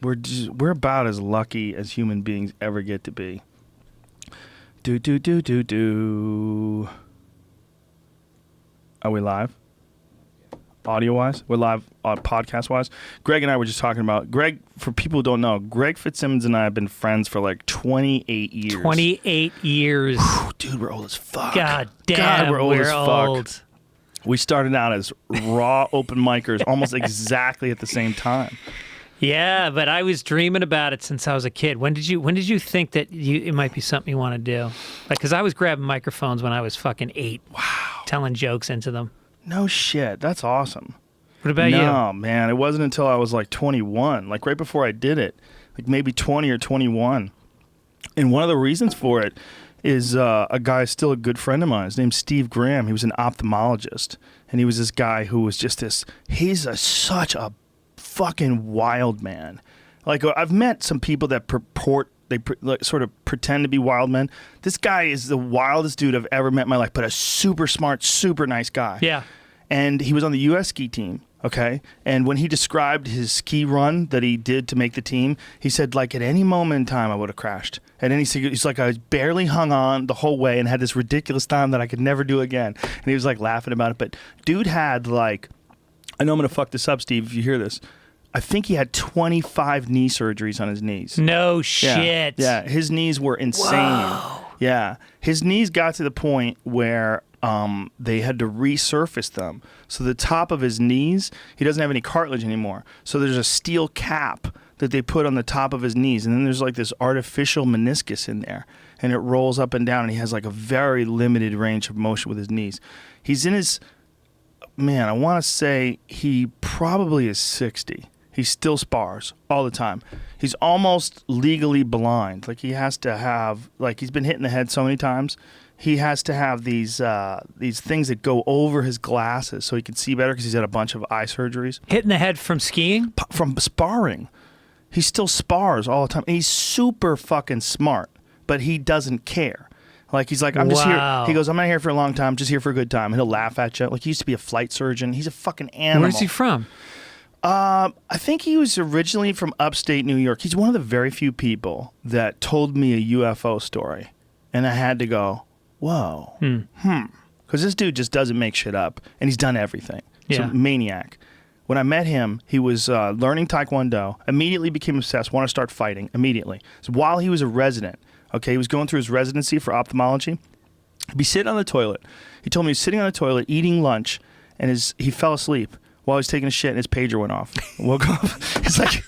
we're about as lucky as human beings ever get to be. Are we live? Audio-wise? We're live podcast-wise. Greg and I were just talking about... Greg, for people who don't know, Greg Fitzsimmons and I have been friends for like 28 years. 28 years. Whew, dude, we're old as fuck. God damn, we're old as fuck. old. We started out as raw open micers almost exactly at the same time. Yeah, but I was dreaming about it since I was a kid. When did you think that it might be something you want to do? Like, because I was grabbing microphones when I was fucking 8. Wow. Telling jokes into them. No shit. That's awesome. What about you? No, man. It wasn't until I was like 21, like right before I did it, like maybe 20 or 21. And one of the reasons for it is a guy still a good friend of mine. His name's Steve Graham. He was an ophthalmologist. And he was this guy who was just this, such a fucking wild man. Like, I've met some people that sort of pretend to be wild men. This guy is the wildest dude I've ever met in my life, but a super smart, super nice guy. Yeah. And he was on the U.S. ski team, okay? And when he described his ski run that he did to make the team, he said, like, at any moment in time, I would have crashed. And then he's like, I barely hung on the whole way and had this ridiculous time that I could never do again. And he was, like, laughing about it. But dude had, like, I know I'm going to fuck this up, Steve, if you hear this. I think he had 25 knee surgeries on his knees. No shit. Yeah, his knees were insane. Whoa. Yeah, his knees got to the point where they had to resurface them. So the top of his knees, he doesn't have any cartilage anymore. So there's a steel cap that they put on the top of his knees. And then there's like this artificial meniscus in there. And it rolls up and down. And he has like a very limited range of motion with his knees. He's in his, man, I want to say he probably is 60. He still spars all the time. He's almost legally blind. Like he has to have, like he's been hit in the head so many times. He has to have these things that go over his glasses so he can see better because he's had a bunch of eye surgeries. Hit in the head from skiing? From sparring. He still spars all the time. And he's super fucking smart, but he doesn't care. Like, he's like, I'm just here. He goes, I'm not here for a long time. I'm just here for a good time. And he'll laugh at you. Like, he used to be a flight surgeon. He's a fucking animal. Where's he from? I think he was originally from upstate New York. He's one of the very few people that told me a UFO story. And I had to go, whoa. Because this dude just doesn't make shit up. And he's done everything. He's a maniac. When I met him, he was learning Taekwondo, immediately became obsessed, wanted to start fighting immediately. So while he was a resident, okay, he was going through his residency for ophthalmology, he'd be sitting on the toilet. He told me he was sitting on the toilet, eating lunch, and he fell asleep while he was taking a shit, and his pager went off. Woke up. It's like...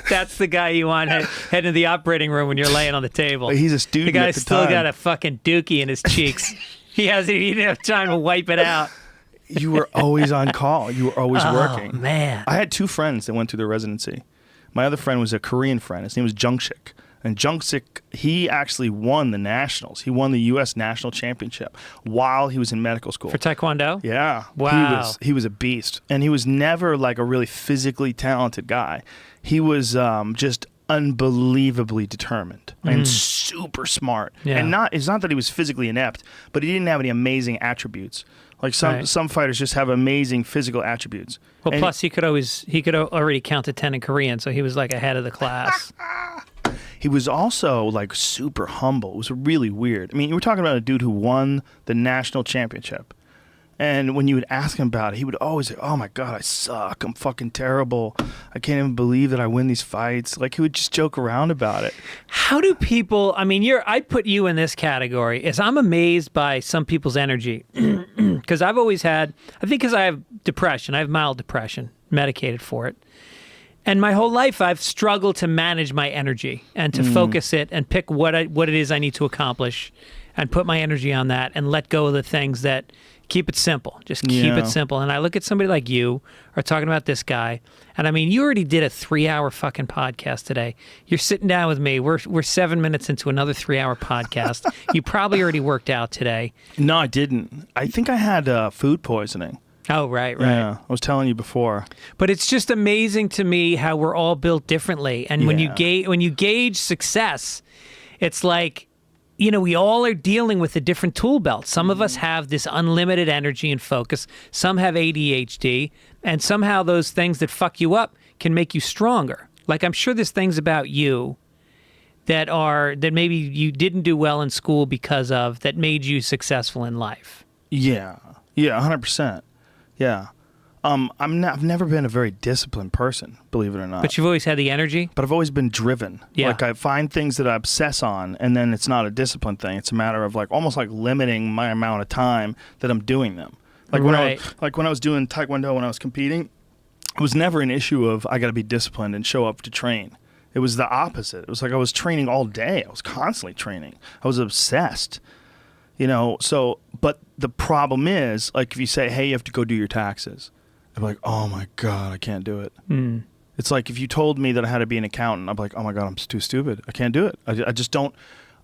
That's the guy you want head into the operating room when you're laying on the table. He's a student. The guy's at the still time. got a fucking dookie in his cheeks. He hasn't even have time to wipe it out. You were always on call. You were always working. Oh, man. I had 2 friends that went through their residency. My other friend was a Korean friend. His name was Jung-sik. And Jung-sik, he actually won the nationals. He won the U.S. national championship while he was in medical school. For Taekwondo? Yeah. Wow. He was a beast. And he was never like a really physically talented guy. He was just unbelievably determined and super smart. Yeah. And it's not that he was physically inept, but he didn't have any amazing attributes. Like some fighters just have amazing physical attributes. Well, and plus he could already count to 10 in Korean, so he was like ahead of the class. He was also like super humble. It was really weird. I mean, you were talking about a dude who won the national championship. And when you would ask him about it, he would always say, oh my God, I suck. I'm fucking terrible. I can't even believe that I win these fights. Like, he would just joke around about it. How do people, I mean, I'd put you in this category, is I'm amazed by some people's energy. Because I've always had, I think because I have depression, I have mild depression, medicated for it. And my whole life, I've struggled to manage my energy and to focus it and pick what it is I need to accomplish and put my energy on that and let go of the things that keep it simple. Just keep it simple. And I look at somebody like you or talking about this guy, and I mean, you already did a 3-hour fucking podcast today. You're sitting down with me. We're 7 minutes into another 3-hour podcast. You probably already worked out today. No, I didn't. I think I had food poisoning. Oh, right. Yeah, I was telling you before. But it's just amazing to me how we're all built differently. And when you gauge success, it's like, you know, we all are dealing with a different tool belt. Some of us have this unlimited energy and focus. Some have ADHD. And somehow those things that fuck you up can make you stronger. Like, I'm sure there's things about you that maybe you didn't do well in school because of, that made you successful in life. Yeah. Yeah, 100%. Yeah. I've never been a very disciplined person, believe it or not. But you've always had the energy? But I've always been driven. Yeah. Like, I find things that I obsess on, and then it's not a discipline thing. It's a matter of, like, almost like limiting my amount of time that I'm doing them. Like, when I was doing Taekwondo, when I was competing, it was never an issue of I got to be disciplined and show up to train. It was the opposite. It was like I was training all day. I was constantly training. I was obsessed. So, but the problem is, like, if you say, hey, you have to go do your taxes, I'm like, oh my God, I can't do it. Mm. It's like if you told me that I had to be an accountant, I'm like, oh my God, I'm too stupid. I can't do it. I just don't.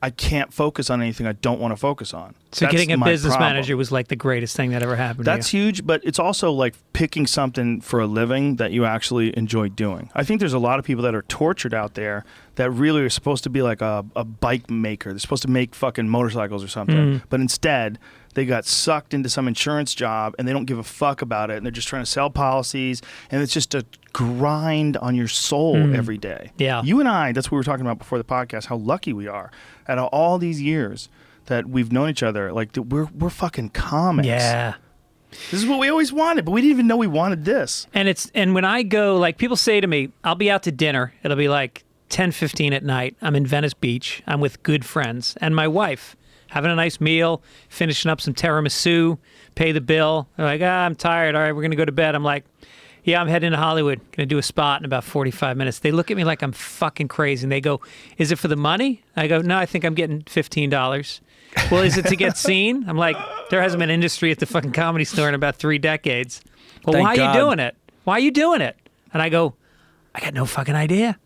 I can't focus on anything I don't want to focus on. So That's getting a my business problem. manager was like the greatest thing that ever happened That's to you. huge, but it's also like picking something for a living that you actually enjoy doing. I think there's a lot of people that are tortured out there that really are supposed to be like a bike maker. They're supposed to make fucking motorcycles or something. But instead, they got sucked into some insurance job and they don't give a fuck about it. And they're just trying to sell policies. And it's just a grind on your soul every day. Yeah. You and I, that's what we were talking about before the podcast, how lucky we are out of all these years that we've known each other. Like, we're fucking comics. Yeah. This is what we always wanted, but we didn't even know we wanted this. And when I go, like, people say to me, I'll be out to dinner. It'll be like 10:15 at night. I'm in Venice Beach. I'm with good friends and my wife, having a nice meal, finishing up some tiramisu, pay the bill. They're like, I'm tired. All right, we're going to go to bed. I'm like, yeah, I'm heading to Hollywood. Going to do a spot in about 45 minutes. They look at me like I'm fucking crazy. And they go, is it for the money? I go, no, I think I'm getting $15. Well, is it to get seen? I'm like, there hasn't been industry at the fucking Comedy Store in about 3 decades. Well, Thank why God. are you doing it? Why are you doing it? And I go, I got no fucking idea.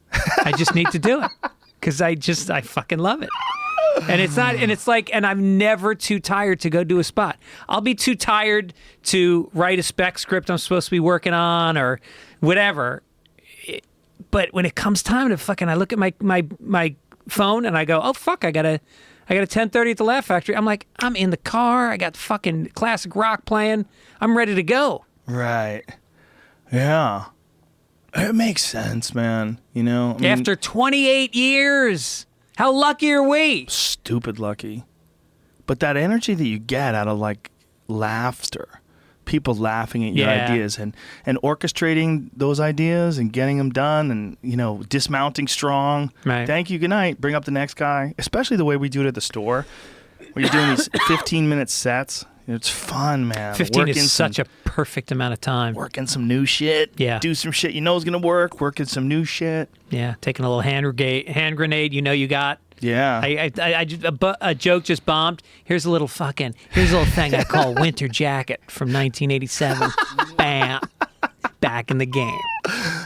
I just need to do it because I fucking love it. And and I'm never too tired to go do a spot. I'll be too tired to write a spec script I'm supposed to be working on or whatever. But when it comes time to fucking, I look at my phone and I go, oh fuck, I got a 10:30 at the Laugh Factory. I'm like, I'm in the car. I got fucking classic rock playing. I'm ready to go. Right. Yeah. It makes sense, man. I mean, After 28 years. How lucky are we? Stupid lucky. But that energy that you get out of, like, laughter, people laughing at your ideas and orchestrating those ideas and getting them done and, dismounting strong. Right. Thank you, good night. Bring up the next guy. Especially the way we do it at the store. Where you're doing these 15-minute sets. It's fun, man. 15 is such a perfect amount of time. Working some new shit. Yeah. Do some shit you know is going to work. Working some new shit. Yeah. Taking a little hand grenade you got. Yeah. A joke just bombed. Here's a little thing I call winter jacket from 1987. Bam. Back in the game.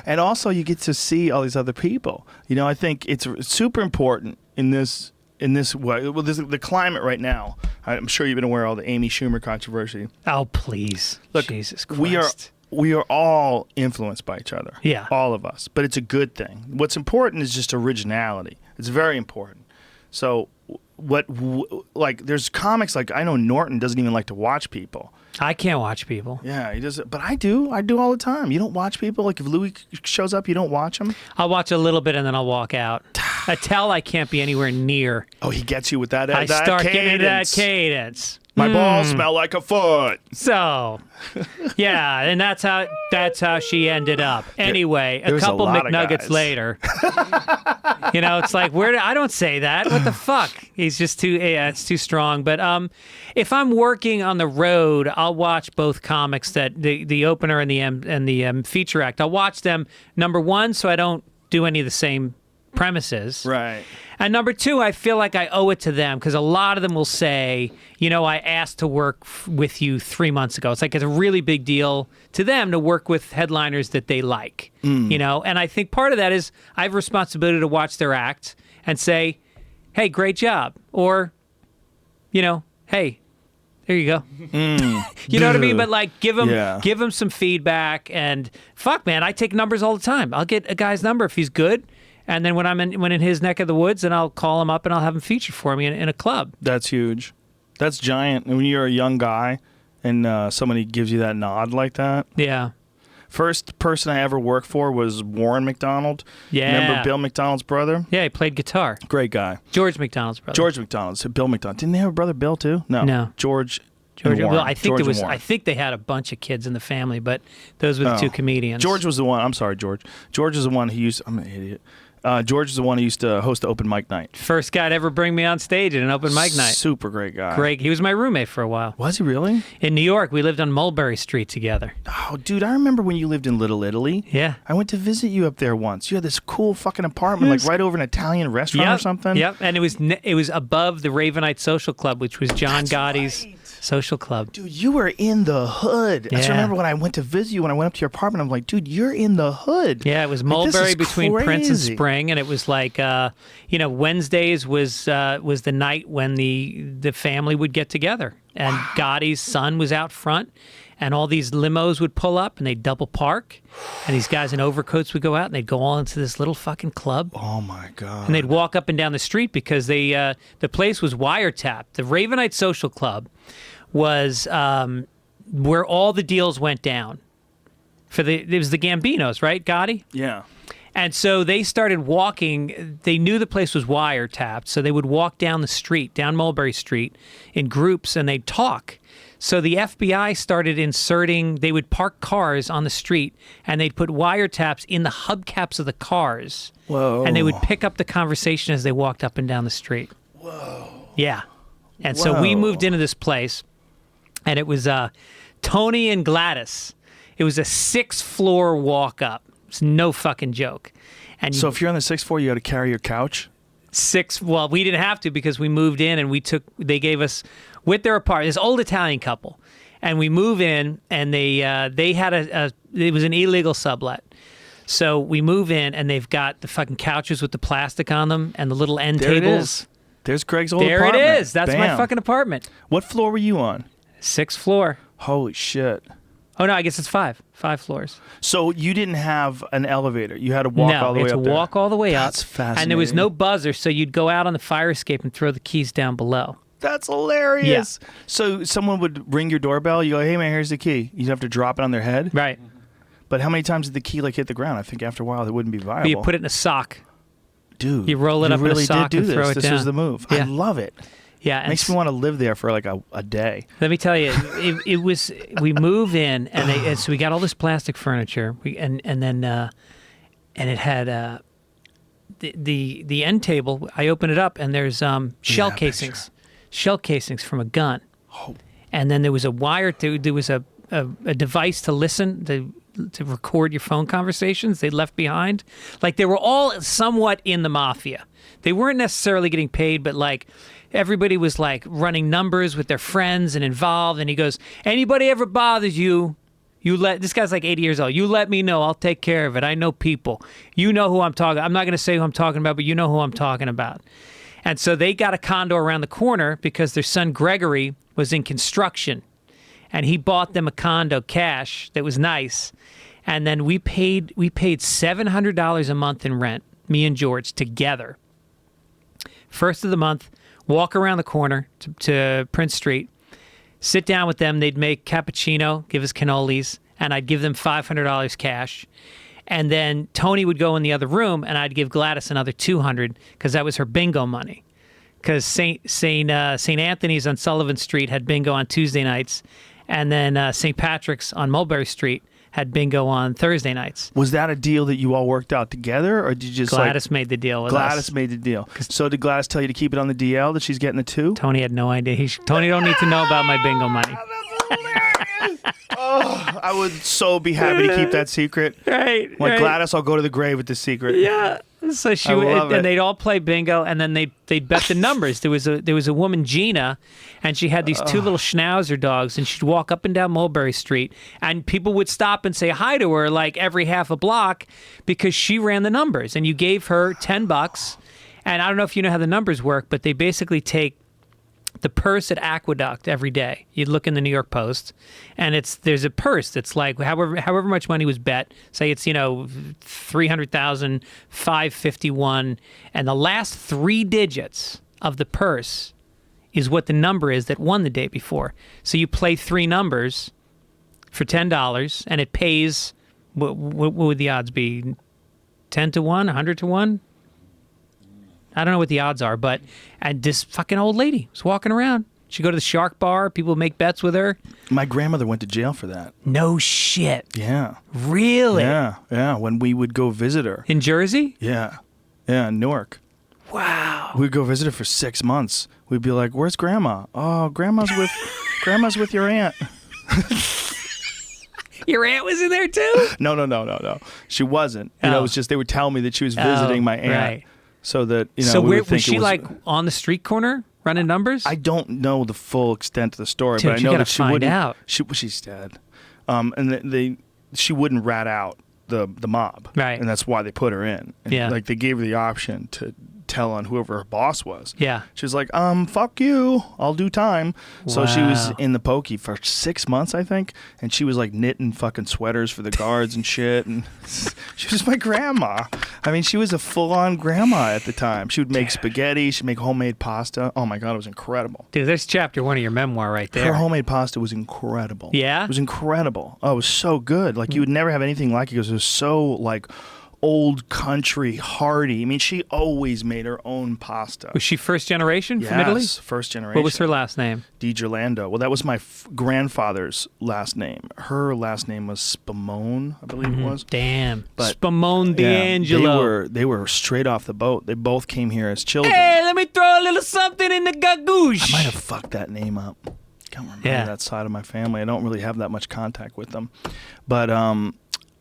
And also you get to see all these other people. I think it's super important in this way. Well, the climate right now. I'm sure you've been aware of all the Amy Schumer controversy. Oh, please. Look, Jesus Christ. We are all influenced by each other. Yeah. All of us. But it's a good thing. What's important is just originality. It's very important. So there's comics like, I know Norton doesn't even like to watch people. I can't watch people. Yeah, he doesn't. But I do. I do all the time. You don't watch people? Like if Louis shows up, you don't watch him? I'll watch a little bit and then I'll walk out. Attell I can't be anywhere near. Oh, he gets you with that I start cadence. getting that cadence. My balls smell like a foot. So, yeah, and that's how she ended up. Anyway, a was couple a lot of McNuggets guys. later. It's like, I don't say that. What the fuck? He's just too, it's too strong. But if I'm working on the road, I'll watch both comics, that the opener and the feature act. I'll watch them, number one, so I don't do any of the same premises. Right. And number two, I feel like I owe it to them because a lot of them will say, I asked to work with you 3 months ago. It's like it's a really big deal to them to work with headliners that they like, And I think part of that is I have a responsibility to watch their act and say, hey, great job. Or, hey, there you go. You know what I mean? But like, give them some feedback. And fuck, man, I take numbers all the time. I'll get a guy's number if he's good. And then when I'm in his neck of the woods, then I'll call him up and I'll have him featured for me in a club. That's huge. That's giant. And when you're a young guy and somebody gives you that nod like that. Yeah. First person I ever worked for was Warren McDonald. Yeah. Remember Bill McDonald's brother? Yeah, he played guitar. Great guy. George McDonald's brother. George McDonald. So Bill McDonald. Didn't they have a brother Bill too? No. George. And Warren. Well, I think George there was. and Warren. I think they had a bunch of kids in the family, but those were the two comedians. George was the one. I'm sorry, George. George is the one who used. I'm an idiot. George is the one who used to host the open mic night. First guy to ever bring me on stage at an open mic night. Super great guy. Great. He was my roommate for a while. Was he really? In New York, we lived on Mulberry Street together. Oh, dude, I remember when you lived in Little Italy. Yeah. I went to visit you up there once. You had this cool fucking apartment, like right over an Italian restaurant or something. Yep. And it was above the Ravenite Social Club, which was John Gotti's social club. Dude, you were in the hood. I just remember when I went to visit you, when I went up to your apartment, I'm like, dude, you're in the hood. Yeah, it was Like, Mulberry this is between Prince and crazy. Spring, and it was like, Wednesdays was the night when the family would get together, and Gotti's son was out front, and all these limos would pull up, and they'd double park, and these guys in overcoats would go out, and they'd go all into this little fucking club. Oh my god! And they'd walk up and down the street because the place was wiretapped. The Ravenite Social Club was where all the deals went down. It was the Gambinos, right, Gotti? Yeah. And so they started walking. They knew the place was wiretapped, so they would walk down the street, down Mulberry Street, in groups, and they'd talk. So the FBI started inserting, they would park cars on the street, and they'd put wiretaps in the hubcaps of the cars. Whoa. And they would pick up the conversation as they walked up and down the street. Whoa. Yeah. And so we moved into this place, and it was Tony and Gladys. It was a 6th-floor walk-up. It's no fucking joke. And So if you're on the 6th floor, you got to carry your couch? well, we didn't have to because we moved in and they gave us, with their apartment, this old Italian couple. And we move in and they had it was an illegal sublet. So we move in and they've got the fucking couches with the plastic on them and the little end There tables. it is. There's Greg's old There apartment. it is. That's my Bam. fucking apartment. What floor were you on? 6th floor. Holy shit. Oh, no, I guess it's 5. 5 floors. So you didn't have an elevator. You had to walk all the way you had up to there. walk all the way up. That's fascinating. And there was no buzzer, so you'd go out on the fire escape and throw the keys down below. That's hilarious. Yeah. So someone would ring your doorbell. You go, hey, man, here's the key. You'd have to drop it on their head. Right. But how many times did the key hit the ground? I think after a while it wouldn't be viable. But you put it in a sock. Dude, You roll it up in a really sock did do and this. throw it This down. was the move. I Yeah. love it. Yeah. Makes me want to live there for like a day. Let me tell you, it was. We move in, and so we got all this plastic furniture. And it had the end table. I open it up, and there's shell casings, from a gun. Oh. And then there was a wire. There was a device to listen to record your phone conversations. They left behind. Like they were all somewhat in the mafia. They weren't necessarily getting paid, but like. Everybody was like running numbers with their friends and involved. And he goes, anybody ever bothers you, this guy's like 80 years old. You let me know. I'll take care of it. I know people. You know who I'm talking. I'm not going to say who I'm talking about, but you know who I'm talking about. And so they got a condo around the corner because their son Gregory was in construction. And he bought them a condo cash that was nice. And then we paid $700 a month in rent, me and George, together. First of the month. Walk around the corner to Prince Street, sit down with them. They'd make cappuccino, give us cannolis, and I'd give them $500 cash. And then Tony would go in the other room, and I'd give Gladys another $200 because that was her bingo money. Because St. Anthony's on Sullivan Street had bingo on Tuesday nights, and then St. Patrick's on Mulberry Street had bingo on Thursday nights. Was that a deal that you all worked out together, or did you just Gladys made the deal with us. Gladys made the deal. So did Gladys tell you to keep it on the DL that she's getting the 2? Tony had no idea. Tony don't need to know about my bingo money. Oh, I would so be happy to keep that secret. Right. Like Gladys, I'll go to the grave with the secret. Yeah. So she would, and they'd all play bingo, and then they'd bet the numbers. There was a woman, Gina, and she had these 2 little Schnauzer dogs, and she'd walk up and down Mulberry Street, and people would stop and say hi to her like every half a block because she ran the numbers, and you gave her $10. And I don't know if you know how the numbers work, but they basically take the purse at Aqueduct every day. You'd look in the New York Post, and there's a purse that's like however much money was bet. Say it's 300,000, 551, and the last 3 digits of the purse is what the number is that won the day before. So you play 3 numbers for $10, and it pays What would the odds be? 10 to 1, 100 to 1? I don't know what the odds are, but this fucking old lady was walking around. She'd go to the Shark Bar. People would make bets with her. My grandmother went to jail for that. No shit. Yeah. Really? Yeah. When we would go visit her. In Jersey? Yeah, in Newark. Wow. We'd go visit her for 6 months. We'd be like, "Where's Grandma?" "Oh, Grandma's with your aunt." Your aunt was in there too? No. She wasn't. You know, it was just they would tell me that she was visiting my aunt, right. So that So we where would think was she it was, like on the street corner running numbers? I don't know the full extent of the story, Dude, but I you know gotta that she find wouldn't. out. She's dead, and she wouldn't rat out the mob, Right. And that's why they put her in. And Yeah. like they gave her the option to tell on whoever her boss was. Yeah. She was like, fuck you, I'll do time. So she was Wow. in the pokey for 6 months, I think, and she was like knitting fucking sweaters for the guards and shit, and she was my grandma. I mean, she was a full-on grandma at the time. She would make spaghetti, she'd make homemade pasta. Oh my God, it was incredible. Dude, there's chapter 1 of your memoir right there. Her homemade pasta was incredible. Yeah? It was incredible. Oh, it was so good. Like, you would never have anything like it because it was so, like, old country, hearty. I mean, she always made her own pasta. Was she first generation from Italy? Yes, first generation. What was her last name? Di Gerlando. Well, that was my grandfather's last name. Her last name was Spumone, I believe it was. Damn. But, Spumone Yeah, D'Angelo. they were straight off the boat. They both came here as children. Hey, let me throw a little something in the gagoosh. I might have fucked that name up. Can't remember that side of my family. I don't really have that much contact with them. But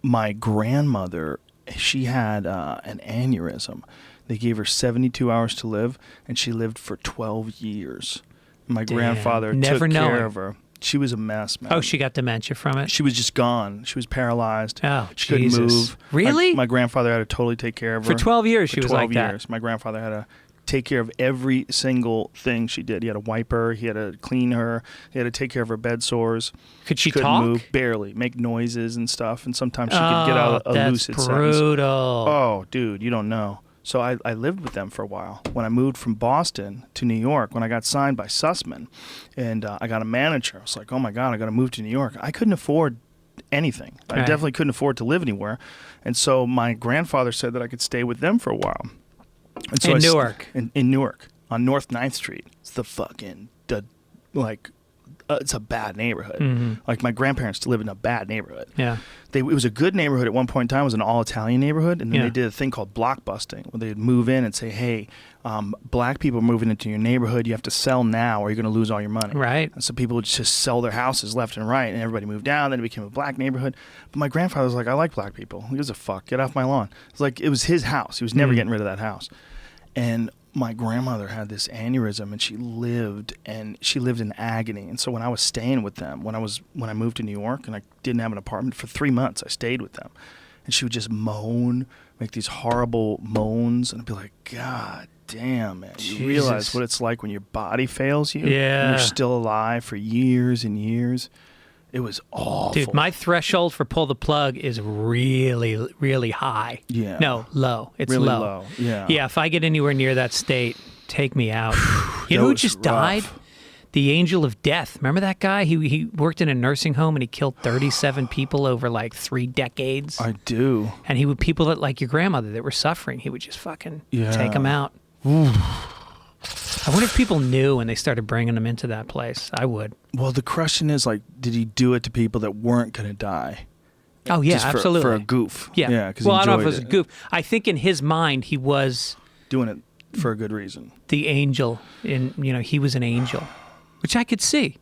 my grandmother, she had an aneurysm. They gave her 72 hours to live, and she lived for 12 years. My grandfather Never took knowing. care of her. She was a mess, man. Oh, she got dementia from it? She was just gone. She was paralyzed. Oh, she Jesus. couldn't move. Really? My grandfather had to totally take care of her. For 12 years, she was like 12 years. My grandfather had to take care of every single thing she did. He had to wipe her. He had to clean her. He had to take care of her bed sores. Could she couldn't talk? move, barely, make noises and stuff. And sometimes she could get out a lucid that's sentence. brutal. Oh, dude, you don't know. So I lived with them for a while. When I moved from Boston to New York, when I got signed by Sussman, and I got a manager, I was like, oh my God, I got to move to New York. I couldn't afford anything. I Right. definitely couldn't afford to live anywhere. And so my grandfather said that I could stay with them for a while. And so In I Newark? In Newark, on North 9th Street. It's it's a bad neighborhood. Mm-hmm. Like, my grandparents live in a bad neighborhood. Yeah. It was a good neighborhood at one point in time. It was an all-Italian neighborhood, and then Yeah. they did a thing called block busting, where they'd move in and say, hey, black people are moving into your neighborhood. You have to sell now, or you're going to lose all your money. Right. And so people would just sell their houses left and right, and everybody moved down. Then it became a black neighborhood. But my grandfather was like, I like black people. He gives a fuck. Get off my lawn. It's like, it was his house. He was never getting rid of that house. And my grandmother had this aneurysm, and she lived in agony. And so when I was staying with them, when I moved to New York and I didn't have an apartment for 3 months, I stayed with them, and she would just moan, make these horrible moans, and I'd be like, God damn, man, you realize Jesus. what it's like when your body fails you, Yeah. and you're still alive for years and years. It was awful. Dude, my threshold for pull the plug is really, really high. Yeah. No, low. It's Really low. low, yeah. Yeah, if I get anywhere near that state, take me out. You That know who was just rough. died? The Angel of Death. Remember that guy? He worked in a nursing home and he killed 37 people over like 3 decades. I do. And he would, people that, like your grandmother, that were suffering, he would just fucking take them out. I wonder if people knew when they started bringing them into that place. I would. Well, the question is, like, did he do it to people that weren't going to die? Oh, yeah, Just absolutely. For a goof. Yeah. Yeah, because well, I he don't know if it enjoyed was a goof. I think in his mind, he was doing it for a good reason. the angel. He was an angel, which I could see.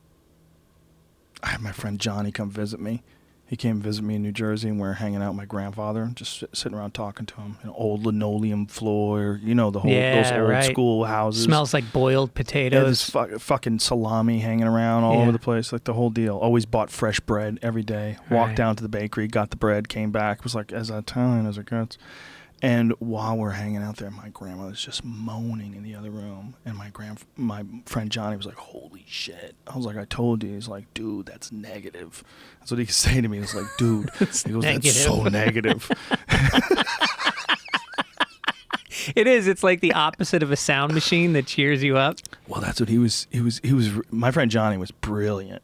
I had my friend Johnny come visit me. He came visit me in New Jersey, and we were hanging out with my grandfather, just sitting around talking to him. An old linoleum floor, the whole those old right. school houses. Smells like boiled Yeah, potatoes. this fucking salami hanging around all over the place, like the whole deal. Always bought fresh bread every day. Walked Right. down to the bakery, got the bread, came back. Was like as Italian as it gets. And while we're hanging out there, my grandmother's just moaning in the other room, and my friend Johnny was like, "Holy shit!" I was like, "I told you." He's like, "Dude, that's negative." That's what he could say to me. He's like, "Dude," he goes, "That's so negative." It is. It's like the opposite of a sound machine that cheers you up. Well, that's what he was. My friend Johnny was brilliant,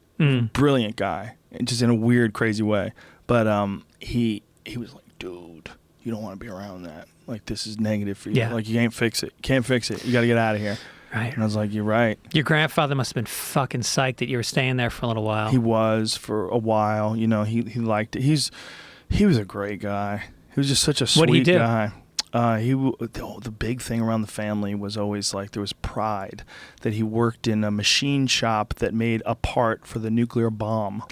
brilliant guy, just in a weird, crazy way. But he he was like, dude, you don't want to be around that. Like, this is negative for you. Yeah. Like, you can't fix it. Can't fix it. You got to get out of here. Right. And I was like, you're right. Your grandfather must have been fucking psyched that you were staying there for a little while. He was for a while. You know, he liked it. He was a great guy. He was just such a sweet guy. The big thing around the family was always like there was pride that he worked in a machine shop that made a part for the nuclear bomb.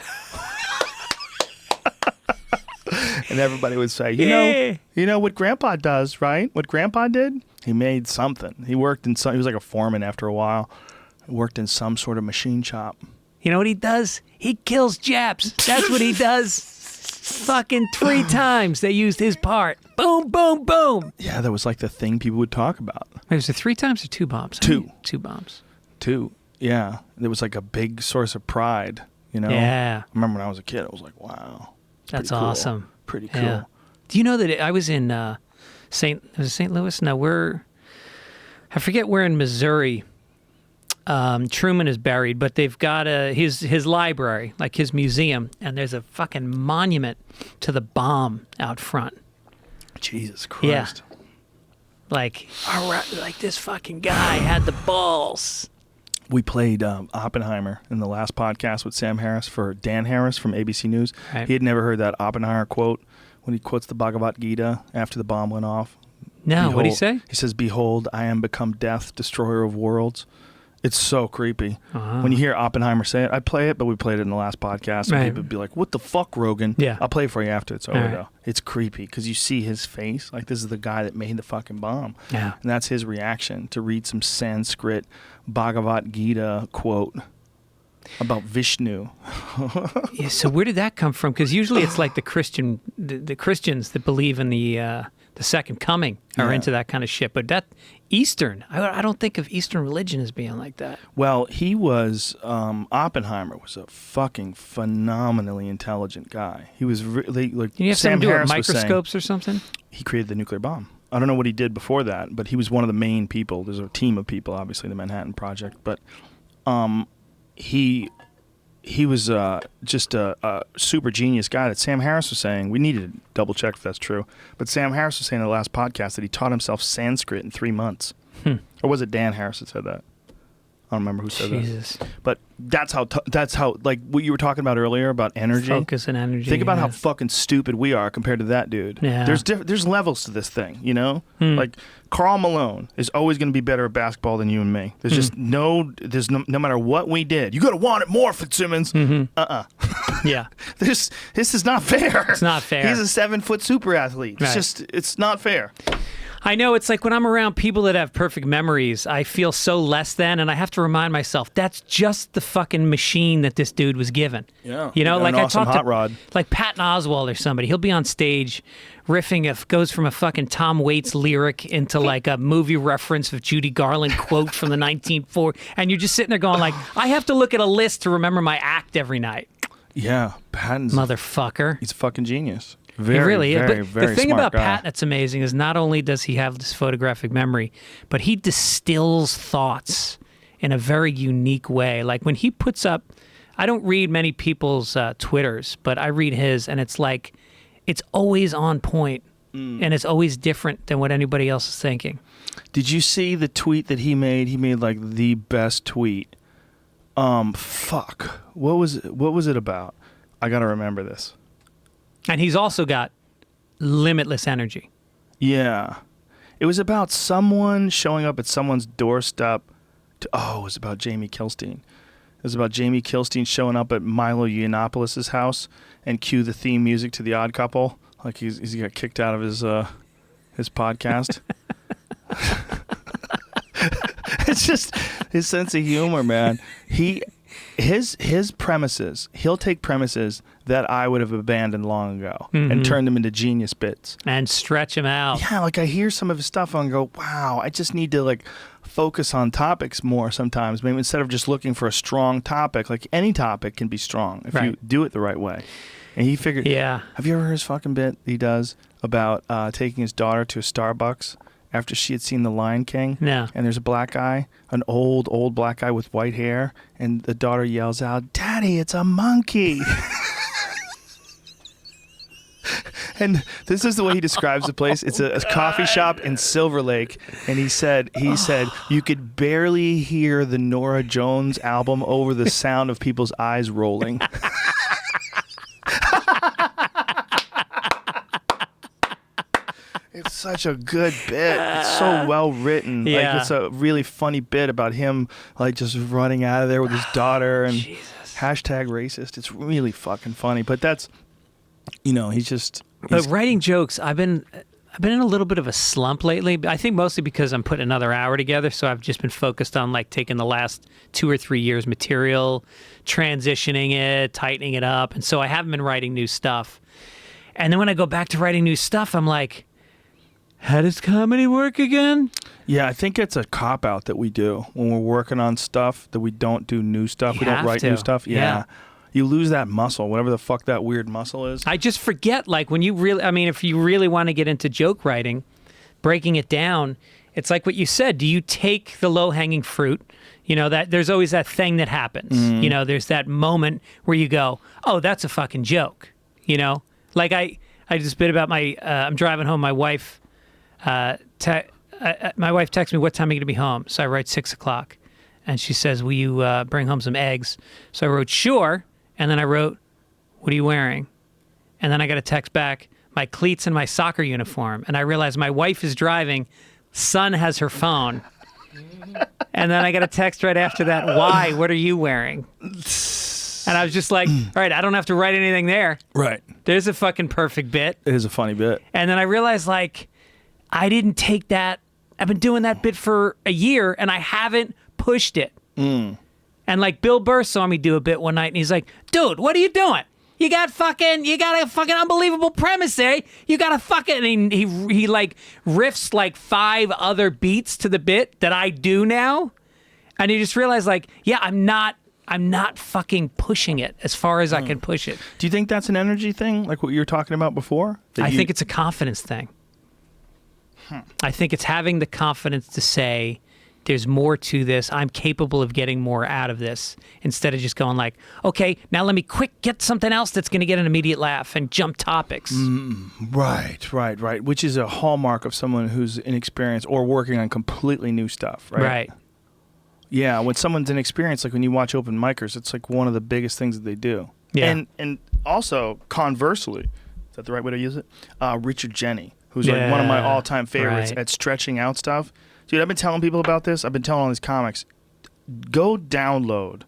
And everybody would say, you know what Grandpa does, right? What Grandpa did? He made something. He worked in some. He was like a foreman after a while. He worked in some sort of machine shop. You know what he does? He kills Japs. That's what he does. Fucking 3 times they used his part. Boom, boom, boom. Yeah, that was like the thing people would talk about. Wait, was it 3 times or 2 bombs? 2. 2 bombs. 2. Yeah. It was like a big source of pride, you know? Yeah. I remember when I was a kid, I was like, wow. That's cool. awesome. Pretty cool. Yeah. Do you know that I was in St. Louis? No, I forget where in Missouri Truman is buried, but they've got his library, like his museum, and there's a fucking monument to the bomb out front. Jesus Christ. Yeah. Like this fucking guy had the balls. We played Oppenheimer in the last podcast with Sam Harris for Dan Harris from ABC News. Right. He had never heard that Oppenheimer quote when he quotes the Bhagavad Gita after the bomb went off. No, what did he say? He says, "Behold, I am become death, destroyer of worlds." It's so creepy. Uh-huh. When you hear Oppenheimer say it, I play it, but we played it in the last podcast. And Right. people would be like, what the fuck, Rogan? Yeah. I'll play it for you after it's over, All right. though. It's creepy because you see his face. Like, this is the guy that made the fucking bomb. Yeah. And that's his reaction to read some Sanskrit Bhagavad Gita quote about Vishnu. Yeah, so where did that come from? Because usually it's like the Christians that believe in the second coming are Yeah. into that kind of shit. But that Eastern, I don't think of Eastern religion as being like that. Well, he was, Oppenheimer was a fucking phenomenally intelligent guy. He was really, like, Did you have Sam something to do Harris with was saying, microscopes or something? he created the nuclear bomb. I don't know what he did before that, but he was one of the main people. There's a team of people, obviously, the Manhattan Project. But he was just a super genius guy that Sam Harris was saying. We need to double check if that's true. But Sam Harris was saying in the last podcast that he taught himself Sanskrit in 3 months. Or was it Dan Harris that said that? I don't remember who said Jesus. that. But that's how like what you were talking about earlier about energy. Focus and energy. Think about yeah. how fucking stupid we are compared to that dude. Yeah. There's levels to this thing, you know? Like Karl Malone is always going to be better at basketball than you and me. There's just no matter what we did. You got to want it more, Fitzsimmons. Yeah. This is not fair. It's not fair. He's a 7-foot super athlete. Right. It's not fair. I know, it's like when I'm around people that have perfect memories, I feel so less than, and I have to remind myself, that's just the fucking machine that this dude was given. Yeah. You know, And like an I awesome talked hot to, rod. like Patton Oswalt or somebody, he'll be on stage riffing, goes from a fucking Tom Waits lyric into like a movie reference of Judy Garland quote from the 1940s, and you're just sitting there going like, I have to look at a list to remember my act every night. Yeah, Patton's Motherfucker. He's a fucking genius. He really is. But Very the thing smart about guy. Patton that's amazing is not only does he have this photographic memory, but he distills thoughts in a very unique way. Like when he puts up, I don't read many people's Twitters, but I read his, and it's like, it's always on point, and it's always different than what anybody else is thinking. Did you see the tweet that he made? He made like the best tweet. Fuck. What was it about? I gotta remember this. And he's also got limitless energy. Yeah. It was about someone showing up at someone's doorstep. It was about Jamie Kilstein. It was about Jamie Kilstein showing up at Milo Yiannopoulos' house and cue the theme music to The Odd Couple. Like he got kicked out of his podcast. It's just his sense of humor, man. His premises, he'll take premises that I would have abandoned long ago and turn them into genius bits. And stretch him out. Yeah, like I hear some of his stuff and go, wow, I just need to like focus on topics more sometimes. Maybe instead of just looking for a strong topic, like any topic can be strong if you do it the right way. And he figured, have you ever heard his fucking bit he does about taking his daughter to a Starbucks after she had seen The Lion King? No. And there's a black guy, an old black guy with white hair, and the daughter yells out, "Daddy, it's a monkey." And this is the way he describes the place. It's a coffee shop in Silver Lake, and he said you could barely hear the Norah Jones album over the sound of people's eyes rolling. It's such a good bit. It's so well written. Yeah. Like, it's a really funny bit about him like just running out of there with his daughter and hashtag racist. It's really fucking funny. But that's, But writing jokes, I've been in a little bit of a slump lately. I think mostly because I'm putting another hour together, so I've just been focused on like taking the last 2 or 3 years material, transitioning it, tightening it up, and so I haven't been writing new stuff. And then when I go back to writing new stuff, I'm like, how does comedy work again? Yeah, I think it's a cop-out that we do when we're working on stuff, that we don't do new stuff. We don't write new stuff. Yeah. You lose that muscle, whatever the fuck that weird muscle is. I just forget, like, when you really, if you really want to get into joke writing, breaking it down, it's like what you said. Do you take the low-hanging fruit? That there's always that thing that happens. Mm-hmm. There's that moment where you go, oh, that's a fucking joke. Like I just bit about I'm driving home, my wife... my wife texts me, what time are you going to be home? So I write 6 o'clock. And she says, will you bring home some eggs? So I wrote, sure. And then I wrote, what are you wearing? And then I got a text back, my cleats and my soccer uniform. And I realized my wife is driving. Son has her phone. And then I got a text right after that, why? What are you wearing? And I was just like, all right, I don't have to write anything there. Right. There's a fucking perfect bit. It is a funny bit. And then I realized, like, I didn't take that. I've been doing that bit for a year, and I haven't pushed it. And like Bill Burr saw me do a bit one night, and he's like, dude, what are you doing? You got a fucking unbelievable premise there. You got a fucking, and he like riffs like 5 other beats to the bit that I do now. And you just realize, like, yeah, I'm not fucking pushing it as far as I can push it. Do you think that's an energy thing, like what you were talking about before? I think it's a confidence thing. I think it's having the confidence to say, there's more to this. I'm capable of getting more out of this, instead of just going like, okay, now let me quick get something else that's going to get an immediate laugh and jump topics. Right. Which is a hallmark of someone who's inexperienced or working on completely new stuff, right? Right. Yeah, when someone's inexperienced, like when you watch open micers, it's like one of the biggest things that they do. Yeah. And also, conversely, is that the right way to use it? Richard Jeni, who's like one of my all-time favorites at stretching out stuff. Dude, I've been telling people about this. I've been telling all these comics, go download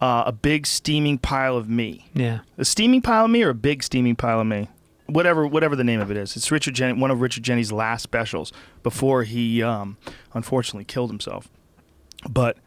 a big steaming pile of me. Yeah. A steaming pile of me or a big steaming pile of me? Whatever the name of it is. It's Richard Jeni, one of Richard Jeni's last specials before he unfortunately killed himself. But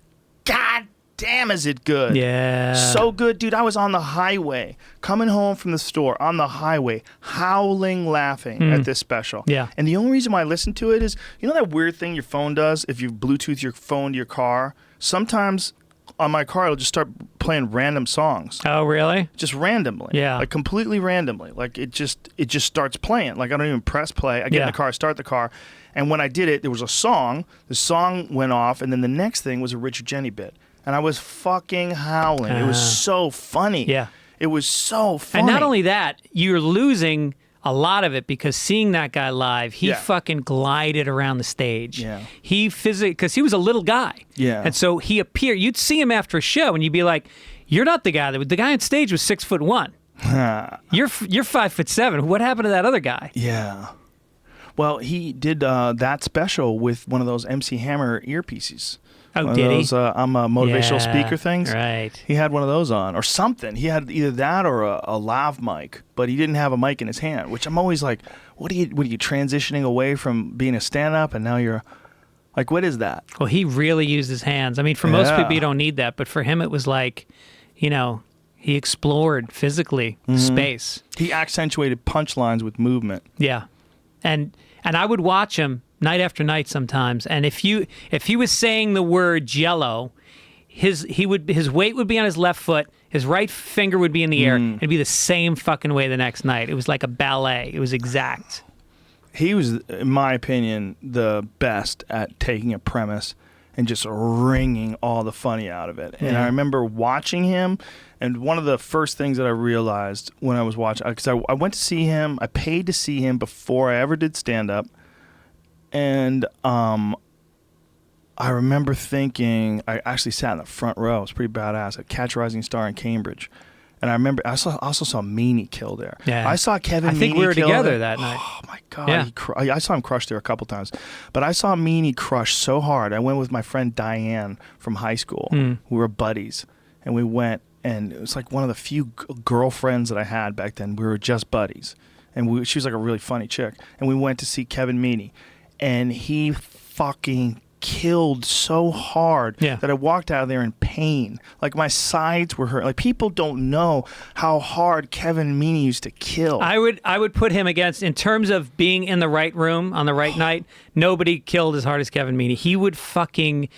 god damn, is it good. Yeah. So good, dude. I was on the highway, coming home from the store, on the highway, howling laughing at this special. Yeah. And the only reason why I listen to it is, you know that weird thing your phone does if you Bluetooth your phone to your car? Sometimes on my car, it'll just start playing random songs. Oh, really? Just randomly. Yeah. Like completely randomly. Like it just starts playing. Like I don't even press play. I get in the car, start the car. And when I did it, there was a song. The song went off, and then the next thing was a Richard Jeni bit. And I was fucking howling. It was so funny. Yeah. It was so funny. And not only that, you're losing a lot of it because seeing that guy live, he fucking glided around the stage. Yeah. He physically, because he was a little guy. Yeah. And so he appeared, you'd see him after a show and you'd be like, you're not the guy. The guy on stage was 6'1". You're 5'7". What happened to that other guy? Yeah. Well, he did that special with one of those MC Hammer earpieces. Oh, did those, he? I'm a motivational speaker things. Right. He had one of those on, or something. He had either that or a lav mic, but he didn't have a mic in his hand. Which I'm always like, what are you transitioning away from being a stand-up, and now you're like, what is that? Well, he really used his hands. I mean, for most people, you don't need that, but for him, it was like, he explored physically space. He accentuated punchlines with movement. Yeah, and I would watch him night after night sometimes, and if he was saying the word Jello, his weight would be on his left foot, his right finger would be in the air, and it'd be the same fucking way the next night. It was like a ballet. It was exact. He was, in my opinion, the best at taking a premise and just wringing all the funny out of it. And I remember watching him, and one of the first things that I realized when I was watching, because I went to see him, I paid to see him before I ever did stand-up, and I remember thinking, I actually sat in the front row, it was pretty badass, at Catch a Rising Star in Cambridge. And I remember, I also saw Meanie kill there. Yeah. I saw Kevin Meanie kill. I think we were together there. that night. Oh, my God. Yeah. I saw him crush there a couple times. But I saw Meanie crush so hard. I went with my friend Diane from high school. We were buddies. And we went, and it was like one of the few girlfriends that I had back then. We were just buddies. And she was like a really funny chick. And we went to see Kevin Meanie. And he fucking killed so hard that I walked out of there in pain. Like my sides were hurt. Like people don't know how hard Kevin Meanie used to kill. I would put him against, in terms of being in the right room on the right night, nobody killed as hard as Kevin Meanie. He would fucking...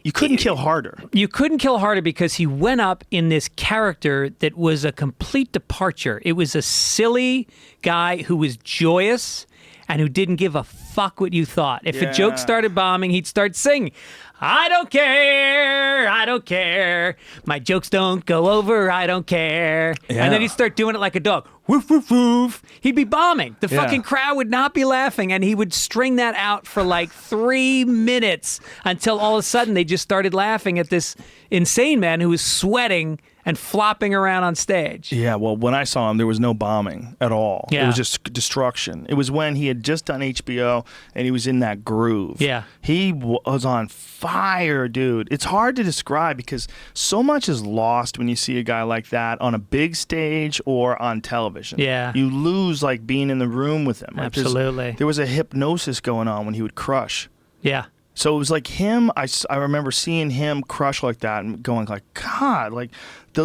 You couldn't kill harder. You couldn't kill harder because he went up in this character that was a complete departure. It was a silly guy who was joyous and who didn't give a fuck what you thought. If a joke started bombing, he'd start singing, I don't care, I don't care. My jokes don't go over, I don't care. Yeah. And then he'd start doing it like a dog. Woof, woof, woof. He'd be bombing. The fucking crowd would not be laughing, and he would string that out for like 3 minutes until all of a sudden they just started laughing at this insane man who was sweating and flopping around on stage. Yeah, well, when I saw him, there was no bombing at all. Yeah. It was just destruction. It was when he had just done HBO, and he was in that groove. Yeah. He was on fire, dude. It's hard to describe because so much is lost when you see a guy like that on a big stage or on television. Yeah. You lose, like, being in the room with him. Like, Absolutely. there was a hypnosis going on when he would crush. Yeah. So it was like him, I remember seeing him crush like that and going like, God, like,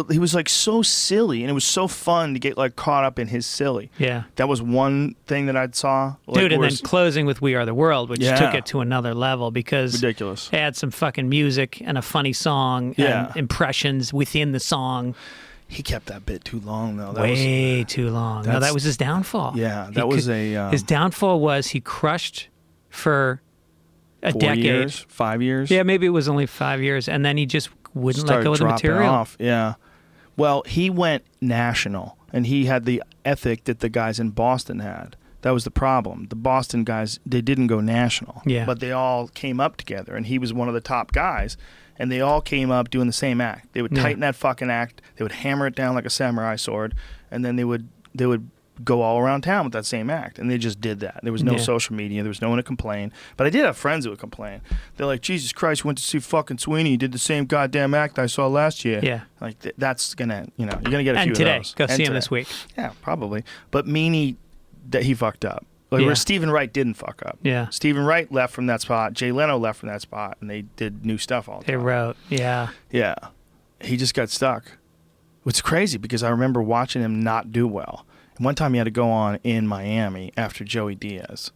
he was like so silly, and it was so fun to get like caught up in his silly. Yeah. That was one thing that I saw. Like, dude, and then closing with We Are the World, which Yeah. took it to another level because ridiculous. it had some fucking music and a funny song and impressions within the song. He kept that bit too long, though. Way too long. No, that was his downfall. Yeah, that was his downfall was he crushed for a 4 decade. years, 5 years. Yeah, maybe it was only 5 years, and then he just wouldn't let Started go of the dropping material. off. Yeah. Well, he went national, and he had the ethic that the guys in Boston had. That was the problem. The Boston guys, they didn't go national. Yeah. But they all came up together, and he was one of the top guys, and they all came up doing the same act. They would tighten that fucking act. They would hammer it down like a samurai sword, and then they would go all around town with that same act, and they just did that. There was no social media. There was no one to complain. But I did have friends who would complain. They're like, Jesus Christ, went to see fucking Sweeney. He did the same goddamn act I saw last year. Yeah. Like, that's going to, you're going to get a few And today, of those. go And see him today. this week. Yeah, probably. But Meanie, that he fucked up. Like, Yeah. where Stephen Wright didn't fuck up. Yeah. Stephen Wright left from that spot. Jay Leno left from that spot, and they did new stuff all the They time. wrote, yeah. Yeah. He just got stuck. It's crazy because I remember watching him not do well. And one time he had to go on in Miami after Joey Diaz.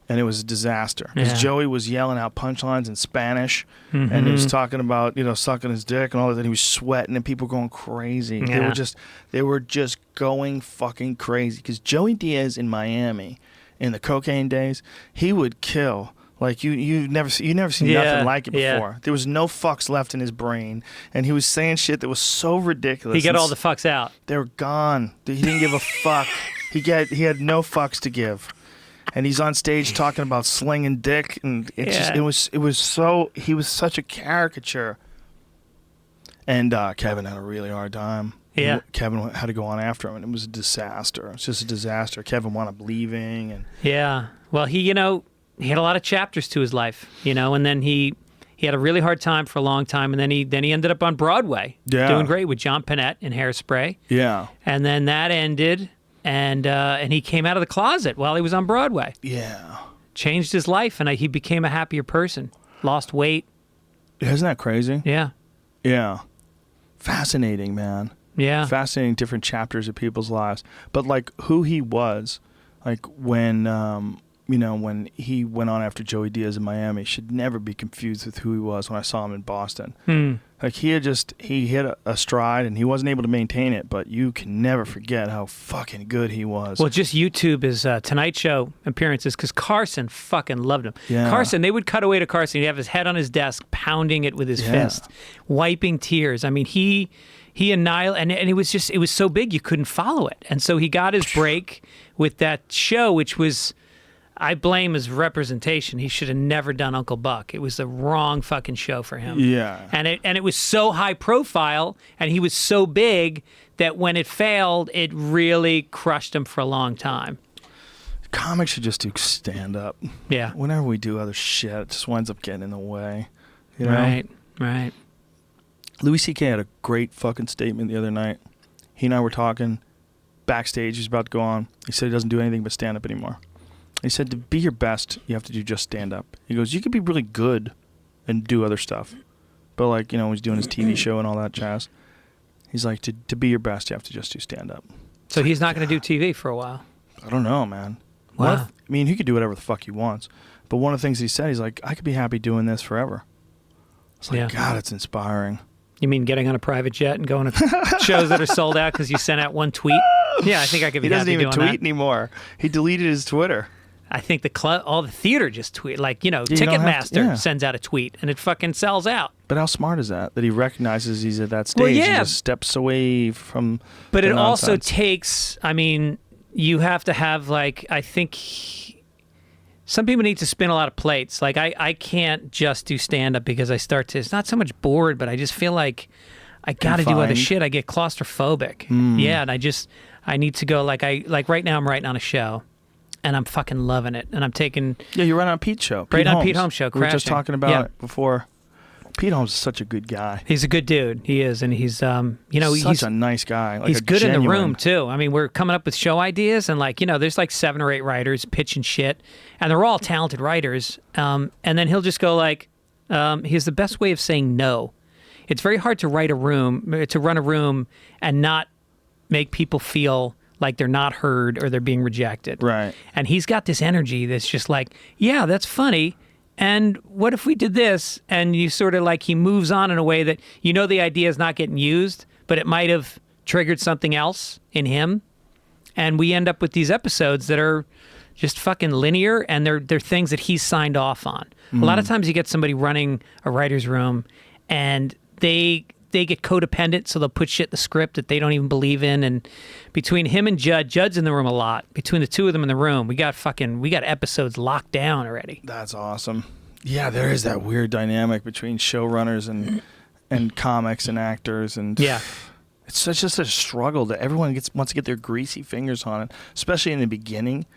And it was a disaster. Because Yeah. Joey was yelling out punchlines in Spanish. And he was talking about, sucking his dick and all that. And he was sweating and people were going crazy. Yeah. They were just going fucking crazy. Because Joey Diaz in Miami, in the cocaine days, he would kill. Like you've never seen nothing like it before. Yeah. There was no fucks left in his brain, and he was saying shit that was so ridiculous. He got and all the fucks out. They were gone. He didn't give a fuck. He had no fucks to give, and he's on stage talking about slinging dick, and he was such a caricature. And Kevin had a really hard time. Yeah. Kevin had to go on after him, and it was a disaster. It's just a disaster. Kevin wound up leaving, and Yeah. Well, he had a lot of chapters to his life, and then he had a really hard time for a long time, and then he ended up on Broadway, doing great with John Panette in Hairspray. yeah, And then that ended, and he came out of the closet while he was on Broadway. yeah. Changed his life, and he became a happier person. Lost weight. Isn't that crazy? Yeah. Yeah. Fascinating, man. Yeah. Fascinating different chapters of people's lives. But like who he was, like when when he went on after Joey Diaz in Miami, should never be confused with who he was when I saw him in Boston. Like he hit a stride and he wasn't able to maintain it, but you can never forget how fucking good he was. Well, just YouTube his Tonight Show appearances because Carson fucking loved him. Yeah. Carson, they would cut away to Carson. He'd have his head on his desk, pounding it with his fist, wiping tears. I mean, he annihilated, and it was so big you couldn't follow it. And so he got his break with that show, which was, I blame his representation. He should have never done Uncle Buck. It was the wrong fucking show for him. Yeah. And it was so high profile, and he was so big that when it failed, it really crushed him for a long time. Comics should just do stand-up. Yeah. Whenever we do other shit, it just winds up getting in the way. You know? Right. Louis C.K. had a great fucking statement the other night. He and I were talking backstage. He's about to go on. He said he doesn't do anything but stand-up anymore. He said to be your best, you have to do just stand-up. He goes, you could be really good and do other stuff. But like, he's doing his TV show and all that jazz. He's like, to be your best, you have to just do stand-up. So he's not going to do TV for a while? I don't know, man. Wow. He could do whatever the fuck he wants. But one of the things he said, he's like, I could be happy doing this forever. It's like, God, it's inspiring. You mean getting on a private jet and going to shows that are sold out because you sent out one tweet? Yeah, I think I could be happy doing that. He doesn't even tweet anymore. He deleted his Twitter. I think all the theater just tweet. Like, Ticketmaster sends out a tweet and it fucking sells out. But how smart is that? That he recognizes he's at that stage and just steps away from But the it nonsense. also takes, you have to have, like, I think some people need to spin a lot of plates. Like, I can't just do stand-up because I start to, it's not so much bored, but I just feel like I got to do other shit. I get claustrophobic. Yeah, and I need to go, like right now I'm writing on a show. And I'm fucking loving it. And I'm taking... Yeah, you're right on Pete's show. Right on Pete Holmes' show, We were just Crashing. talking about it before. Pete Holmes is such a good guy. He's a good dude. He is. And he's, such a nice guy. Like he's good in the room, too. We're coming up with show ideas. And, there's like 7 or 8 writers pitching shit. And they're all talented writers. And then he'll just go like, he has the best way of saying no. It's very hard to run a room and not make people feel like they're not heard or they're being rejected. Right. And he's got this energy that's just like, yeah, that's funny. And what if we did this? And you sort of like, he moves on in a way that, the idea is not getting used, but it might have triggered something else in him. And we end up with these episodes that are just fucking linear and they're things that he's signed off on. A lot of times you get somebody running a writer's room and they get codependent, so they'll put shit in the script that they don't even believe in. And between him and Judd's in the room a lot. Between the two of them in the room, we got episodes locked down already. That's awesome. Yeah, there is that weird dynamic between showrunners and comics and actors, and it's just a struggle that everyone wants to get their greasy fingers on it, especially in the beginning,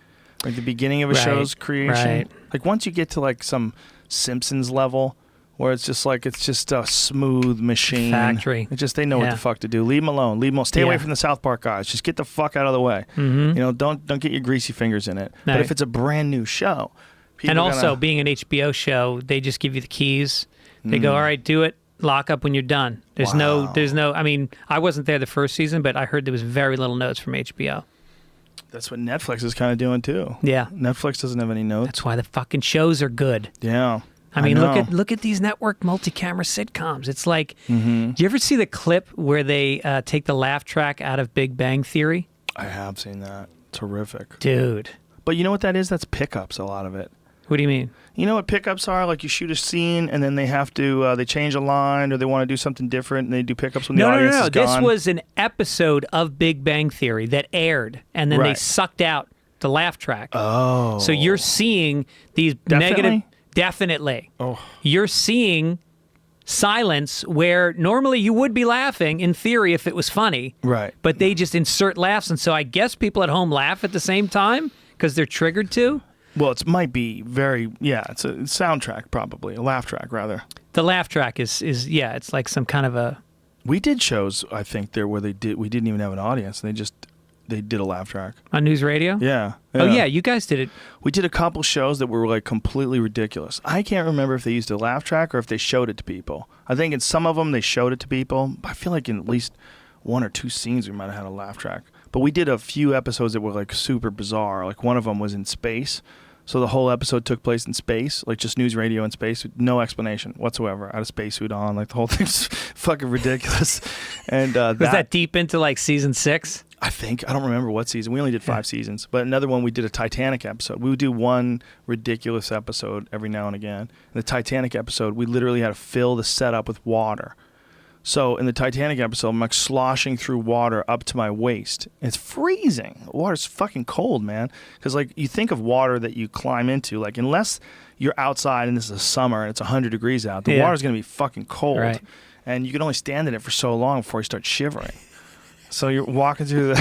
like the beginning of a show's creation. Right. Like once you get to like some Simpsons level, where it's just a smooth machine. Factory. They know what the fuck to do. Leave them alone. Stay away from the South Park guys. Just get the fuck out of the way. Don't get your greasy fingers in it. Right. But if it's a brand new show, and also being an HBO show, they just give you the keys. They go, all right, do it. Lock up when you're done. There's no. I wasn't there the first season, but I heard there was very little notes from HBO. That's what Netflix is kind of doing too. Yeah. Netflix doesn't have any notes. That's why the fucking shows are good. Yeah. Look at these network multi-camera sitcoms. It's like, do you ever see the clip where they take the laugh track out of Big Bang Theory? I have seen that. Terrific. Dude. But you know what that is? That's pickups, a lot of it. What do you mean? You know what pickups are? Like you shoot a scene and then they have to, they change a line or they want to do something different and they do pickups when the audience is gone. This was an episode of Big Bang Theory that aired and then they sucked out the laugh track. Oh. So you're seeing these negative... Definitely. Oh. You're seeing silence where normally you would be laughing in theory if it was funny. Right. But they just insert laughs. And so I guess people at home laugh at the same time because they're triggered to. Well, it might be it's a soundtrack probably, a laugh track rather. The laugh track is it's like some kind of a... We did shows, I think, there where we didn't even have an audience. And they did a laugh track. On news radio? Yeah. Oh, yeah, you guys did it. We did a couple shows that were like completely ridiculous. I can't remember if they used a laugh track or if they showed it to people. I think in some of them they showed it to people. I feel like in at least 1 or 2 scenes we might have had a laugh track. But we did a few episodes that were like super bizarre. Like one of them was in space. So the whole episode took place in space, like just news radio in space, with no explanation whatsoever. I had a spacesuit on, like the whole thing's fucking ridiculous. And Was that deep into like season 6? I think. I don't remember what season. We only did 5 seasons. But another one, we did a Titanic episode. We would do one ridiculous episode every now and again. In the Titanic episode, we literally had to fill the setup with water. So in the Titanic episode, I'm like sloshing through water up to my waist. It's freezing. The water's fucking cold, man. Because like you think of water that you climb into, like unless you're outside and this is summer and it's 100 degrees out, the water's going to be fucking cold. Right. And you can only stand in it for so long before you start shivering. So you're walking through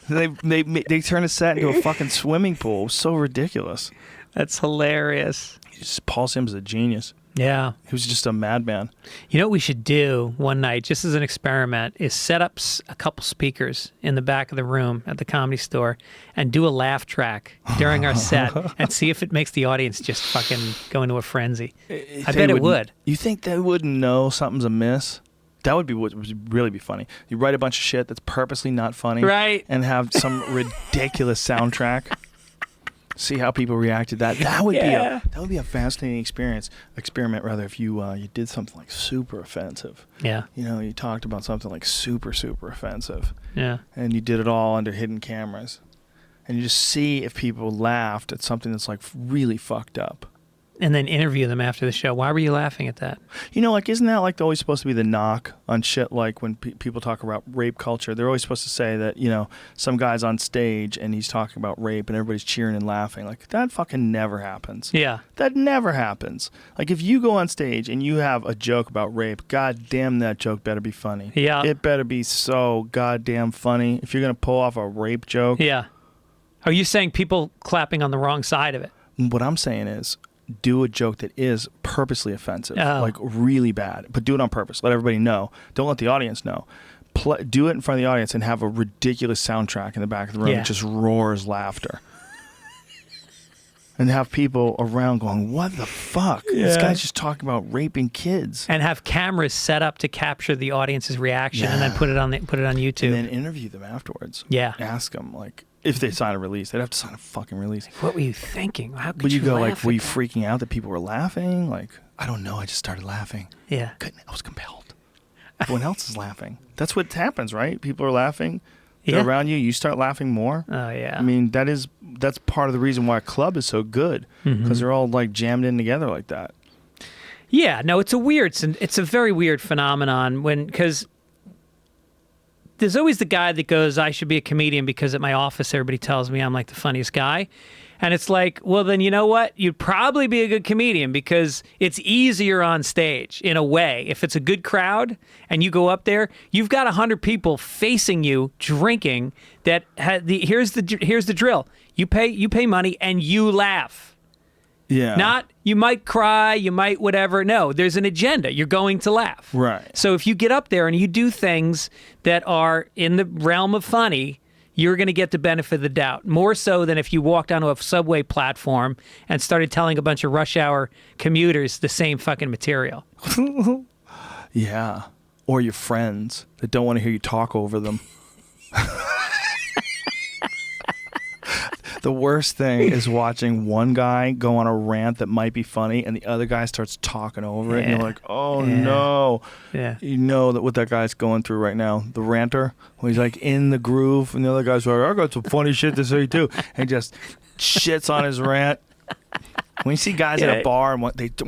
the... they turn a set into a fucking swimming pool. It was so ridiculous. That's hilarious. Paul Sims is a genius. Yeah. He was just a madman. You know what we should do one night, just as an experiment, is set up a couple speakers in the back of the room at the Comedy Store and do a laugh track during our set and see if it makes the audience just fucking go into a frenzy. I bet it would. You think they wouldn't know something's amiss? That would be what would really be funny. You write a bunch of shit that's purposely not funny, right? And have some ridiculous soundtrack. See how people react to that. That would be a fascinating experiment rather if you did something like super offensive. Yeah. You know, you talked about something like super offensive. Yeah. And you did it all under hidden cameras. And you just see if people laughed at something that's like really fucked up. And then interview them after the show. Why were you laughing at that? You know, like, isn't that like always supposed to be the knock on shit? Like when people talk about rape culture, they're always supposed to say that, you know, some guy's on stage and he's talking about rape and everybody's cheering and laughing. Like, that fucking never happens. Yeah. That never happens. Like, if you go on stage and you have a joke about rape, goddamn, that joke better be funny. Yeah. It better be so goddamn funny. If you're going to pull off a rape joke. Yeah. Are you saying people clapping on the wrong side of it? What I'm saying is, do a joke that is purposely offensive, like really bad, but do it on purpose. Let everybody know. Don't let the audience know. Do it in front of the audience and have a ridiculous soundtrack in the back of the room that just roars laughter. And have people around going, what the fuck? Yeah. This guy's just talking about raping kids. And have cameras set up to capture the audience's reaction and then put it on YouTube. And then interview them afterwards. Yeah. Ask them, like, if they sign a release, they'd have to sign a fucking release. What were you thinking? How could Would you go laugh were you freaking out that people were laughing? Like, I don't know, I just started laughing. Yeah. I was compelled. Everyone else is laughing. That's what happens, right? People are laughing. They're around you start laughing more. Oh, yeah. I mean, that's part of the reason why a club is so good, because they're all like jammed in together like that. Yeah, no, it's a very weird phenomenon because there's always the guy that goes, I should be a comedian because at my office everybody tells me I'm like the funniest guy. And it's like, well, then you know what? You'd probably be a good comedian because it's easier on stage in a way. If it's a good crowd and you go up there, you've got 100 people facing you drinking that here's the drill. You pay money and you laugh. Yeah. Not you might cry, you might whatever. No, there's an agenda. You're going to laugh. Right. So if you get up there and you do things that are in the realm of funny, you're going to get the benefit of the doubt. More so than if you walked onto a subway platform and started telling a bunch of rush hour commuters the same fucking material. Yeah. Or your friends that don't want to hear you talk over them. The worst thing is watching one guy go on a rant that might be funny and the other guy starts talking over it and you're like, oh no. Yeah. You know that what that guy's going through right now. The ranter, when he's like in the groove and the other guy's like, I got some funny shit to say too. And he just shits on his rant. When you see guys at a bar and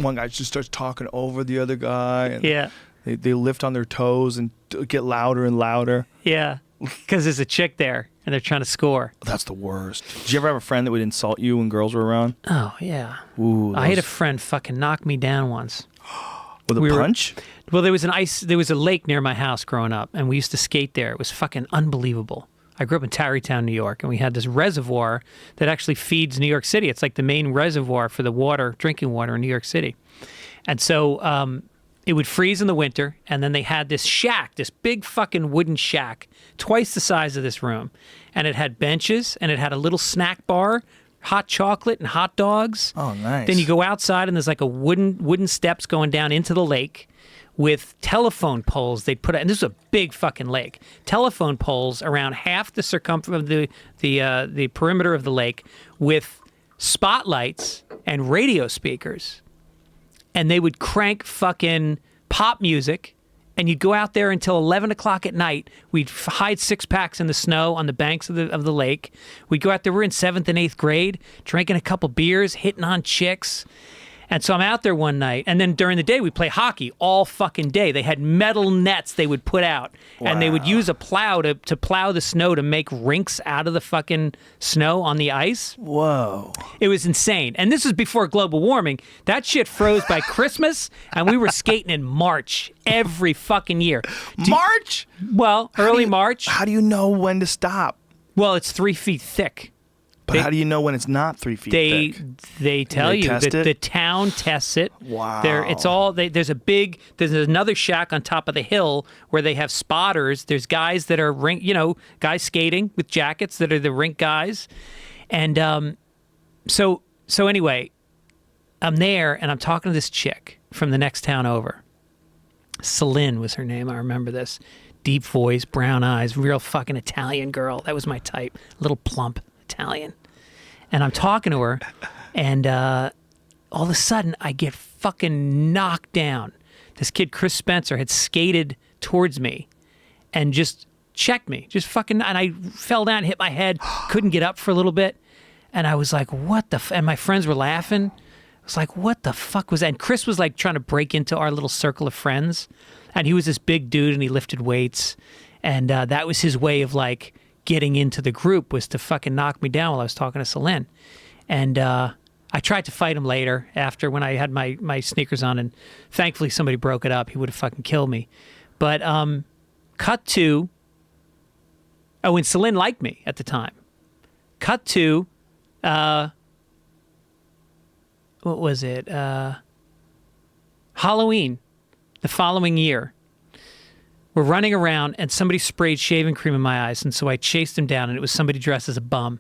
one guy just starts talking over the other guy and they lift on their toes and get louder and louder. Yeah. Because there's a chick there and they're trying to score. That's the worst. Did you ever have a friend that would insult you when girls were around? Oh, yeah. Ooh, I had a friend fucking knock me down once. With a punch? Well, there was a lake near my house growing up, and we used to skate there. It was fucking unbelievable. I grew up in Tarrytown, New York, and we had this reservoir that actually feeds New York City. It's like the main reservoir for the water, drinking water in New York City. And so it would freeze in the winter, and then they had this shack, this big fucking wooden shack, twice the size of this room. And it had benches, and it had a little snack bar, hot chocolate and hot dogs. Oh, nice. Then you go outside, and there's like a wooden steps going down into the lake with telephone poles they'd put, and this is a big fucking lake, telephone poles around half the circumference of the perimeter of the lake with spotlights and radio speakers, and they would crank fucking pop music, and you'd go out there until 11 o'clock at night. We'd hide 6-packs in the snow on the banks of the lake. We'd go out there. We're in 7th and 8th grade, drinking a couple beers, hitting on chicks. And so I'm out there one night, and then during the day we play hockey all fucking day. They had metal nets they would put out, and they would use a plow to plow the snow to make rinks out of the fucking snow on the ice. Whoa. It was insane. And this is before global warming. That shit froze by Christmas, and we were skating in March every fucking year. March? Well, early March. How do you know when to stop? Well, it's 3 feet thick. But how do you know when it's not 3 feet thick? They tell you test that it? the town tests it. Wow. There's another shack on top of the hill where they have spotters. There's guys that are guys skating with jackets that are the rink guys. And so anyway, I'm there and I'm talking to this chick from the next town over. Celine was her name. I remember this. Deep voice, brown eyes, real fucking Italian girl. That was my type. Little plump Italian. And I'm talking to her, and all of a sudden, I get fucking knocked down. This kid, Chris Spencer, had skated towards me and just checked me. And I fell down, hit my head, couldn't get up for a little bit. And I was like, what the and my friends were laughing. I was like, what the fuck was that? And Chris was like trying to break into our little circle of friends. And he was this big dude, and he lifted weights. And that was his way of like getting into the group, was to fucking knock me down while I was talking to Celine. And I tried to fight him later after, when I had my sneakers on, and thankfully somebody broke it up. He would have fucking killed me. But cut to, and Celine liked me at the time. Cut to, what was it? Halloween, the following year. We're running around, and somebody sprayed shaving cream in my eyes, and so I chased him down, and it was somebody dressed as a bum.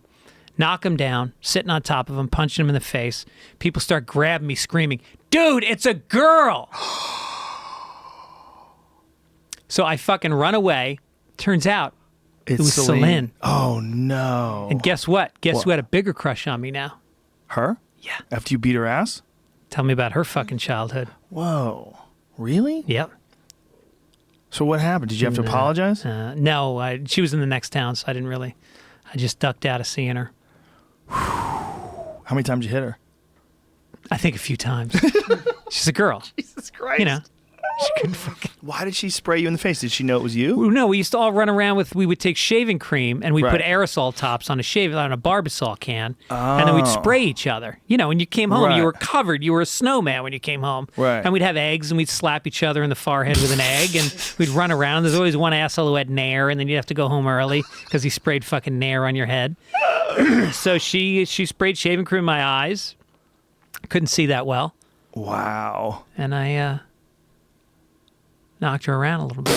Knock him down, sitting on top of him, punching him in the face. People start grabbing me, screaming, "Dude, it's a girl!" So I fucking run away. Turns out it was Celine. Oh, no. And guess what? Guess who had a bigger crush on me now? Her? Yeah. After you beat her ass? Tell me about her fucking childhood. Whoa. Really? Yep. So what happened? Did you have to apologize? No, she was in the next town, so I didn't really. I just ducked out of seeing her. How many times did you hit her? I think a few times. She's a girl. Jesus Christ. You know, she couldn't fucking. Why did she spray you in the face? Did she know it was you? No, we used to all run around we would take shaving cream and we'd Right. put aerosol tops on a Barbasol can, and then we'd spray each other. You know, when you came home, you Right. were covered. You were a snowman when you came home. Right. And we'd have eggs, and we'd slap each other in the forehead with an egg, and we'd run around. There's always one asshole who had Nair, and then you'd have to go home early because he sprayed fucking Nair on your head. So she sprayed shaving cream in my eyes. Couldn't see that well. Wow. And I knocked her around a little bit.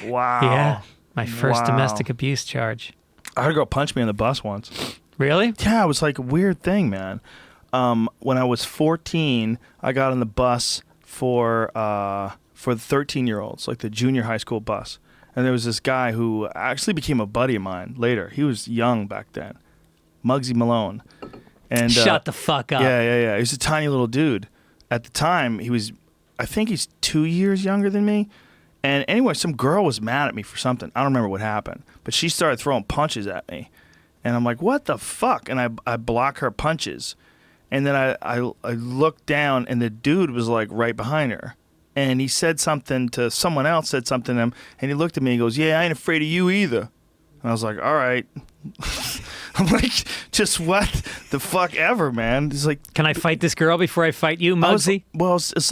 Wow. Yeah. My first Wow. domestic abuse charge. I had a girl punch me on the bus once. Really? Yeah, it was like a weird thing, man. When I was 14, I got on the bus for the 13-year-olds, like the junior high school bus. And there was this guy who actually became a buddy of mine later. He was young back then. Muggsy Malone. And Shut the fuck up. Yeah. He was a tiny little dude. At the time, I think he's 2 years younger than me. And anyway, some girl was mad at me for something. I don't remember what happened. But she started throwing punches at me. And I'm like, what the fuck? And I block her punches. And then I looked down, and the dude was like right behind her. And he said something to someone else, said something to him. And he looked at me and goes, "Yeah, I ain't afraid of you either." And I was like, all right. I'm like, just what the fuck ever, man. He's like, Can I fight this girl before I fight you, Muggsy?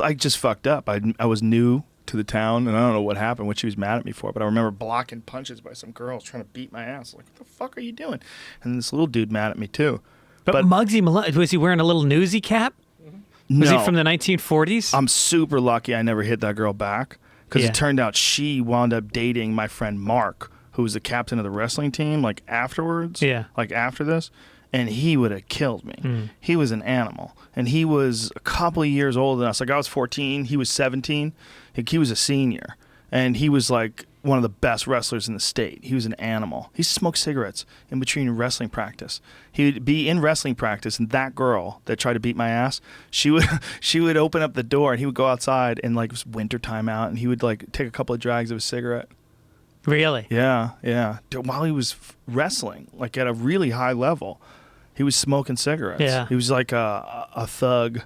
I just fucked up. I was new to the town, and I don't know what happened, what she was mad at me for, but I remember blocking punches by some girls trying to beat my ass. Like, what the fuck are you doing? And this little dude mad at me, too. But Muggsy Malone, was he wearing a little newsy cap? Was No. he from the 1940s? I'm super lucky I never hit that girl back, because Yeah. it turned out she wound up dating my friend Mark, who was the captain of the wrestling team, like afterwards, like after this, and he would have killed me. He was an animal, and he was a couple of years older than us. Like, I was 14, he was 17. Like, he was a senior, and he was like one of the best wrestlers in the state. He was an animal. He smoked cigarettes in between wrestling practice. He would be in wrestling practice, and that girl that tried to beat my ass, she would open up the door, and he would go outside, and like it was winter time out, and he would like take a couple of drags of a cigarette. Really? Yeah. While he was wrestling, like at a really high level, he was smoking cigarettes. Yeah. He was like a thug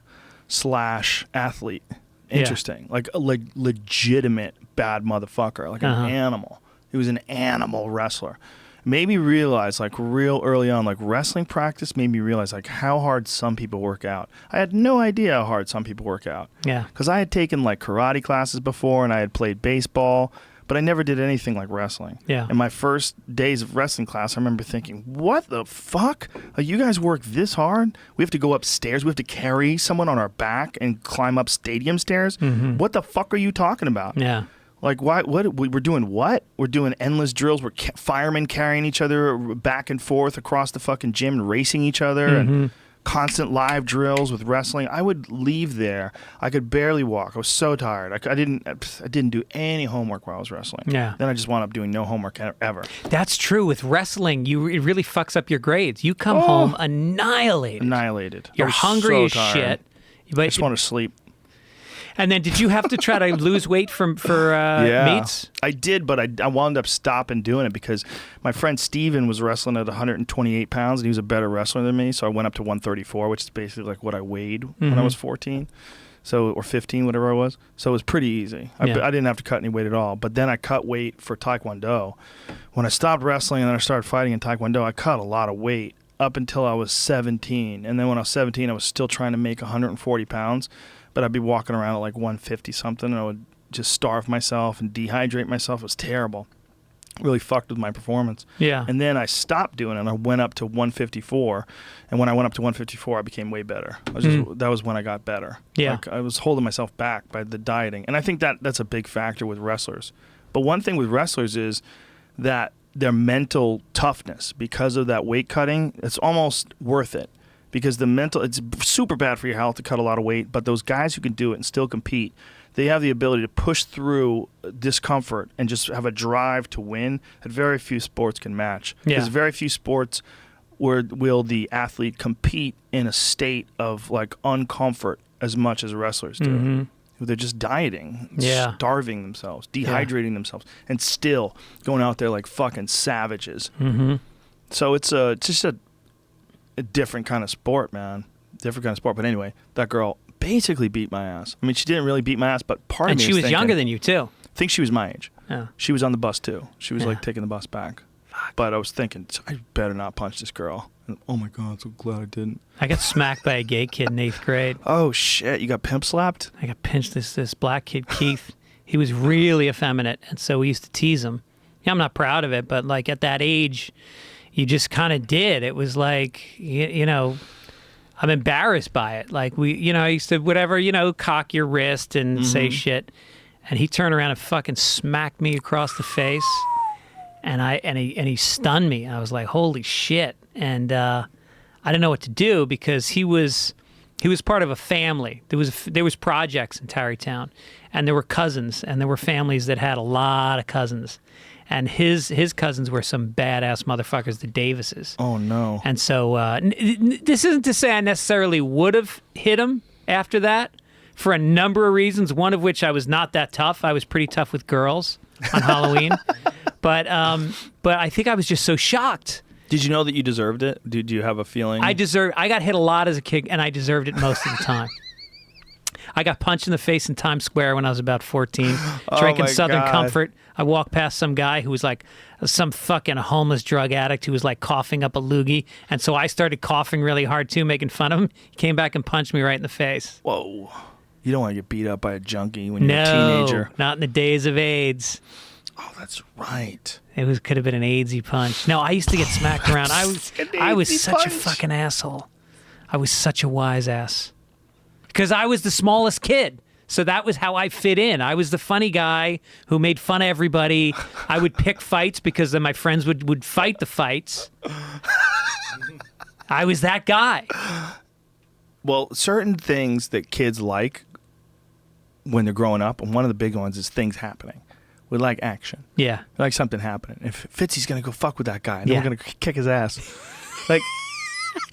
/ athlete. Interesting. Like a legitimate bad motherfucker, like an animal. He was an animal wrestler. Made me realize, like real early on, like wrestling practice made me realize like how hard some people work out. I had no idea how hard some people work out. Yeah. Because I had taken like karate classes before, and I had played baseball, but I never did anything like wrestling. Yeah. In my first days of wrestling class, I remember thinking, what the fuck? You guys work this hard? We have to go upstairs. We have to carry someone on our back and climb up stadium stairs? Mm-hmm. What the fuck are you talking about? Yeah. Like, why? What? We're doing what? We're doing endless drills. We're firemen carrying each other back and forth across the fucking gym and racing each other and constant live drills with wrestling. I would leave there. I could barely walk. I was so tired. I didn't do any homework while I was wrestling. Yeah. Then I just wound up doing no homework ever. That's true. With wrestling, it really fucks up your grades. You come home annihilated. You're hungry as shit. I just want to sleep. And then did you have to try to lose weight for meets? I did, but I wound up stopping doing it because my friend Steven was wrestling at 128 pounds, and he was a better wrestler than me, so I went up to 134, which is basically like what I weighed when I was 14, or 15, whatever I was. So it was pretty easy. I didn't have to cut any weight at all. But then I cut weight for Taekwondo. When I stopped wrestling and then I started fighting in Taekwondo, I cut a lot of weight up until I was 17. And then when I was 17, I was still trying to make 140 pounds. But I'd be walking around at like 150 something, and I would just starve myself and dehydrate myself. It was terrible. Really fucked with my performance. Yeah. And then I stopped doing it, and I went up to 154. And when I went up to 154, I became way better. That was when I got better. Yeah. Like, I was holding myself back by the dieting. And I think that's a big factor with wrestlers. But one thing with wrestlers is that their mental toughness, because of that weight cutting, it's almost worth it. Because it's super bad for your health to cut a lot of weight, but those guys who can do it and still compete, they have the ability to push through discomfort and just have a drive to win that very few sports can match. There's very few sports where will the athlete compete in a state of like uncomfort as much as wrestlers do. Mm-hmm. They're just dieting, starving themselves, dehydrating themselves, and still going out there like fucking savages. Mm-hmm. So it's just a different kind of sport, man. Different kind of sport. But anyway, that girl basically beat my ass. I mean, she didn't really beat my ass, but part of me was thinking, younger than you, too. I think she was my age. Yeah. She was on the bus, too. She was, like, taking the bus back. Fuck. But I was thinking, I better not punch this girl. And, oh, my God, I'm so glad I didn't. I got smacked by a gay kid in 8th grade. Oh, shit. You got pimp slapped? I got pinched. This black kid, Keith. He was really effeminate, and so we used to tease him. Yeah, I'm not proud of it, but, like, at that age, you just kind of did. It was like, you know, I'm embarrassed by it. Like, I used to, whatever, cock your wrist and say shit. And he turned around and fucking smacked me across the face. And he stunned me. I was like, holy shit. And I didn't know what to do because he was part of a family. There was projects in Tarrytown, and there were cousins, and there were families that had a lot of cousins. And his cousins were some badass motherfuckers, the Davises. Oh, no. And so this isn't to say I necessarily would have hit him after that for a number of reasons, one of which I was not that tough. I was pretty tough with girls on Halloween. But I think I was just so shocked. Did you know that you deserved it? Did you have a feeling? I got hit a lot as a kid, and I deserved it most of the time. I got punched in the face in Times Square when I was about 14, drinking Southern Comfort. I walked past some guy who was like some fucking homeless drug addict who was like coughing up a loogie. And so I started coughing really hard too, making fun of him. He came back and punched me right in the face. Whoa. You don't want to get beat up by a junkie when you're a teenager. No, not in the days of AIDS. Oh, that's right. Could have been an AIDSy punch. No, I used to get smacked around. I was such a fucking asshole. I was such a wise ass. Because I was the smallest kid. So that was how I fit in. I was the funny guy who made fun of everybody. I would pick fights because then my friends would fight the fights. I was that guy. Well, certain things that kids like when they're growing up, and one of the big ones is things happening. We like action. Yeah. We like something happening. If Fitzy's going to go fuck with that guy, then we're going to kick his ass. Like,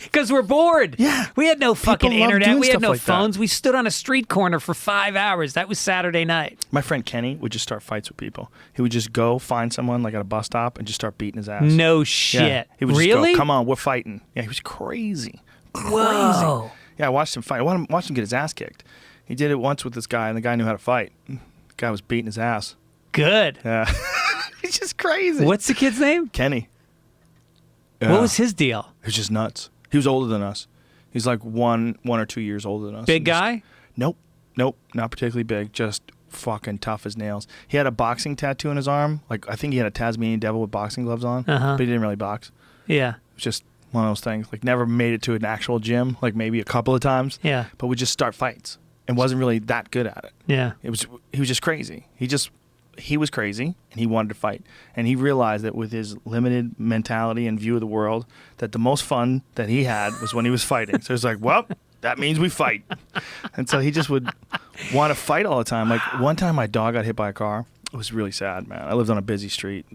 because we're bored. Yeah. We had no fucking People love internet. doing We had stuff no like that. phones. We stood on a street corner for 5 hours. That was Saturday night. my friend Kenny would just start fights with people. He would just go find someone like at a bus stop and just start beating his ass. No shit. Yeah. He would just really? go, come on, we're fighting. Yeah, he was crazy. Whoa. Yeah, I watched him fight. I watched him get his ass kicked. He did it once with this guy, and the guy knew how to fight. The guy was beating his ass. Good. Yeah. He's just crazy. What's the kid's name? Kenny. What was his deal? He was just nuts. He was older than us. He's like one or 2 years older than us. Big guy? Nope, not particularly big. Just fucking tough as nails. He had a boxing tattoo on his arm. Like I think he had a Tasmanian devil with boxing gloves on, Uh-huh. but he didn't really box. Yeah. It was just one of those things. Like never made it to an actual gym. Like maybe a couple of times. Yeah. But we just start fights and wasn't really that good at it. Yeah. He was just crazy. He was crazy and he wanted to fight. And he realized that with his limited mentality and view of the world, that the most fun that he had was when he was fighting. So he's like, well, that means we fight. And so he just would want to fight all the time. Like one time my dog got hit by a car. It was really sad, man. I lived on a busy street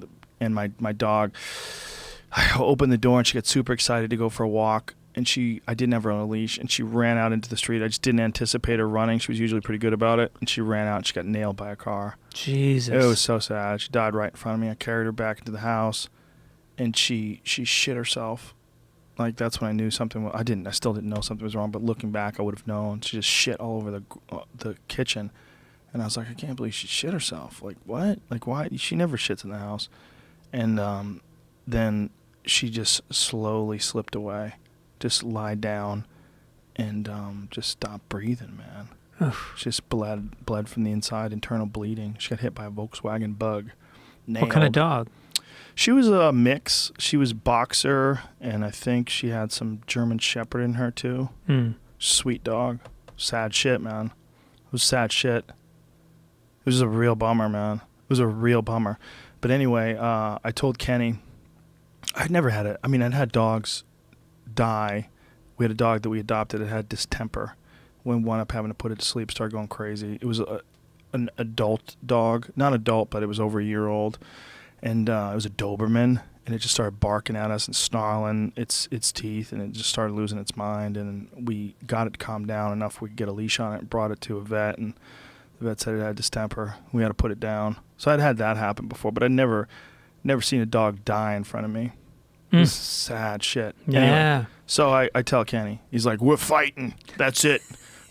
and my dog, I opened the door and she got super excited to go for a walk. And I didn't have her on a leash, and she ran out into the street. I just didn't anticipate her running. She was usually pretty good about it. And she ran out and she got nailed by a car. Jesus. It was so sad. She died right in front of me. I carried her back into the house, and she shit herself. Like, that's when I knew something. I still didn't know something was wrong, but looking back, I would have known. She just shit all over the kitchen. And I was like, I can't believe she shit herself. Like, what? Like, why? She never shits in the house. And then she just slowly slipped away. Just lied down and just stopped breathing, man. She just bled from the inside, internal bleeding. She got hit by a Volkswagen Bug. Nailed. What kind of dog? She was a mix. She was boxer, and I think she had some German Shepherd in her too. Sweet dog. Sad shit, man. It was sad shit. It was a real bummer, man. It was a real bummer. But anyway, I told Kenny, I'd never had it. I mean, I'd had dogs die. We had a dog that we adopted that had distemper. We wound up having to put it to sleep, started going crazy. It was an adult dog. Not adult, but it was over a year old. And it was a Doberman, and it just started barking at us and snarling its teeth, and it just started losing its mind. And we got it to calm down enough we could get a leash on it and brought it to a vet, and the vet said it had distemper. We had to put it down. So I'd had that happen before, but I'd never seen a dog die in front of me. It was sad shit. Yeah. Anyway, so I tell Kenny, he's like, we're fighting. That's it.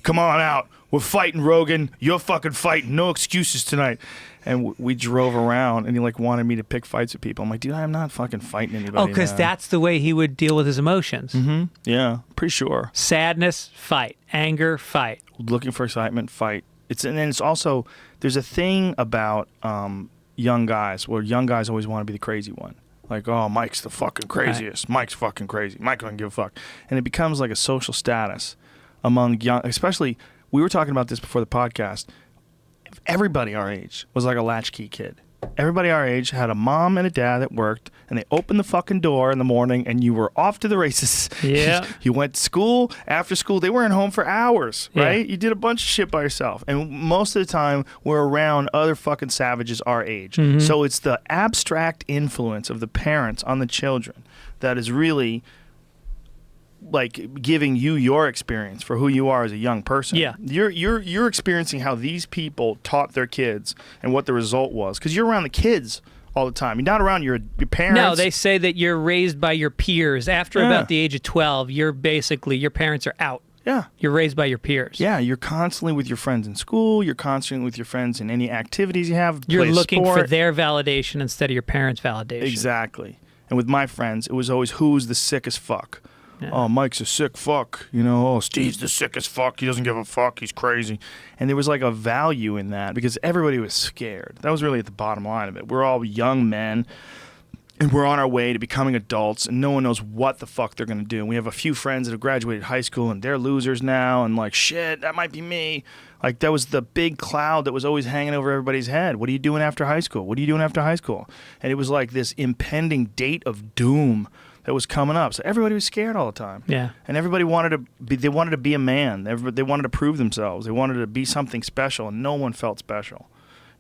Come on out. We're fighting, Rogan. You're fucking fighting. No excuses tonight. And we drove around, and he like wanted me to pick fights with people. I'm like, dude, I'm not fucking fighting anybody. Oh, because that's the way he would deal with his emotions. Mm-hmm. Yeah, pretty sure. Sadness, fight. Anger, fight. Looking for excitement, fight. And then it's also, there's a thing about young guys where young guys always want to be the crazy one. Like, oh, Mike's the fucking craziest. Right. Mike's fucking crazy. Mike doesn't give a fuck. And it becomes like a social status among young, especially, we were talking about this before the podcast. Everybody our age was like a latchkey kid. Everybody our age had a mom and a dad that worked, and they opened the fucking door in the morning, and you were off to the races. Yeah. You went to school, after school, they weren't home for hours, right? Yeah. You did a bunch of shit by yourself. And most of the time, we're around other fucking savages our age. Mm-hmm. So it's the abstract influence of the parents on the children that is really like giving you your experience for who you are as a young person. Yeah. You're experiencing how these people taught their kids and what the result was, because you're around the kids all the time. You're not around your parents. No, they say that you're raised by your peers. After about the age of 12, you're basically, your parents are out. Yeah. You're raised by your peers. Yeah, you're constantly with your friends in school. You're constantly with your friends in any activities you have. You're looking sport. for their validation instead of your parents' validation. Exactly. And with my friends, it was always, who's the sickest fuck? Yeah. Oh, Mike's a sick fuck. You know, oh, Steve's the sickest fuck. He doesn't give a fuck. He's crazy. And there was like a value in that because everybody was scared. That was really at the bottom line of it. We're all young men, and we're on our way to becoming adults, and no one knows what the fuck they're going to do. And we have a few friends that have graduated high school, and they're losers now, and like, shit, that might be me. Like, that was the big cloud that was always hanging over everybody's head. What are you doing after high school? What are you doing after high school? And it was like this impending date of doom that was coming up. So everybody was scared all the time. Yeah. And everybody wanted to be a man. They wanted to prove themselves. They wanted to be something special, and no one felt special.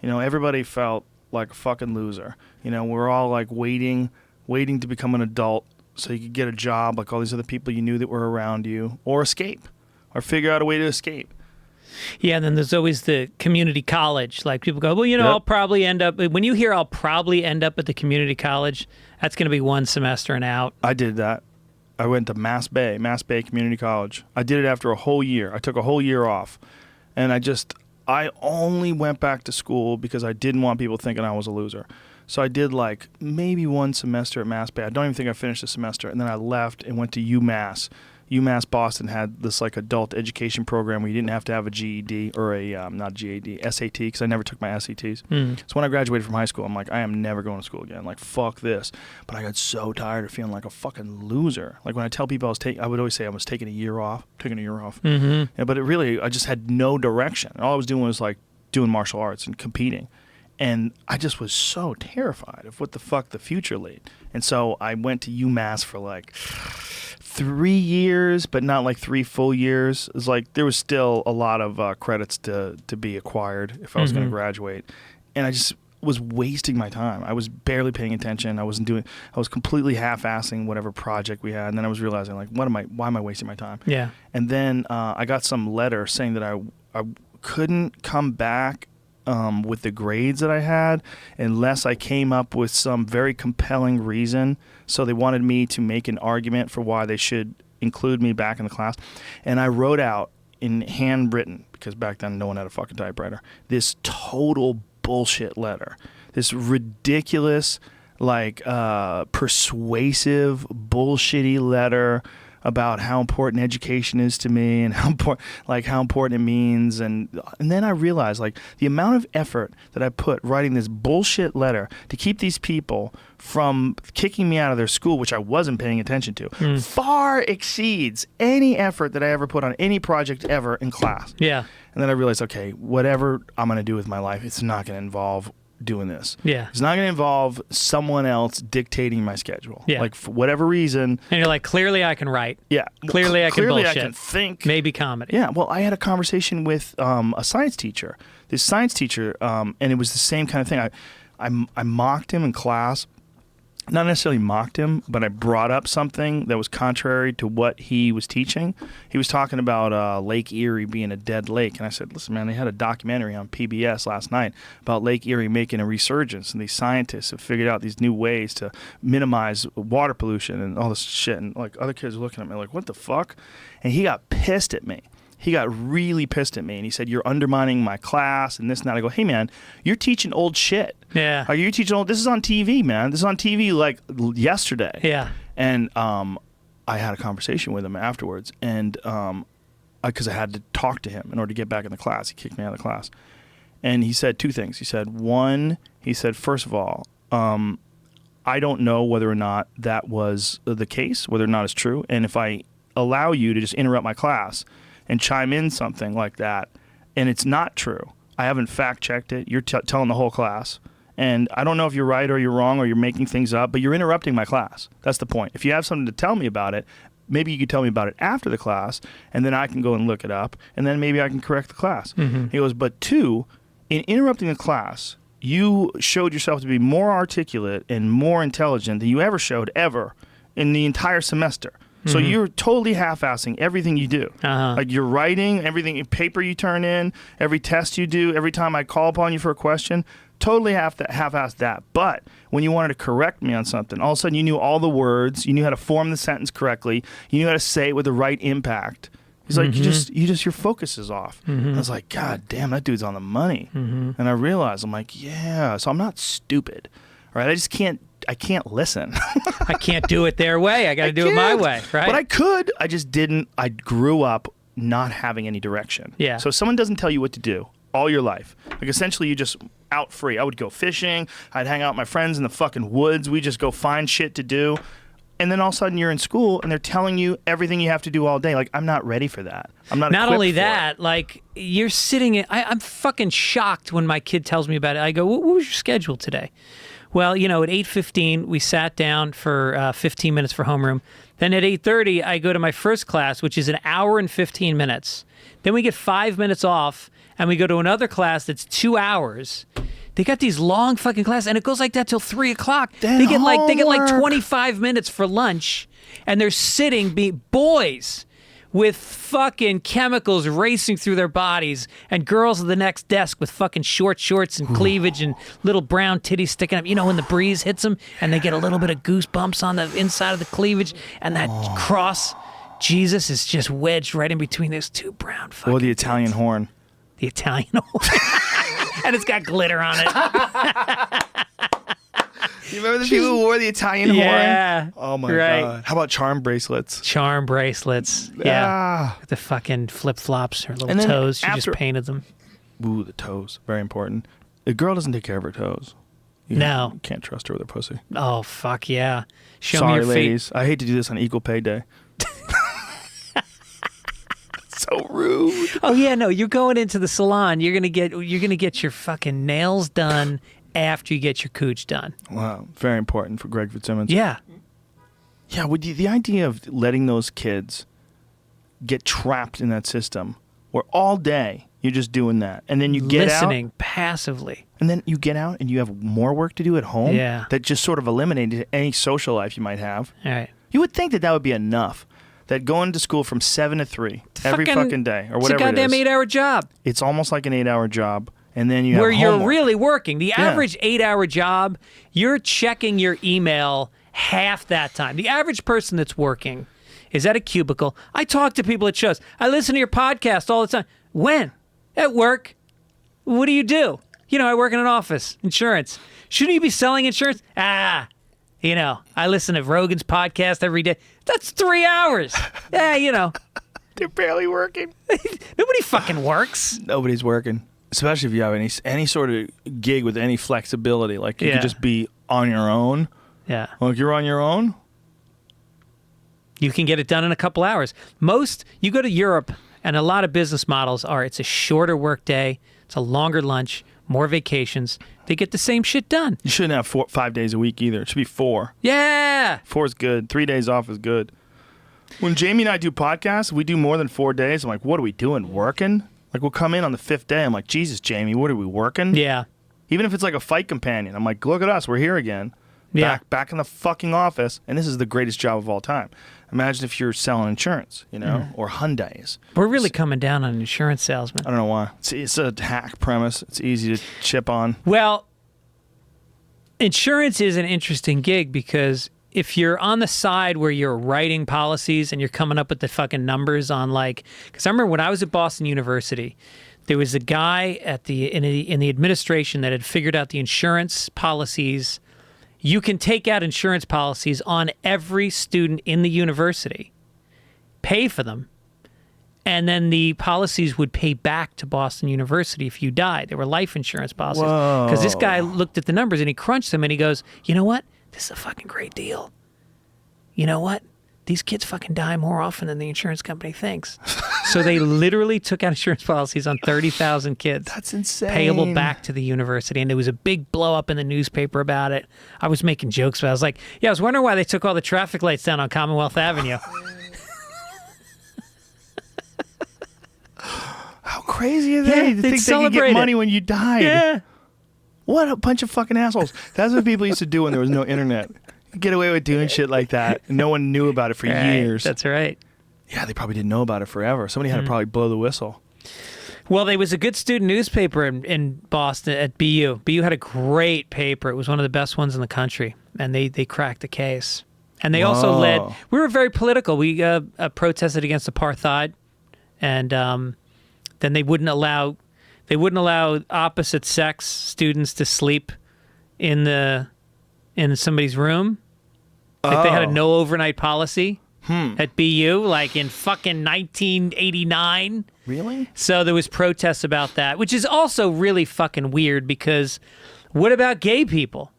You know, everybody felt like a fucking loser. You know, we're all like waiting to become an adult so you could get a job like all these other people you knew that were around you, or escape, or figure out a way to escape. Yeah, and then there's always the community college. Like people go, well, you know, I'll probably end up, when you hear I'll probably end up at the community college, that's going to be one semester and out. I did that. I went to Mass Bay Community College. I did it after a whole year. I took a whole year off. And I only went back to school because I didn't want people thinking I was a loser. So I did like maybe one semester at Mass Bay. I don't even think I finished the semester. And then I left and went to UMass. UMass Boston had this like adult education program where you didn't have to have a GED or not GED, SAT, because I never took my SATs. So when I graduated from high school, I'm like, I am never going to school again. Like, fuck this. But I got so tired of feeling like a fucking loser. Like when I tell people I would always say I was taking a year off. Yeah, but I just had no direction. All I was doing was like doing martial arts and competing. And I just was so terrified of what the fuck the future laid. And so I went to UMass for like 3 years, but not like 3 full years. It was like there was still a lot of credits to be acquired if I was going to graduate. And I just was wasting my time. I was barely paying attention. I was completely half-assing whatever project we had. And then I was realizing like, why am I wasting my time? Yeah. And then I got some letter saying that I couldn't come back with the grades that I had unless I came up with some very compelling reason. So they wanted me to make an argument for why they should include me back in the class. And I wrote out in handwritten, because back then no one had a fucking typewriter, this total bullshit letter. This ridiculous, like persuasive, bullshitty letter about how important education is to me and how important it means, and then I realized like the amount of effort that I put writing this bullshit letter to keep these people from kicking me out of their school, which I wasn't paying attention to, far exceeds any effort that I ever put on any project ever in class. Yeah. And then I realized, okay, whatever I'm going to do with my life, it's not going to involve doing this. Yeah. It's not going to involve someone else dictating my schedule. Yeah. Like for whatever reason. And you're like, clearly I can write. Yeah. Clearly I can bullshit. I can think. Maybe comedy. Yeah. Well, I had a conversation with a science teacher. This science teacher, and it was the same kind of thing. I mocked him in class. Not necessarily mocked him, but I brought up something that was contrary to what he was teaching. He was talking about Lake Erie being a dead lake. And I said, listen, man, they had a documentary on PBS last night about Lake Erie making a resurgence. And these scientists have figured out these new ways to minimize water pollution and all this shit. And like other kids were looking at me like, what the fuck? And he got pissed at me. He got really pissed at me, and he said, you're undermining my class and this and that. I go, hey, man, you're teaching old shit. Yeah. Are you teaching old? This is on TV, man. This is on TV like yesterday. Yeah. And I had a conversation with him afterwards, and because I had to talk to him in order to get back in the class. He kicked me out of the class. And he said 2 things. He said, one, first of all, I don't know whether or not that was the case, whether or not it's true. And if I allow you to just interrupt my class and chime in something like that, and it's not true, I haven't fact-checked it, you're telling the whole class, and I don't know if you're right or you're wrong or you're making things up, but you're interrupting my class. That's the point. If you have something to tell me about it, maybe you could tell me about it after the class, and then I can go and look it up, and then maybe I can correct the class. He goes, but 2, in interrupting the class, you showed yourself to be more articulate and more intelligent than you ever showed ever in the entire semester. So you're totally half-assing everything you do. Like you're writing, everything, paper you turn in, every test you do, every time I call upon you for a question, totally half-assed that. But when you wanted to correct me on something, all of a sudden you knew all the words, you knew how to form the sentence correctly, you knew how to say it with the right impact. He's like, your focus is off. I was like, God damn, that dude's on the money. And I realized, I'm like, yeah, so I'm not stupid. Right? I can't listen. I can't do it their way. I got to do it my way, right? But I could. I just didn't. I grew up not having any direction. Yeah. So if someone doesn't tell you what to do all your life, like essentially you just out free. I would go fishing. I'd hang out with my friends in the fucking woods. We just go find shit to do. And then all of a sudden you're in school and they're telling you everything you have to do all day. Like, I'm not ready for that. I'm not Not only equipped for that, it. like you're sitting in, I'm fucking shocked when my kid tells me about it. I go, what was your schedule today? Well, you know, at 8:15, we sat down for 15 minutes for homeroom. Then at 8:30, I go to my first class, which is an hour and 15 minutes. Then we get 5 minutes off, and we go to another class that's 2 hours. They got these long fucking classes, and it goes like that till 3 o'clock. Then They get like homework. 25 minutes for lunch, and they're sitting, boys with fucking chemicals racing through their bodies, and girls at the next desk with fucking short shorts and cleavage and little brown titties sticking up. You know, when the breeze hits them, and they get a little bit of goosebumps on the inside of the cleavage, and that cross, Jesus is just wedged right in between those two brown fucking Or the Italian tits. horn. The Italian horn. And it's got glitter on it. You remember the people who wore the Italian Yeah. horn? Oh my Right. God. How about charm bracelets? Charm bracelets. Yeah. Ah. The fucking flip-flops, her little And then toes. She after- just painted them. Ooh, the toes. Very important. A girl doesn't take care of her toes. You No. You can't trust her with her pussy. Oh, fuck yeah. Show me Sorry, your feet. ladies. I hate to do this on Equal Pay Day. So rude. Oh yeah, no, you're going into the salon. You're gonna get your fucking nails done after you get your cooch done. Wow. Very important for Greg Fitzsimmons. Yeah. Yeah, would you, the idea of letting those kids get trapped in that system where all day you're just doing that, and then you get Listening out, passively. and then you get out and you have more work to do at home. Yeah. That just sort of eliminated any social life you might have. All right. You would think that that would be enough. That going to school from 7 to 3 every fucking day or It's a whatever it goddamn is. 8-hour job It's almost like an 8-hour job, and then you have where you're homework. really working. The Yeah. average 8-hour job, you're checking your email half that time. The average person that's working is at a cubicle. I talk to people at shows. I listen to your podcast all the time. When? At work. What do? You know, I work in an office. Insurance. Shouldn't you be selling insurance? You know, I listen to Rogan's podcast every day. That's 3 hours. Yeah. They're barely working. Nobody fucking works. Nobody's working, especially if you have any sort of gig with any flexibility. Like you Yeah. could just be on your own. Yeah. Like you're on your own. You can get it done in a couple hours. You go to Europe, and a lot of business models are it's a shorter work day, it's a longer lunch, more vacations. They get the same shit done. You shouldn't have 5 days a week either. It should be 4. Yeah. 4 is good. 3 days off is good. When Jamie and I do podcasts, we do more than 4 days. I'm like, what are we doing? Working? Like we'll come in on the 5th day. I'm like, Jesus, Jamie, what are we working? Yeah. Even if it's like a fight companion, I'm like, look at us, we're here again. Yeah. Back in the fucking office, and this is the greatest job of all time. Imagine if you're selling insurance, or Hyundais. We're really coming down on insurance salesmen. I don't know why. It's a hack premise. It's easy to chip on. Well, insurance is an interesting gig because if you're on the side where you're writing policies and you're coming up with the fucking numbers on because I remember when I was at Boston University, there was a guy in the administration that had figured out the insurance policies. You can take out insurance policies on every student in the university, pay for them, and then the policies would pay back to Boston University if you died. They were life insurance policies. Because this guy looked at the numbers and he crunched them and he goes, you know what? This is a fucking great deal. You know what? These kids fucking die more often than the insurance company thinks. So they literally took out insurance policies on 30,000 kids. That's insane. Payable back to the university. And there was a big blow up in the newspaper about it. I was making jokes about it. I was like, yeah, I was wondering why they took all the traffic lights down on Commonwealth Avenue. How crazy are they? Yeah, They they'd think they celebrate could it. get money when you died. Yeah. What a bunch of fucking assholes. That's what people used to do when there was no internet. Get away with doing shit like that. And no one knew about it for Right, years. That's right. Yeah, they probably didn't know about it forever. Somebody had to probably blow the whistle. Well, there was a good student newspaper in Boston at BU. BU had a great paper. It was one of the best ones in the country, and they cracked the case. And they also led. We were very political. We protested against apartheid, and then they wouldn't allow opposite sex students to sleep in somebody's room. Like they had a no overnight policy at BU, like in fucking 1989. Really? So there was protests about that, which is also really fucking weird because what about gay people?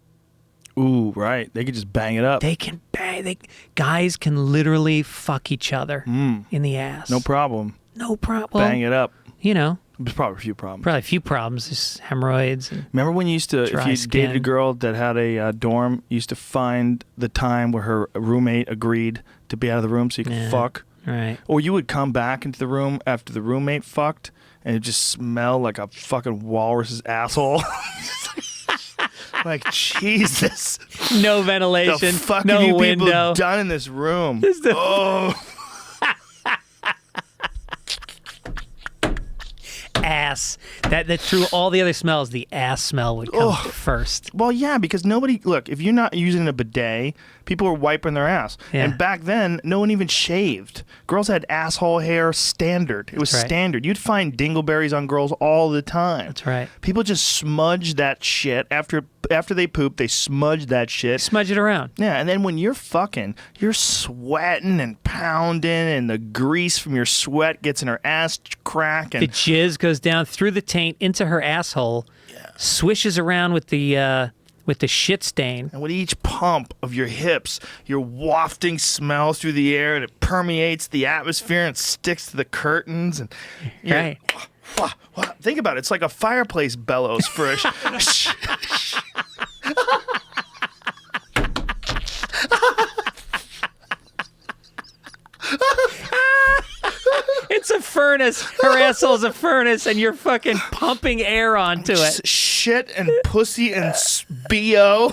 Ooh, right. They could just bang it up. They can bang. Guys can literally fuck each other in the ass. No problem. No problem. Bang it up. You know, There's probably a few problems. probably a few problems. Just hemorrhoids. And Remember when you used to, if Dry you dated a skin. girl that had a dorm, you used to find the time where her roommate agreed to be out of the room so you could Yeah. fuck? right. Or you would come back into the room after the roommate fucked and it just smelled like a fucking walrus's asshole. Like, Jesus. No The ventilation. fuck No have you window. people done in this room? Oh. Ass. That through all the other smells, the ass smell would come first. Well, yeah, because nobody, look, if you're not using a bidet, people were wiping their ass. Yeah. And back then, no one even shaved. Girls had asshole hair standard. It was That's right. standard. You'd find dingleberries on girls all the time. That's right. People just smudge that shit. After they poop, they smudge that shit. Smudge it around. Yeah, and then when you're fucking, you're sweating and pounding, and the grease from your sweat gets in her ass crack. The And jizz goes down through the taint into her asshole, swishes around with the shit stain. And with each pump of your hips, you're wafting smells through the air, and it permeates the atmosphere and sticks to the curtains. And Right. Think about it. It's like a fireplace bellows for a. It's a furnace. Her asshole's a furnace, and you're fucking pumping air onto it. Shit and pussy and BO.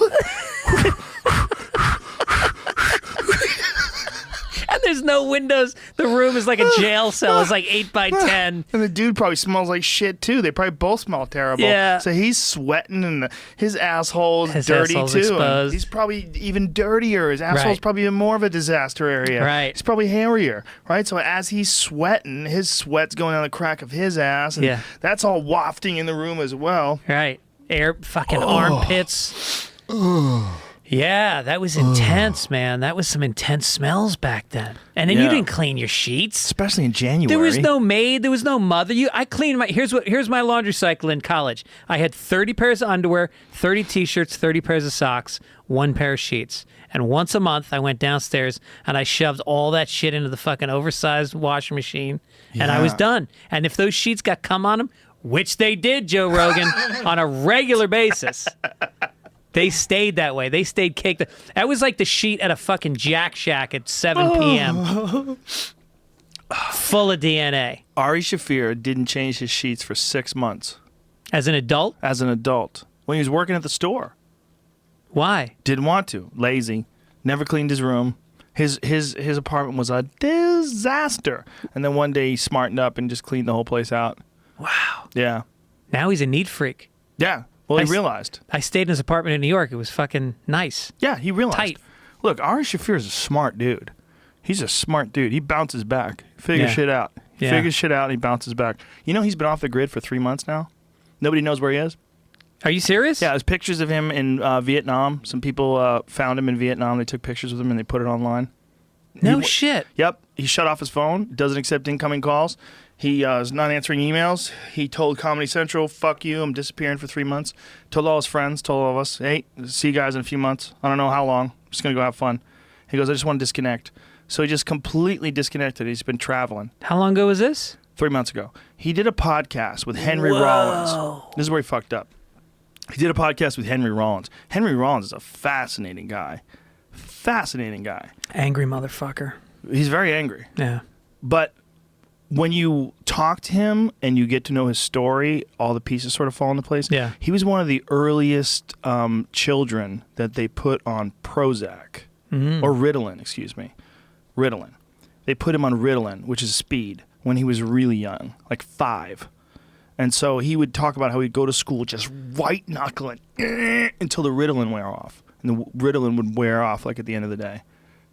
And there's no windows. The room is like a jail cell. It's like 8 by 10. And the dude probably smells like shit too. They probably both smell terrible. Yeah. So he's sweating and his asshole is His dirty asshole's too. And exposed. he's probably even dirtier. His asshole's Right. probably even more of a disaster area. Right. He's probably hairier. Right. So as he's sweating, his sweat's going down the crack of his ass. And Yeah. that's all wafting in the room as well. Right. Air, fucking armpits. Yeah, that was intense, man. That was some intense smells back then. And then you Yeah. didn't clean your sheets. Especially in January. There was no maid. There was no mother. I cleaned my. Here's my laundry cycle in college. I had 30 pairs of underwear, 30 t-shirts, 30 pairs of socks, 1 pair of sheets. And once a month, I went downstairs and I shoved all that shit into the fucking oversized washing machine, and I was Yeah. done. And if those sheets got cum on them, which they did, Joe Rogan, on a regular basis. They stayed that way. They stayed caked. That was like the sheet at a fucking Jack Shack at 7 p.m. Full of DNA. Ari Shaffir didn't change his sheets for 6 months As an adult? as an adult when he was working at the store. Why? Didn't want to. Lazy. Never cleaned his room. His apartment was a disaster. And then one day he smartened up and just cleaned the whole place out. Wow. Yeah. Now he's a neat freak. Yeah. Well, I he s- realized. I stayed in his apartment in New York. It was fucking nice. Yeah, he realized. Tight. Look, Ari Shaffir is a smart dude. He's a smart dude. He bounces back. He figures Yeah. shit out. He Yeah. figures shit out and he bounces back. You know he's been off the grid for 3 months now? Nobody knows where he is? Are you serious? Yeah, there's pictures of him in Vietnam. Some people found him in Vietnam. They took pictures with him and they put it online. No He- shit. Yep. He shut off his phone, doesn't accept incoming calls. He is not answering emails. He told Comedy Central, fuck you, I'm disappearing for 3 months. Told all his friends, told all of us, hey, see you guys in a few months. I don't know how long. I'm just going to go have fun. He goes, I just want to disconnect. So he just completely disconnected. He's been traveling. How long ago was this? 3 months ago. He did a podcast with Henry Rollins. This is where he fucked up. He did a podcast with Henry Rollins. Henry Rollins is a fascinating guy. Fascinating guy. Angry motherfucker. He's very angry. Yeah. But when you talk to him and you get to know his story, all the pieces sort of fall into place. Yeah. He was one of the earliest children that they put on Prozac. Or Ritalin, excuse me. Ritalin. They put him on Ritalin, which is speed, when he was really young, like 5. And so he would talk about how he'd go to school just white-knuckling until the Ritalin wear off. And the Ritalin would wear off like at the end of the day.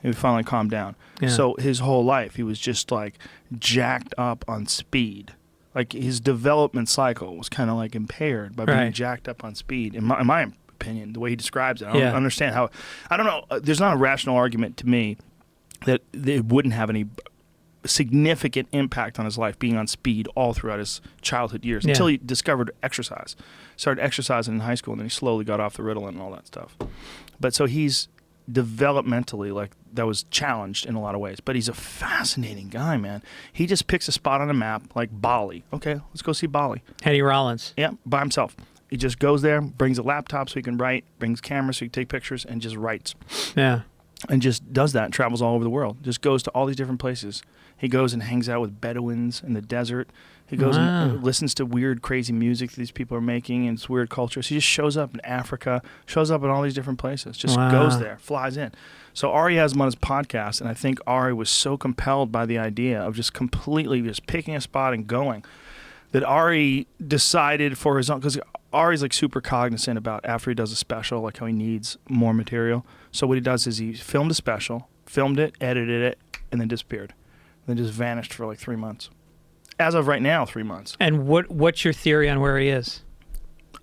He would finally calm down. Yeah. So his whole life, he was just like jacked up on speed. Like his development cycle was kind of like impaired by being Right. jacked up on speed. In my opinion, the way he describes it, I don't Yeah. understand how. I don't know. There's not a rational argument to me that it wouldn't have any significant impact on his life being on speed all throughout his childhood years Yeah. until he discovered exercise. Started exercising in high school, and then he slowly got off the Ritalin and all that stuff. But so he's developmentally, like, that was challenged in a lot of ways. But he's a fascinating guy, man. He just picks a spot on a map, like Bali. Okay, let's go see Bali. Henry Rollins. Yeah, by himself. He just goes there, brings a laptop so he can write, brings cameras so he can take pictures, and just writes. Yeah. and just does that and travels all over the world. Just goes to all these different places. He goes and hangs out with Bedouins in the desert. He goes and listens to weird, crazy music that these people are making and it's weird cultures. He just shows up in Africa, shows up in all these different places, just goes there, flies in. So Ari has him on his podcast, and I think Ari was so compelled by the idea of just completely just picking a spot and going that Ari decided for his own, because Ari's like super cognizant about after he does a special, like how he needs more material. So what he does is he filmed a special, filmed it, edited it, and then disappeared. And then just vanished for like 3 months. As of right now, 3 months. And what's your theory on where he is?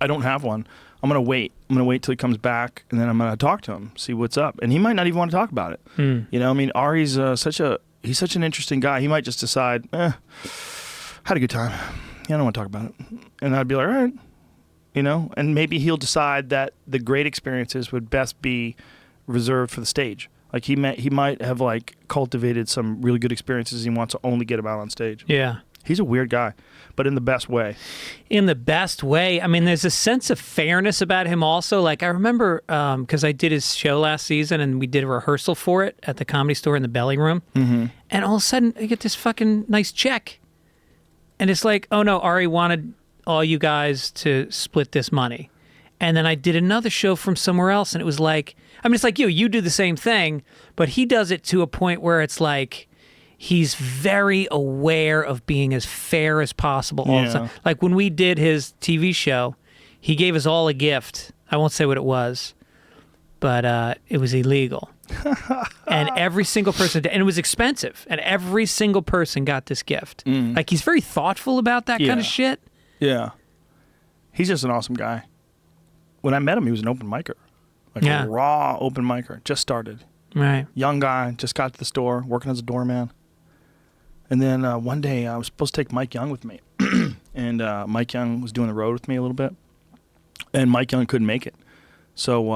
I don't have one. I'm going to wait. I'm going to wait till he comes back, and then I'm going to talk to him, see what's up. And he might not even want to talk about it. You know, I mean, Ari's he's such an interesting guy. He might just decide, had a good time. Yeah, I don't want to talk about it. And I'd be like, all right. You know, and maybe he'll decide that the great experiences would best be reserved for the stage. Like he might have like cultivated some really good experiences. He wants to only get them out on stage. Yeah. He's a weird guy, but in the best way. In the best way. I mean, there's a sense of fairness about him also. Like I remember, because I did his show last season and we did a rehearsal for it at the Comedy Store in the Belly Room. Mm-hmm. And all of a sudden I get this fucking nice check. And it's like, oh no, Ari wanted all you guys to split this money. And then I did another show from somewhere else, and it was like, I mean, it's like you do the same thing, but he does it to a point where it's like he's very aware of being as fair as possible all the time. Like when we did his TV show, he gave us all a gift. I won't say what it was, but it was illegal. And every single person, and it was expensive, and every single person got this gift. Like he's very thoughtful about that kind of shit. Yeah. He's just an awesome guy. When I met him, he was an open micer. Like a raw open micer. Just started. Right. Young guy, just got to the store, working as a doorman. And then one day, I was supposed to take Mike Young with me. And Mike Young was doing the road with me a little bit. And Mike Young couldn't make it. So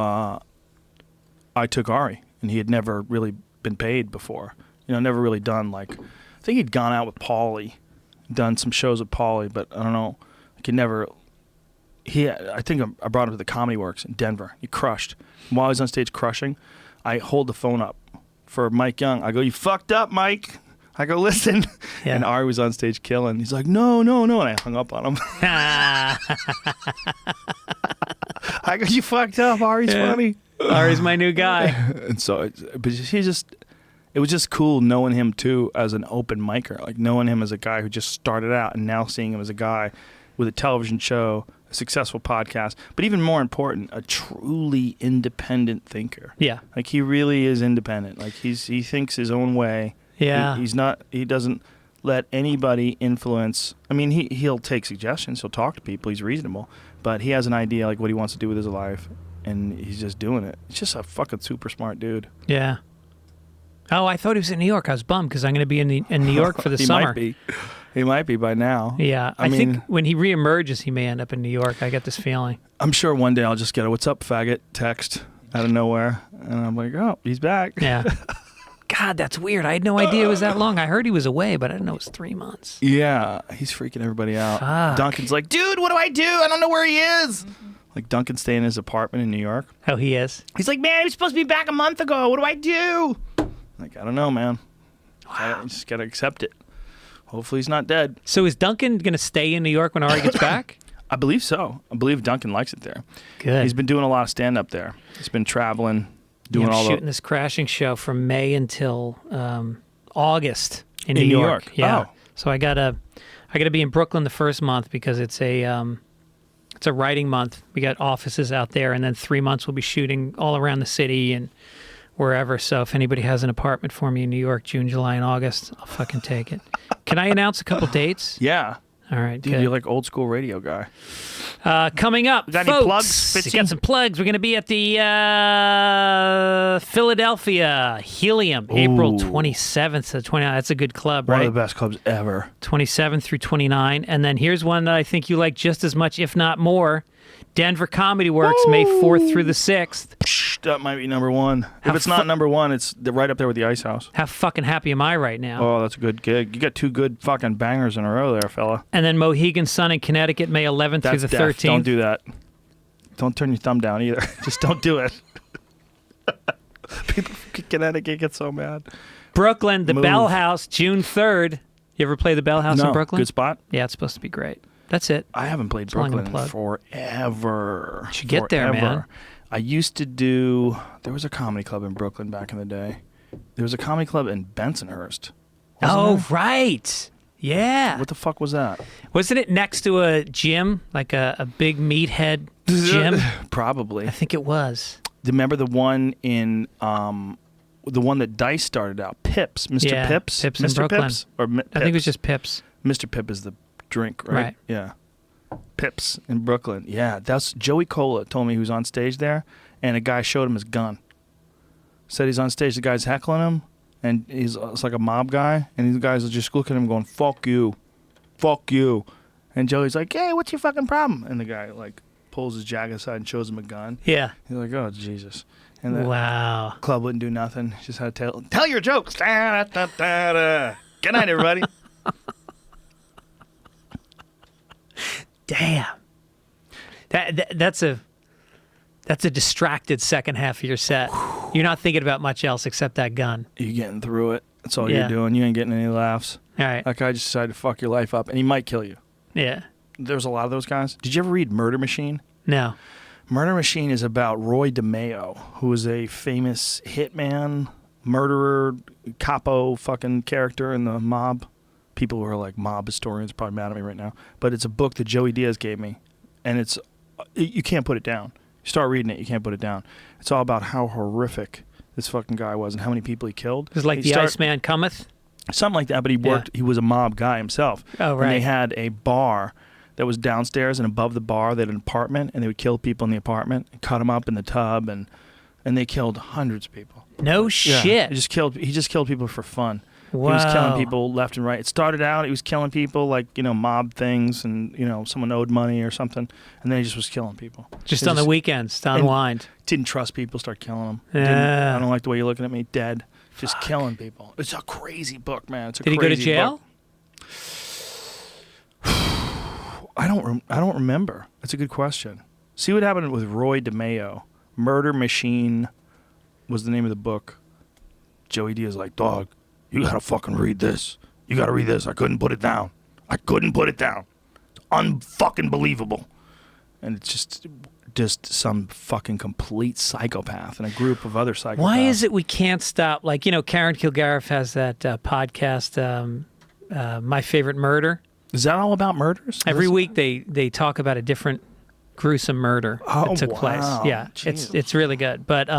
I took Ari. And he had never really been paid before. You know, never really done like, I think he'd gone out with Paulie, done some shows with Paulie, but I don't know. I could never. I think I brought him to the Comedy Works in Denver. He crushed. And while he's on stage crushing, I hold the phone up for Mike Young. I go, "You fucked up, Mike." I go, "Listen." Yeah. And Ari was on stage killing. He's like, "No, no, no," and I hung up on him. I go, "You fucked up. Ari's funny." Ari's my new guy. And so, it was just cool knowing him too as an open micer, like knowing him as a guy who just started out, and now seeing him as a guy with a television show, a successful podcast, but even more important, a truly independent thinker. Yeah, like he really is independent. Like he thinks his own way. Yeah, he doesn't let anybody influence. I mean, he'll take suggestions, he'll talk to people, he's reasonable, but he has an idea like what he wants to do with his life, and he's just doing it. He's just a fucking super smart dude. Yeah. Oh, I thought he was in New York. I was bummed because I'm going to be in New York for the summer. He might be by now. Yeah. I think when he reemerges, he may end up in New York. I get this feeling. I'm sure one day I'll just get a "What's up, faggot?" text out of nowhere. And I'm like, oh, he's back. Yeah. God, that's weird. I had no idea it was that long. I heard he was away, but I didn't know it was 3 months. Yeah. He's freaking everybody out. Fuck. Duncan's like, "Dude, what do I do? I don't know where he is." Like Duncan's staying in his apartment in New York. Oh, he is? He's like, "Man, he was supposed to be back a month ago. What do I do?" Like, I don't know, man. Wow. I just got to accept it. Hopefully he's not dead. So is Duncan going to stay in New York when Ari gets back? I believe so. I believe Duncan likes it there. Good. He's been doing a lot of stand-up there. He's been traveling, doing I'm all shooting this Crashing show from May until August in New York. Yeah. Oh. So I gotta be in Brooklyn the first month because it's a writing month. We got offices out there, and then 3 months we'll be shooting all around the city and wherever. So if anybody has an apartment for me in New York, June, July, and August, I'll fucking take it. Can I announce a couple dates? Yeah. All right, dude, good. You're like old school radio guy. Coming up, got folks, any plugs, Fitzy? Got some plugs. We're going to be at the Philadelphia Helium, April 27th to 29th. That's a good club, right? One of the best clubs ever. 27 through 29. And then here's one that I think you like just as much, if not more. Denver Comedy Works, May 4th through the 6th. That might be number one. If it's not number one, it's right up there with the Ice House. How fucking happy am I right now? Oh, that's a good gig. You got 2 good fucking bangers in a row there, fella. And then Mohegan Sun in Connecticut, May 11th through the 13th. Don't do that. Don't turn your thumb down either. Just don't do it. People from Connecticut get so mad. Brooklyn, the Move. Bell House, June 3rd. You ever play the Bell House in Brooklyn? Good spot. Yeah, it's supposed to be great. That's it. I haven't played all I'm Brooklyn gonna in plug. forever. You should get there, man. I used to do. There was a comedy club in Brooklyn back in the day. There was a comedy club in Bensonhurst. Wasn't there? Right. Yeah. What the fuck was that? Wasn't it next to a gym, like a big meathead gym? Probably. I think it was. Remember the one in the one that Dice started out, Pips, Mr. Yeah, Pips, Pips in Mr. Brooklyn. Pips, or I think it was just Pips. Mr. Pip is the drink, right? Right. Yeah. Pips in Brooklyn. Yeah, that's Joey Cola told me he was on stage there, and a guy showed him his gun. Said he's on stage, the guy's heckling him, and it's like a mob guy, and these guys are just looking at him going, "Fuck you, fuck you," and Joey's like, "Hey, what's your fucking problem?" And the guy like pulls his jacket aside and shows him a gun. Yeah. He's like, "Oh Jesus." And the Wow. club wouldn't do nothing. Just had to tell your jokes. Good night, everybody. Damn. That's a distracted second half of your set. You're not thinking about much else except that gun. You're getting through it. That's all Yeah. you're doing. You ain't getting any laughs. All right. That guy just decided to fuck your life up, and he might kill you. Yeah. There's a lot of those guys. Did you ever read Murder Machine? No. Murder Machine is about Roy DeMeo, who was a famous hitman, murderer, capo fucking character in the mob. People who are like mob historians are probably mad at me right now. But it's a book that Joey Diaz gave me, and you can't put it down. You start reading it, you can't put it down. It's all about how horrific this fucking guy was and how many people he killed. It was like the Iceman cometh? Something like that, but he was a mob guy himself. Oh, right. And they had a bar that was downstairs, and above the bar they had an apartment, and they would kill people in the apartment and cut them up in the tub, and they killed hundreds of people. No shit. He just killed people for fun. Wow. He was killing people left and right. It started out, he was killing people like, mob things, and, someone owed money or something, and then he just was killing people. Just on the weekends to unwind. Didn't trust people, start killing them. Yeah. I don't like the way you're looking at me, dead. Just killing people. It's a crazy book, man. It's a Did he go to jail? book. I don't remember. That's a good question. See what happened with Roy DeMeo. Murder Machine was the name of the book. Joey Diaz like, dog, you gotta fucking read this. You gotta read this. I couldn't put it down. It's unfucking believable. And it's just some fucking complete psychopath and a group of other psychopaths. Why is it we can't stop? Like, Karen Kilgariff has that podcast, My Favorite Murder. Is that all about murders? Every week they talk about a different gruesome murder that took place. Yeah, Jesus. it's really good. But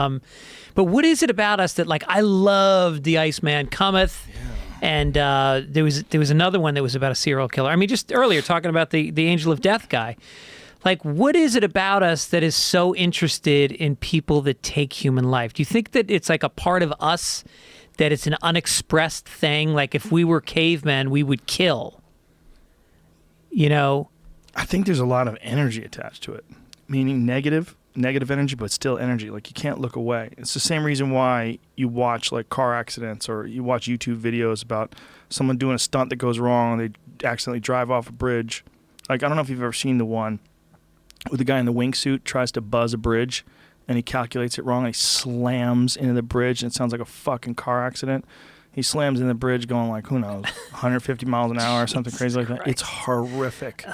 what is it about us that, like, I loved The Iceman Cometh, and there was another one that was about a serial killer. I mean, just earlier talking about the Angel of Death guy. Like, what is it about us that is so interested in people that take human life? Do you think that it's like a part of us, that it's an unexpressed thing? Like, if we were cavemen, we would kill. I think there's a lot of energy attached to it, meaning negative energy, but still energy. Like, you can't look away. It's the same reason why you watch like car accidents, or you watch YouTube videos about someone doing a stunt that goes wrong and they accidentally drive off a bridge. Like, I don't know if you've ever seen the one where the guy in the wingsuit tries to buzz a bridge and he calculates it wrong and he slams into the bridge, and it sounds like a fucking car accident. He slams in the bridge going like, who knows, 150 miles an hour or something crazy like that. It's horrific.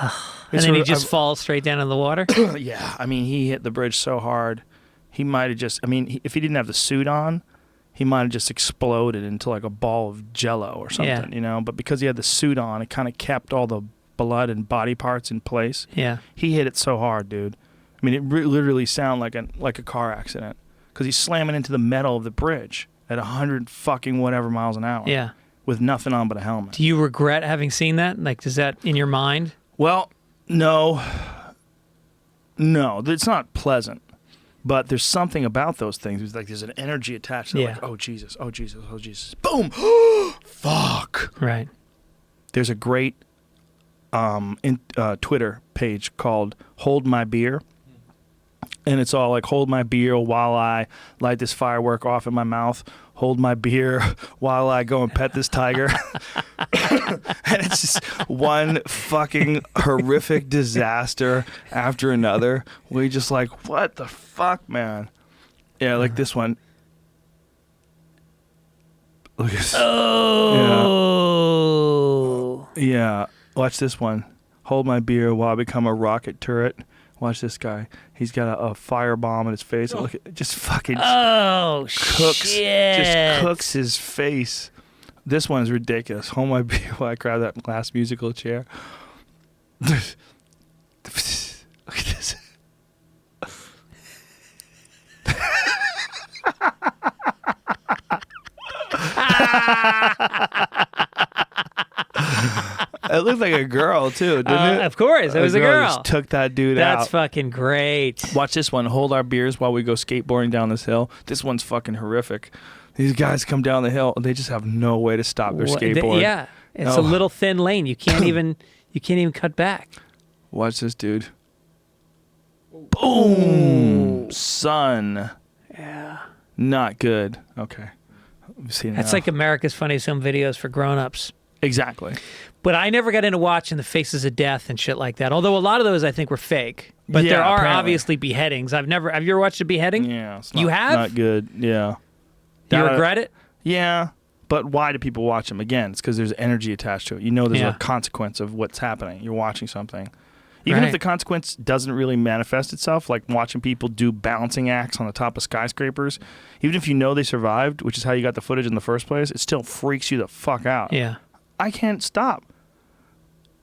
And then he just falls straight down in the water? Yeah. I mean, he hit the bridge so hard. He might have just, if he didn't have the suit on, he might have just exploded into like a ball of Jello or something, But because he had the suit on, it kind of kept all the blood and body parts in place. Yeah. He hit it so hard, dude. I mean, it literally sounded like a car accident because he's slamming into the metal of the bridge at 100 fucking whatever miles an hour. Yeah. With nothing on but a helmet. Do you regret having seen that? Like, is that in your mind? Well, no, it's not pleasant. But there's something about those things. It's like there's an energy attached to it. Like, oh Jesus, oh Jesus, oh Jesus. Boom! Fuck. Right. There's a great Twitter page called Hold My Beer. And it's all like, hold my beer while I light this firework off in my mouth. Hold my beer while I go and pet this tiger. And it's just one fucking horrific disaster after another. We just like, what the fuck, man? Yeah, like this one. Look at this. Oh. Yeah. Watch this one. Hold my beer while I become a rocket turret. Watch this guy. He's got a firebomb in his face. Look at just fucking cooks. Shit. Just cooks his face. This one is ridiculous. Hold my beer while I grab that glass musical chair. Look at this. It looked like a girl too, didn't it? Of course, it was a girl. Just took that dude out. That's fucking great. Watch this one. Hold our beers while we go skateboarding down this hill. This one's fucking horrific. These guys come down the hill. They just have no way to stop their skateboard. Yeah, it's a little thin lane. You can't even cut back. Watch this dude. Boom, son. Yeah. Not good. Okay. I've seen That's enough. like America's Funniest Home Videos for grown-ups. Exactly. But I never got into watching the Faces of Death and shit like that. Although a lot of those I think were fake. But Yeah, there are apparently. obviously beheadings. Have you ever watched a beheading? Yeah. It's You have? Not good. Yeah. Do you regret it? Yeah. But why do people watch them? Again, it's because there's energy attached to it. You know there's Yeah. a consequence of what's happening. You're watching something. Even if Right. the consequence doesn't really manifest itself, like watching people do balancing acts on the top of skyscrapers, even if you know they survived, which is how you got the footage in the first place, it still freaks you the fuck out. Yeah. I can't stop.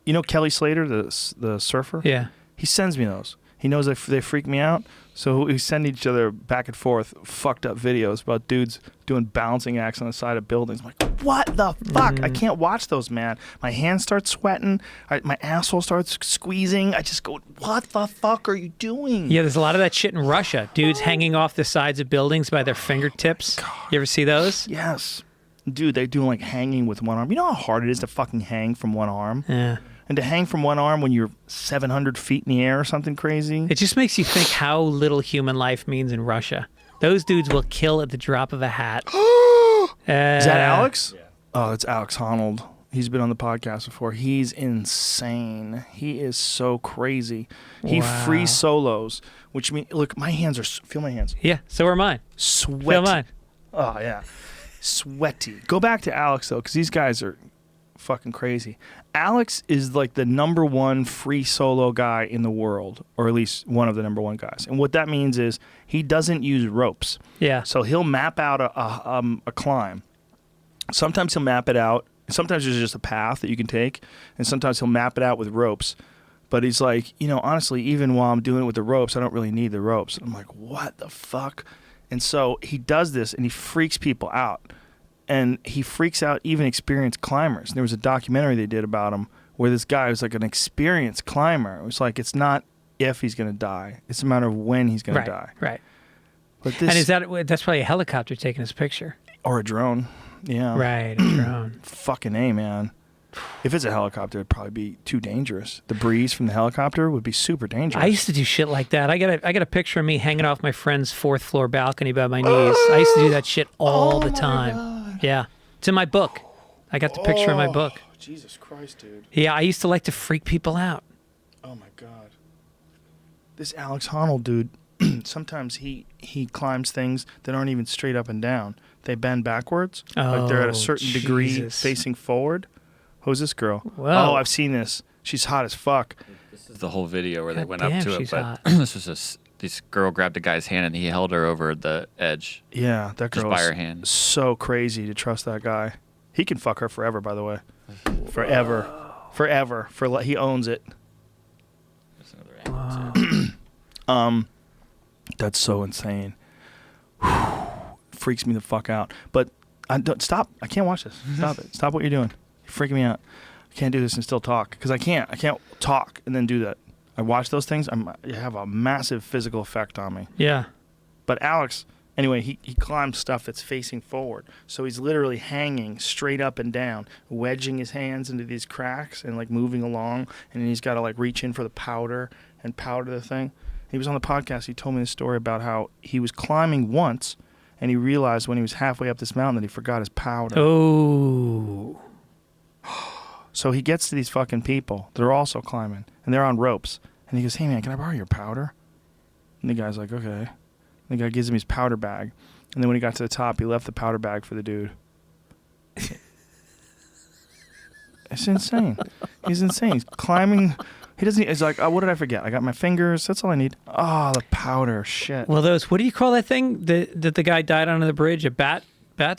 You know Kelly Slater, the surfer? Yeah. He sends me those. He knows if they freak me out, so we send each other back and forth fucked up videos about dudes doing balancing acts on the side of buildings. I'm like, what the fuck? I can't watch those, man. My hands start sweating. My asshole starts squeezing. I just go, what the fuck are you doing? Yeah, there's a lot of that shit in Russia. Dudes hanging off the sides of buildings by their fingertips. You ever see those? Yes. Dude, they do like hanging with one arm. You know how hard it is to fucking hang from one arm? Yeah. And to hang from one arm when you're 700 feet in the air or something crazy? It just makes you think how little human life means in Russia. Those dudes will kill at the drop of a hat. Is that Alex? Yeah. Oh, it's Alex Honnold. He's been on the podcast before. He's insane. He is so crazy. He free solos, which means, look, my hands are, feel my hands. Yeah, so are mine. Sweaty. Feel mine. Oh, yeah. Sweaty. Go back to Alex, though, because these guys are fucking crazy. Alex is like the number one free solo guy in the world, or at least one of the number one guys. And what that means is he doesn't use ropes. Yeah. So he'll map out a climb. Sometimes he'll map it out. Sometimes there's just a path that you can take, and sometimes he'll map it out with ropes. But he's like, honestly, even while I'm doing it with the ropes, I don't really need the ropes. I'm like, what the fuck? And so he does this, and he freaks people out. And he freaks out even experienced climbers. And there was a documentary they did about him where this guy was like an experienced climber. It was like, it's not if he's going to die. It's a matter of when he's going to die. Right. But this, And that's probably a helicopter taking his picture. or a drone. Yeah. Right, a drone. Fucking A, man. If it's a helicopter, it'd probably be too dangerous. The breeze from the helicopter would be super dangerous. I used to do shit like that. I got a picture of me hanging off my friend's 4th floor balcony by my knees. I used to do that shit all the time. God. Yeah. It's in my book. I got the picture in my book. Jesus Christ, dude. Yeah, I used to like to freak people out. Oh my God. This Alex Honnold dude, sometimes he climbs things that aren't even straight up and down. They bend backwards. Like they're at a certain degree Jesus. facing forward. Who's this girl? Whoa. Oh, I've seen this. She's hot as fuck. This is the whole video where they God went damn, up to it, she's but hot. this was this girl grabbed a guy's hand and he held her over the edge. Yeah, that Just girl by is her hand. so crazy to trust that guy. He can fuck her forever, by the way. Forever. Forever. He owns it. That's another angle, too. That's so insane. Freaks me the fuck out. But stop. I can't watch this. Stop it. Stop what you're doing. You're freaking me out. I can't do this and still talk because I can't talk and then do that. I watch those things. I have a massive physical effect on me. Yeah. But Alex, anyway, he climbs stuff that's facing forward. So he's literally hanging straight up and down, wedging his hands into these cracks and like moving along. And then he's got to like reach in for the powder and powder the thing. He was on the podcast. He told me this story about how he was climbing once and he realized when he was halfway up this mountain that he forgot his powder. Oh. So he gets to these fucking people. They're also climbing and they're on ropes. And he goes, hey man, can I borrow your powder? And the guy's like, okay. And the guy gives him his powder bag. And then when he got to the top, he left the powder bag for the dude. It's insane. He's insane. He's climbing. He doesn't. He's like, oh, what did I forget? I got my fingers. That's all I need. Oh, the powder. Shit. Well, what do you call that thing that the guy died on the bridge? A bat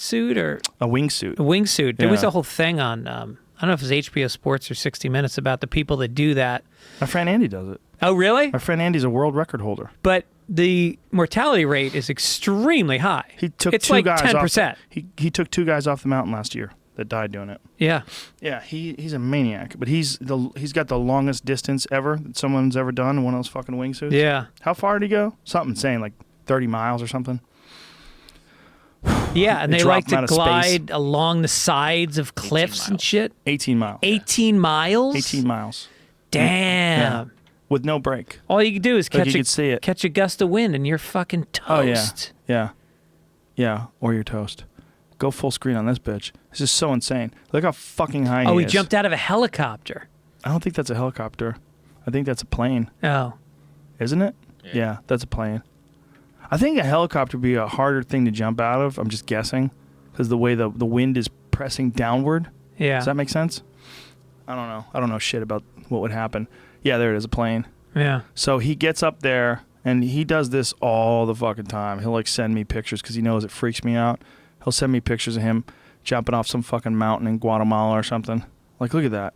suit or a wingsuit? A wingsuit. There Yeah. was a whole thing on. I don't know if it was HBO Sports or 60 Minutes about the people that do that. My friend Andy does it. Oh, really? My friend Andy's a world record holder. But the mortality rate is extremely high. He took it's two like guys 10%. off. He took 2 guys off the mountain last year that died doing it. Yeah. Yeah, he's a maniac, but he's got the longest distance ever that someone's ever done in one of those fucking wingsuits. Yeah. How far did he go? Something insane, like 30 miles or something. Yeah, and They they like dropped him to out of space. glide along the sides of cliffs and miles. shit. 18 miles. 18 miles? 18 miles. Damn. Yeah. With no break. All you can do is Like you could see it. catch a gust of wind and you're fucking toast. Oh, yeah. Yeah. Yeah, or you're toast. Go full screen on this bitch. This is so insane. Look how fucking high Oh, he he is. jumped out of a helicopter. I don't think that's a helicopter. I think that's a plane. Oh. Isn't it? Yeah. That's a plane. I think a helicopter would be a harder thing to jump out of. I'm just guessing. Because the way the wind is pressing downward. Yeah. Does that make sense? I don't know. I don't know shit about what would happen. Yeah, there it is, a plane. Yeah. So he gets up there, and he does this all the fucking time. He'll, like, send me pictures because he knows it freaks me out. He'll send me pictures of him jumping off some fucking mountain in Guatemala or something. Like, look at that.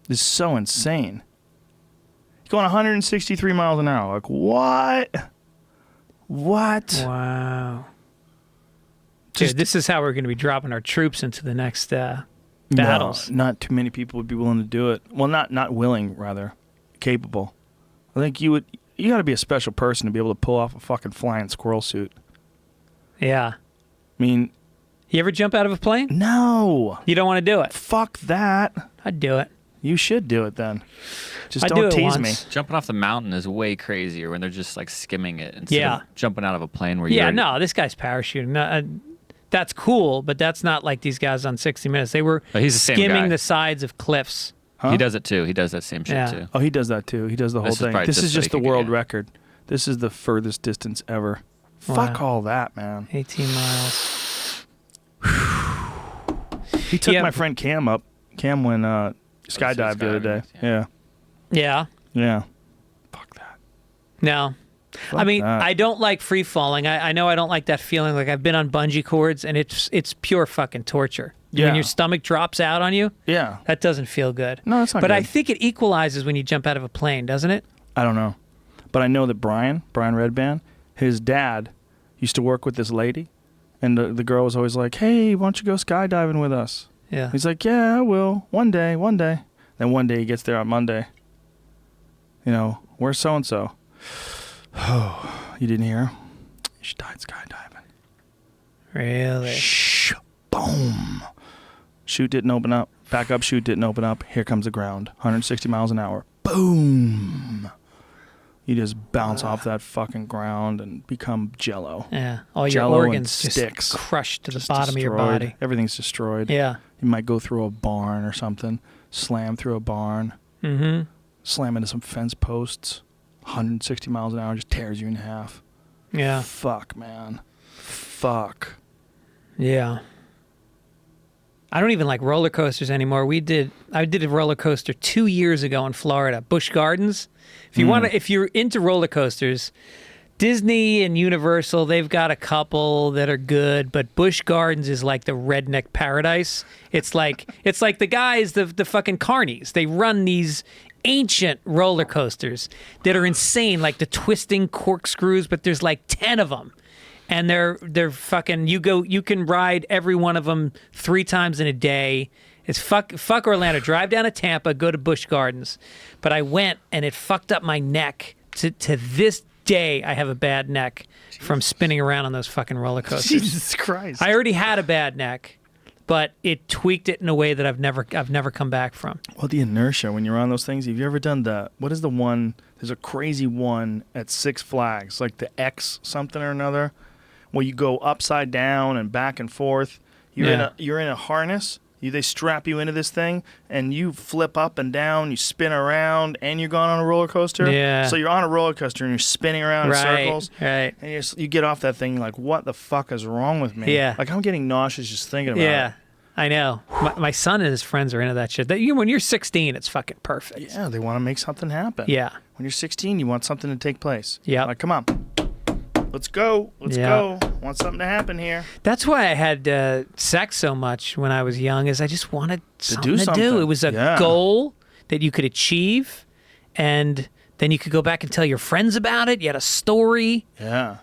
This is so insane. He's going 163 miles an hour. Like, what? What? Wow. Just- Dude, this is how we're going to be dropping our troops into the next battles. No, not too many people would be willing to do it. Well, not willing, rather. Capable. I think you got to be a special person to be able to pull off a fucking flying squirrel suit. Yeah. I mean, You ever jump out of a plane? no. You don't want to do it. Fuck that. I'd do it. You should do it then. Just I'd don't do it tease once. me. Jumping off the mountain is way crazier when they're just like skimming it instead Yeah. of jumping out of a plane where you're Yeah, no, this guy's parachuting. No, that's cool, but that's not like these guys on 60 Minutes. They were Oh, he's the same skimming guy. the sides of cliffs. Huh? He does it too. He does that same shit Yeah. too. Oh, he does that too. He does the whole This is thing. probably This just is so just he the can world get- record. This is the furthest distance ever. Fuck Wow. all that, man. 18 miles. He took Yeah. my friend Cam up. Cam went skydived the other day. skydiving, Yeah. Yeah. Yeah. Fuck that. No. Fuck I mean, that. I don't like free falling. I know I don't like that feeling. Like I've been on bungee cords, and it's pure fucking torture. Yeah. When your stomach drops out on you, Yeah. that doesn't feel good. No, that's not But good. I think it equalizes when you jump out of a plane, doesn't it? I don't know. But I know that Brian Redband, his dad used to work with this lady, and the girl was always like, hey, why don't you go skydiving with us? Yeah. He's like, yeah, I will. One day. Then one day he gets there on Monday. You know, where's so-and-so? Oh, you didn't hear? She died skydiving. Really? Shh. Boom. Chute didn't open up. Backup chute didn't open up. Here comes the ground. 160 miles an hour. Boom. You just bounce off that fucking ground and become jello. Yeah. All your Jello and organs just sticks. crushed to the Just bottom of your destroyed. body. Everything's destroyed. Yeah. You might go through a barn or something. Slam through a barn. Mm-hmm. Slam into some fence posts. 160 miles an hour just tears you in half. Yeah. Fuck, man. Fuck. Yeah. I don't even like roller coasters anymore. I did a roller coaster 2 years ago in Florida, Busch Gardens. If you're into roller coasters, Disney and Universal, they've got a couple that are good, but Busch Gardens is like the redneck paradise. It's like the guys, the fucking carnies. They run these ancient roller coasters that are insane, like the twisting corkscrews, but there's like 10 of them. And they're fucking, you can ride every one of them 3 times in a day. It's fuck Orlando. Drive down to Tampa, go to Busch Gardens. But I went and it fucked up my neck. To this day, I have a bad neck from spinning around on those fucking roller coasters. Jesus Christ. I already had a bad neck, but it tweaked it in a way that I've never come back from. Well, the inertia when you're on those things. Have you ever done what is the one? There's a crazy one at Six Flags, like the X something or another, where you go upside down and back and forth. You're in a harness. They strap you into this thing, and you flip up and down. You spin around, and you're going on a roller coaster. Yeah. So you're on a roller coaster, and you're spinning around in circles. Right. And you get off that thing like, what the fuck is wrong with me? Yeah. Like, I'm getting nauseous just thinking about it. Yeah. I know. My son and his friends are into that shit. When you're 16, it's fucking perfect. Yeah, they want to make something happen. Yeah. When you're 16, you want something to take place. Yeah. Like, come on. Let's go. Let's go. Want something to happen here. That's why I had sex so much when I was young, is I just wanted something to something. do. It was a goal that you could achieve, and then you could go back and tell your friends about it. You had a story. Yeah.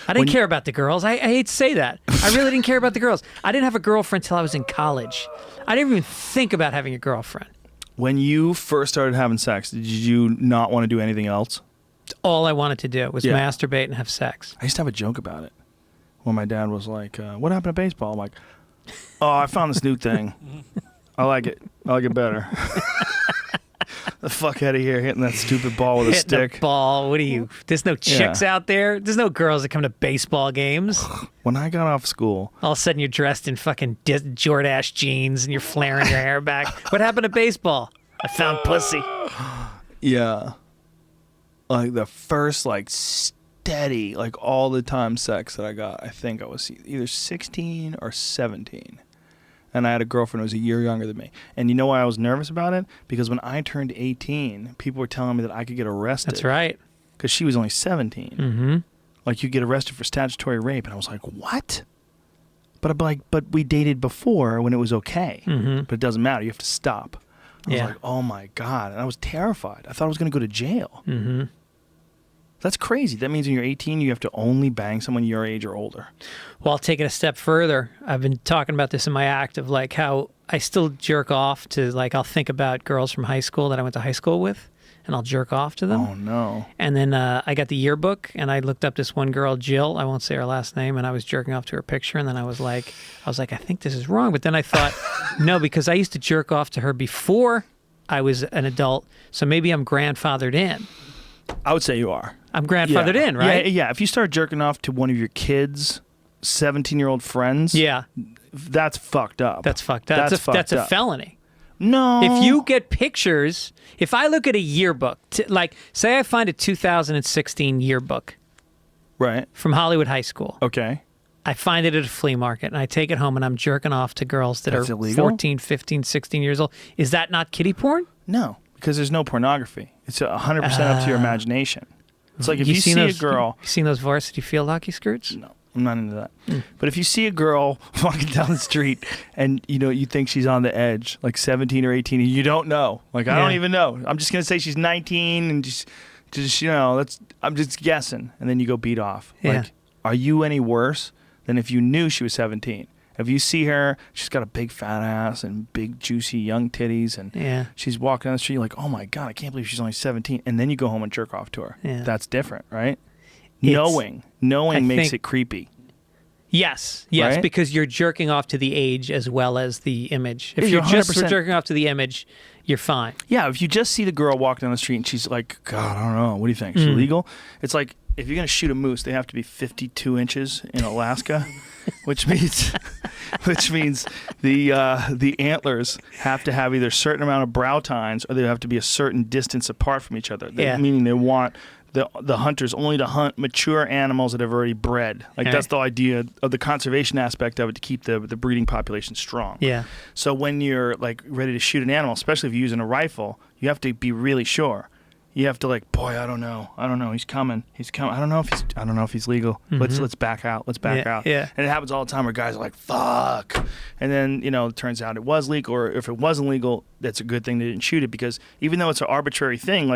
I didn't care about the girls. I hate to say that. I really didn't care about the girls. I didn't have a girlfriend until I was in college. I didn't even think about having a girlfriend. When you first started having sex, did you not want to do anything else? All I wanted to do was masturbate and have sex. I used to have a joke about it. When my dad was like, what happened to baseball? I'm like, oh, I found this new thing. I like it. I like it better. The fuck out of here hitting that stupid ball with a stick. The ball. What are you? There's no chicks out there. There's no girls that come to baseball games. When I got off school. All of a sudden you're dressed in fucking Jordache jeans and you're flaring your hair back. What happened to baseball? I found pussy. Yeah. Like the first steady, all the time sex that I got, I think I was either 16 or 17. And I had a girlfriend who was a year younger than me. And you know why I was nervous about it? Because when I turned 18, people were telling me that I could get arrested. That's right. Because she was only 17. Mm-hmm. Like, you get arrested for statutory rape. And I was like, what? But we dated before when it was okay. Mm-hmm. But it doesn't matter. You have to stop. I was like, oh my God. And I was terrified. I thought I was going to go to jail. Mm-hmm. That's crazy. That means when you're 18, you have to only bang someone your age or older. Well, I'll take it a step further. I've been talking about this in my act of how I still jerk off to I'll think about girls from high school that I went to high school with, and I'll jerk off to them. Oh, no. And then I got the yearbook, and I looked up this one girl, Jill. I won't say her last name, and I was jerking off to her picture, and then I was like, I think this is wrong. But then I thought, no, because I used to jerk off to her before I was an adult, so maybe I'm grandfathered in. I would say you are. I'm grandfathered in, right? Yeah. If you start jerking off to one of your kids' 17-year-old friends, that's fucked up. That's fucked up. That's a felony. No. If you get pictures, if I look at a yearbook, say I find a 2016 yearbook, right, from Hollywood High School. Okay. I find it at a flea market, and I take it home, and I'm jerking off to girls that are illegal? 14, 15, 16 years old. Is that not kiddie porn? No, because there's no pornography. It's 100% up to your imagination. It's like if you see a girl... You seen those varsity field hockey skirts? No, I'm not into that. But if you see a girl walking down the street and, you think she's on the edge, 17 or 18, and you don't know. I don't even know. I'm just going to say she's 19 and just I'm just guessing. And then you go beat off. Yeah. Are you any worse than if you knew she was 17? If you see her, she's got a big fat ass and big juicy young titties, and she's walking down the street, you're like, oh my God, I can't believe she's only 17. And then you go home and jerk off to her. Yeah. That's different, right? Knowing makes it creepy. Yes, right? Because you're jerking off to the age as well as the image. If you're just jerking off to the image, you're fine. Yeah, if you just see the girl walk down the street and she's like, God, I don't know, what do you think? Is she legal? It's like, if you're going to shoot a moose, they have to be 52 inches in Alaska, which means the antlers have to have either a certain amount of brow tines or they have to be a certain distance apart from each other. Meaning they want the hunters only to hunt mature animals that have already bred. That's the idea of the conservation aspect of it, to keep the breeding population strong. Yeah. So when you're ready to shoot an animal, especially if you're using a rifle, you have to be really sure. You have to boy, I don't know. He's coming. I don't know if he's legal. Mm-hmm. Let's back out. Yeah. And it happens all the time where guys are like, fuck. And then, it turns out it was legal, or if it wasn't legal, that's a good thing they didn't shoot it, because even though it's an arbitrary thing,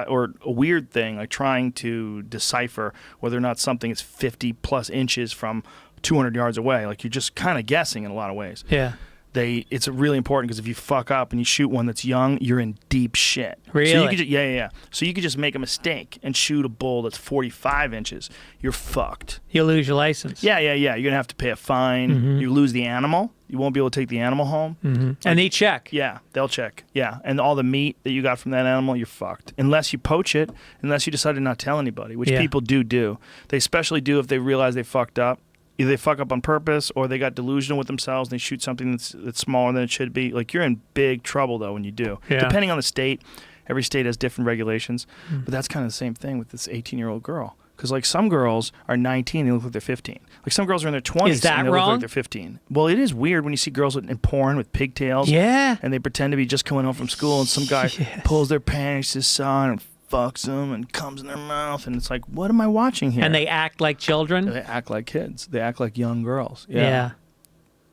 or a weird thing, trying to decipher whether or not something is 50 plus inches from 200 yards away, you're just kind of guessing in a lot of ways. Yeah. It's really important, because if you fuck up and you shoot one that's young, you're in deep shit. Really? So you could So you could just make a mistake and shoot a bull that's 45 inches. You're fucked. You'll lose your license. Yeah. You're going to have to pay a fine. Mm-hmm. You lose the animal. You won't be able to take the animal home. Mm-hmm. And they check. Yeah, they'll check. Yeah. And all the meat that you got from that animal, you're fucked. Unless you poach it, unless you decide to not tell anybody, which people do. They especially do if they realize they fucked up. Either they fuck up on purpose, or they got delusional with themselves and they shoot something that's smaller than it should be. You're in big trouble, though, when you do. Yeah. Depending on the state, every state has different regulations. But that's kind of the same thing with this 18-year-old girl. Because like some girls are 19 and they look like they're 15. Like some girls are in their 20s Is that and they look wrong? like they're 15. Well, it is weird when you see girls in porn with pigtails. Yeah. And they pretend to be just coming home from school and some guy pulls their panties aside and fucks them and comes in their mouth. And it's like, what am I watching here? And they act like children? They act like kids. They act like young girls. Yeah.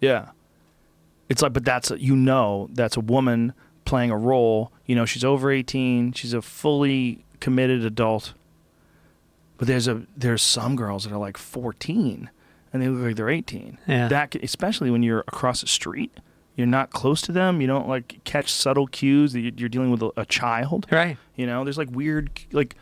Yeah. It's like, but that's a woman playing a role. You know, she's over 18. She's a fully committed adult. But there's some girls that are like 14 and they look like they're 18. Yeah. Especially when you're across the street, you're not close to them. You don't like catch subtle cues that you're dealing with a child. Right. You know, there's like weird, like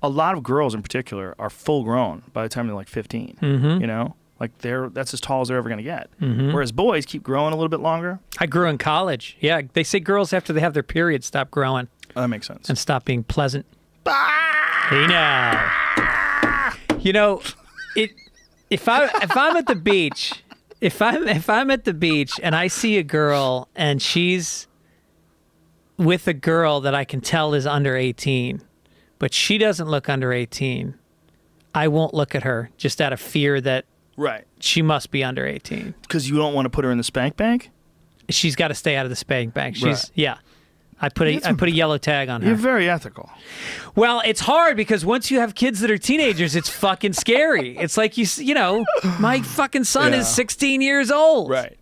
a lot of girls in particular are full grown by the time they're like 15. Mm-hmm. You know, like that's as tall as they're ever going to get. Mm-hmm. Whereas boys keep growing a little bit longer. I grew in college. Yeah. They say girls after they have their period stop growing. Oh, that makes sense. And stop being pleasant. Hey now. You know, if I'm at the beach, if I'm at the beach and I see a girl and she's with a girl that I can tell is under 18, but she doesn't look under 18, I won't look at her just out of fear that Right. she must be under 18. Because you don't want to put her in the spank bank? She's got to stay out of the spank bank. Right. Yeah. I put a yellow tag on her. You're very ethical. Well, it's hard because once you have kids that are teenagers, it's fucking scary. It's like you know, my fucking son is 16 years old. Right.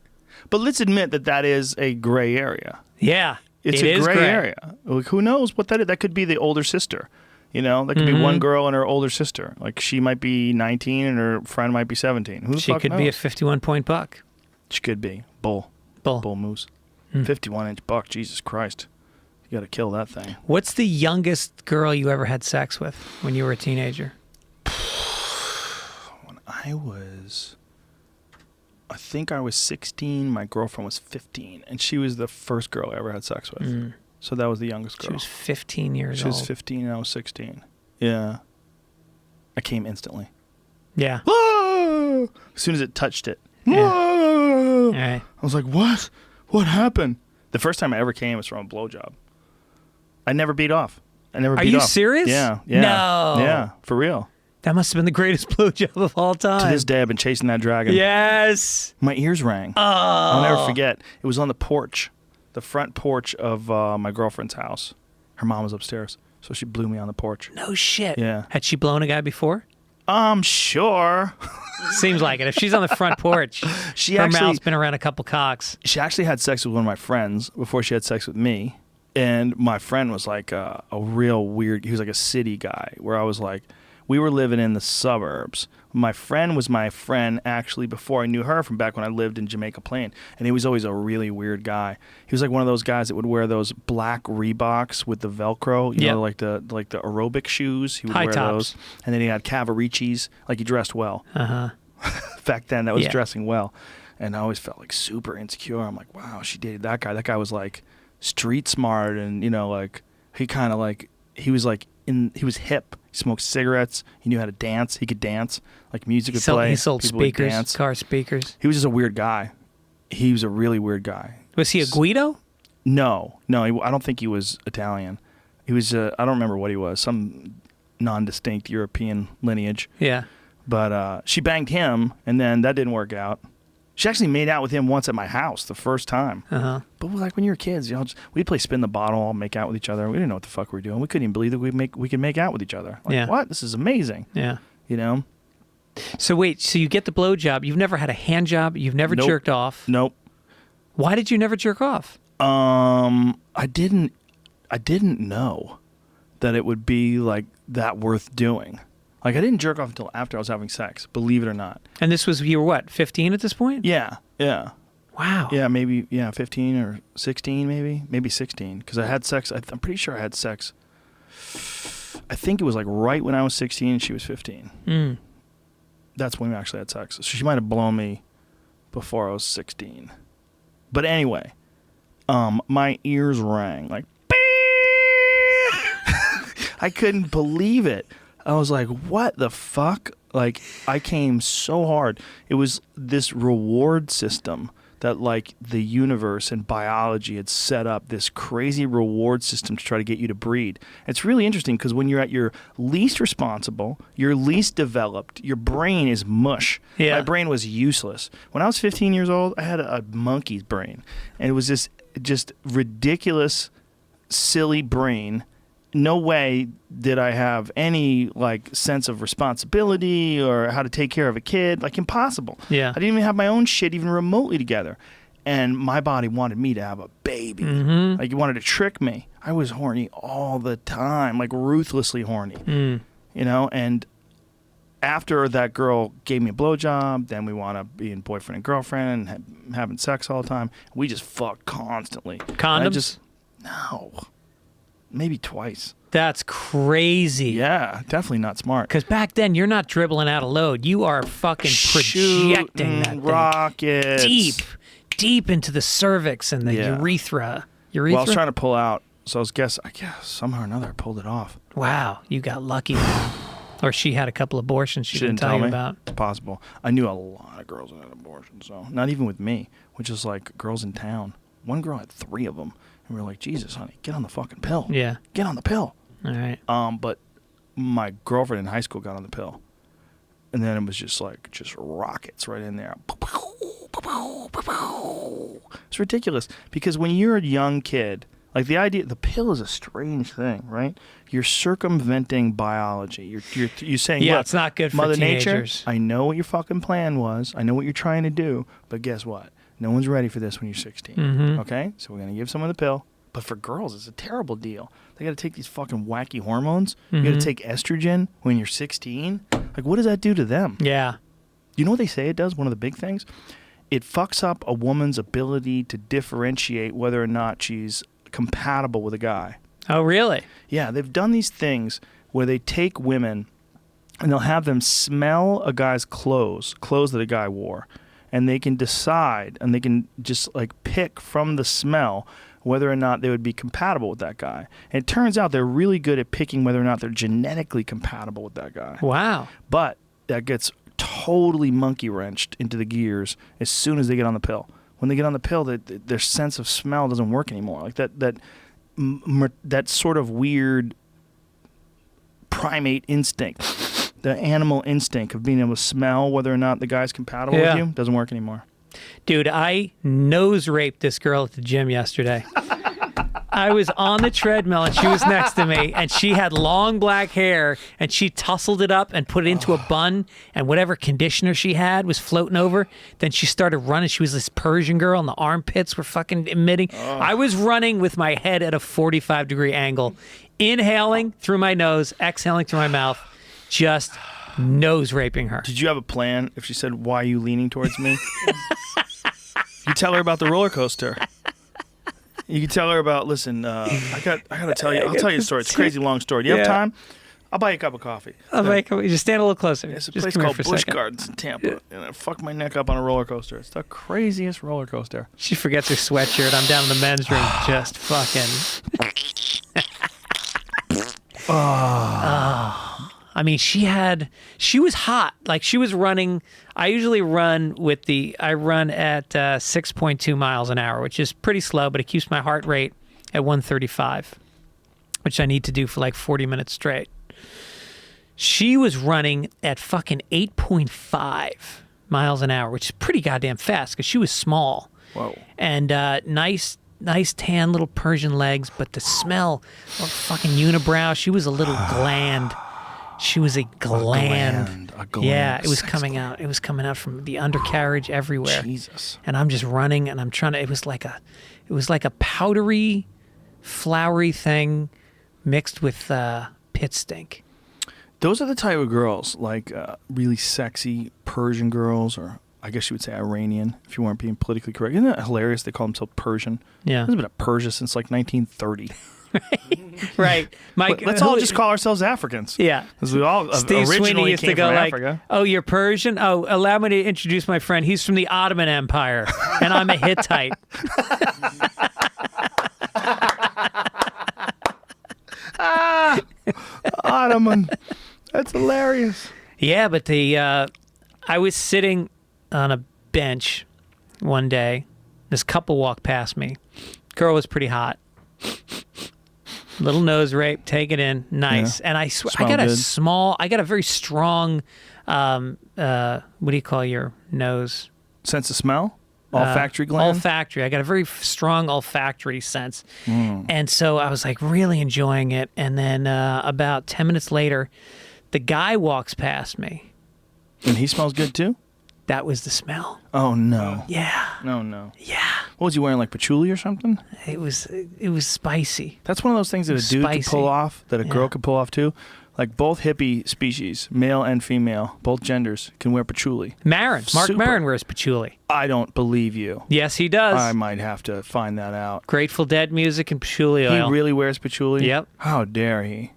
But let's admit that is a gray area. Yeah. It's a gray area. Like, who knows what that is? That could be the older sister. You know, that could be one girl and her older sister. Like she might be 19 and her friend might be 17. Who the She fuck could knows? be a 51-point buck. She could be. Bull moose. 51-inch buck. Jesus Christ. You got to kill that thing. What's the youngest girl you ever had sex with when you were a teenager? When I think I was 16. My girlfriend was 15. And she was the first girl I ever had sex with. So that was the youngest girl. She was 15 years She old. was 15 and I was 16. Yeah. I came instantly. Yeah. As soon as it touched it. Yeah. All right. I was like, what? What happened? The first time I ever came was from a blowjob. I never beat off. Are you serious? Yeah. No. Yeah, for real. That must have been the greatest blowjob of all time. To this day, I've been chasing that dragon. Yes. My ears rang. Oh. I'll never forget. It was on the porch, the front porch of my girlfriend's house. Her mom was upstairs, so she blew me on the porch. No shit. Yeah. Had she blown a guy before? Sure. Seems like it. If she's on the front porch, her mouth's been around a couple cocks. She actually had sex with one of my friends before she had sex with me. And my friend was like a real weird, he was like a city guy where I was like, we were living in the suburbs. My friend was my friend actually before I knew her from back when I lived in Jamaica Plain. And he was always a really weird guy. He was like one of those guys that would wear those black Reeboks with the Velcro, you know, like the aerobic shoes. He would High wear tops. those. And then he had Cavaricis, like he dressed well. Uh-huh. Back then, that was dressing well. And I always felt like super insecure. I'm like, wow, she dated that guy. That guy was like street smart and, you know, like he kind of like, he was hip. He smoked cigarettes. He knew how to dance. He could dance. Like music would play. He sold People would speakers, dance. car speakers. He was just a weird guy. He was a really weird guy. Was he a Guido? No, I don't think he was Italian. He was, I don't remember what he was, some non-distinct European lineage. Yeah. But she banged him, and then that didn't work out. She actually made out with him once at my house the first time. Uh-huh. But like when you were kids, you know, we'd play spin the bottle, all make out with each other. We didn't know what the fuck we were doing. We couldn't even believe that we could make out with each other. Like, what? This is amazing. Yeah. You know? So wait, so you get the blowjob. You've never had a hand job. You've never jerked off. Nope. Why did you never jerk off? I didn't know that it would be like that worth doing. Like I didn't jerk off until after I was having sex, believe it or not. And this was, you were what, 15 at this point? Yeah. Wow. Yeah, maybe 15 or 16 maybe 16 because I had sex. I'm pretty sure I had sex. I think it was like right when I was 16 and she was 15. That's when we actually had sex. So she might have blown me before I was 16. But anyway, my ears rang like I couldn't believe it. I was like, what the fuck? Like, I came so hard. It was this reward system that like the universe and biology had set up this crazy reward system to try to get you to breed. It's really interesting because when you're at your least responsible, you're least developed, your brain is mush. Yeah. My brain was useless. When I was 15 years old, I had a monkey's brain. And it was this just ridiculous, silly brain. No way did I have any like sense of responsibility or how to take care of a kid. Like impossible. Yeah. I didn't even have my own shit even remotely together. And my body wanted me to have a baby. Mm-hmm. Like it wanted to trick me. I was horny all the time, like ruthlessly horny. You know, and after that girl gave me a blowjob, then we wound up being boyfriend and girlfriend and having sex all the time. We just fucked constantly. Condoms? No. Maybe twice. That's crazy. Yeah, definitely not smart. Because back then, you're not dribbling out a load. You are fucking projecting that thing. Rockets. Deep into the cervix and the urethra. Well, I was trying to pull out, so I guess somehow or another I pulled it off. Wow, you got lucky. Or she had a couple abortions she didn't tell you about. It's possible. I knew a lot of girls that had abortions, so not even with me, which is like girls in town. One girl had 3 of them. And we were like, Jesus, honey, get on the fucking pill. Yeah. Get on the pill. All right. But my girlfriend in high school got on the pill. And then it was just rockets right in there. It's ridiculous. Because when you're a young kid, like the pill is a strange thing, right? You're circumventing biology. You're saying, yeah, look, it's not good for Mother teenagers. Nature, I know what your fucking plan was. I know what you're trying to do. But guess what? No one's ready for this when you're 16. Mm-hmm. Okay? So we're going to give someone the pill. But for girls, it's a terrible deal. They got to take these fucking wacky hormones. Mm-hmm. You got to take estrogen when you're 16. Like, what does that do to them? Yeah. You know what they say it does? One of the big things? It fucks up a woman's ability to differentiate whether or not she's compatible with a guy. Oh, really? Yeah, they've done these things where they take women and they'll have them smell a guy's clothes that a guy wore. And they can decide, and they can just like pick from the smell whether or not they would be compatible with that guy. And it turns out they're really good at picking whether or not they're genetically compatible with that guy. Wow. But that gets totally monkey wrenched into the gears as soon as they get on the pill. When they get on the pill, their sense of smell doesn't work anymore. Like that sort of weird primate instinct. The animal instinct of being able to smell whether or not the guy's compatible with you doesn't work anymore. Dude, I nose raped this girl at the gym yesterday. I was on the treadmill and she was next to me and she had long black hair and she tousled it up and put it into a bun and whatever conditioner she had was floating over. Then she started running. She was this Persian girl and the armpits were fucking emitting. I was running with my head at a 45-degree angle, inhaling through my nose, exhaling through my mouth. Just nose raping her. Did you have a plan if she said, "Why are you leaning towards me?" You tell her about the roller coaster. You can tell her about, listen, I got to tell you, I'll tell you a story. It's a crazy long story. Do you have time? I'll buy you a cup of coffee. Just stand a little closer. It's a just place called Busch Gardens in Tampa. And I fucked my neck up on a roller coaster. It's the craziest roller coaster. She forgets her sweatshirt. I'm down in the men's room just fucking... I mean, she was hot. Like she was running. I usually run I run at 6.2 miles an hour, which is pretty slow, but it keeps my heart rate at 135, which I need to do for like 40 minutes straight. She was running at fucking 8.5 miles an hour, which is pretty goddamn fast because she was small. Whoa. And nice tan little Persian legs, but the smell of fucking unibrow. She was a little gland. She was a gland. A gland. Yeah, it was coming out. It was coming out from the undercarriage everywhere. Jesus. And I'm just running, and I'm trying to. It was like a powdery, flowery thing mixed with pit stink. Those are the type of girls, like really sexy Persian girls, or I guess you would say Iranian, if you weren't being politically correct. Isn't that hilarious? They call themselves Persian. Yeah. There's been a Persia since like 1930. Right. Let's all just call ourselves Africans. Yeah. Because we all Steve originally Sweeney used came to go from like, Africa. "Oh, you're Persian? Oh, allow me to introduce my friend. He's from the Ottoman Empire, and I'm a Hittite." Ottoman. That's hilarious. Yeah, but I was sitting on a bench one day This couple walked past me. Girl was pretty hot. Little nose rape, take it in, nice. Yeah. And I swear, I got a very strong, what do you call your nose? Sense of smell? Olfactory gland? Olfactory. I got a very strong olfactory sense. And so I was like really enjoying it. And then about 10 minutes later, the guy walks past me. And he smells good too? That was the smell. Oh, no. Yeah. No. Yeah. What was he wearing, like patchouli or something? It was spicy. That's one of those things that a dude can pull off, that a girl can pull off too. Like both hippie species, male and female, both genders, can wear patchouli. Mark Maron wears patchouli. I don't believe you. Yes, he does. I might have to find that out. Grateful Dead music and patchouli oil. He really wears patchouli? Yep. How dare he?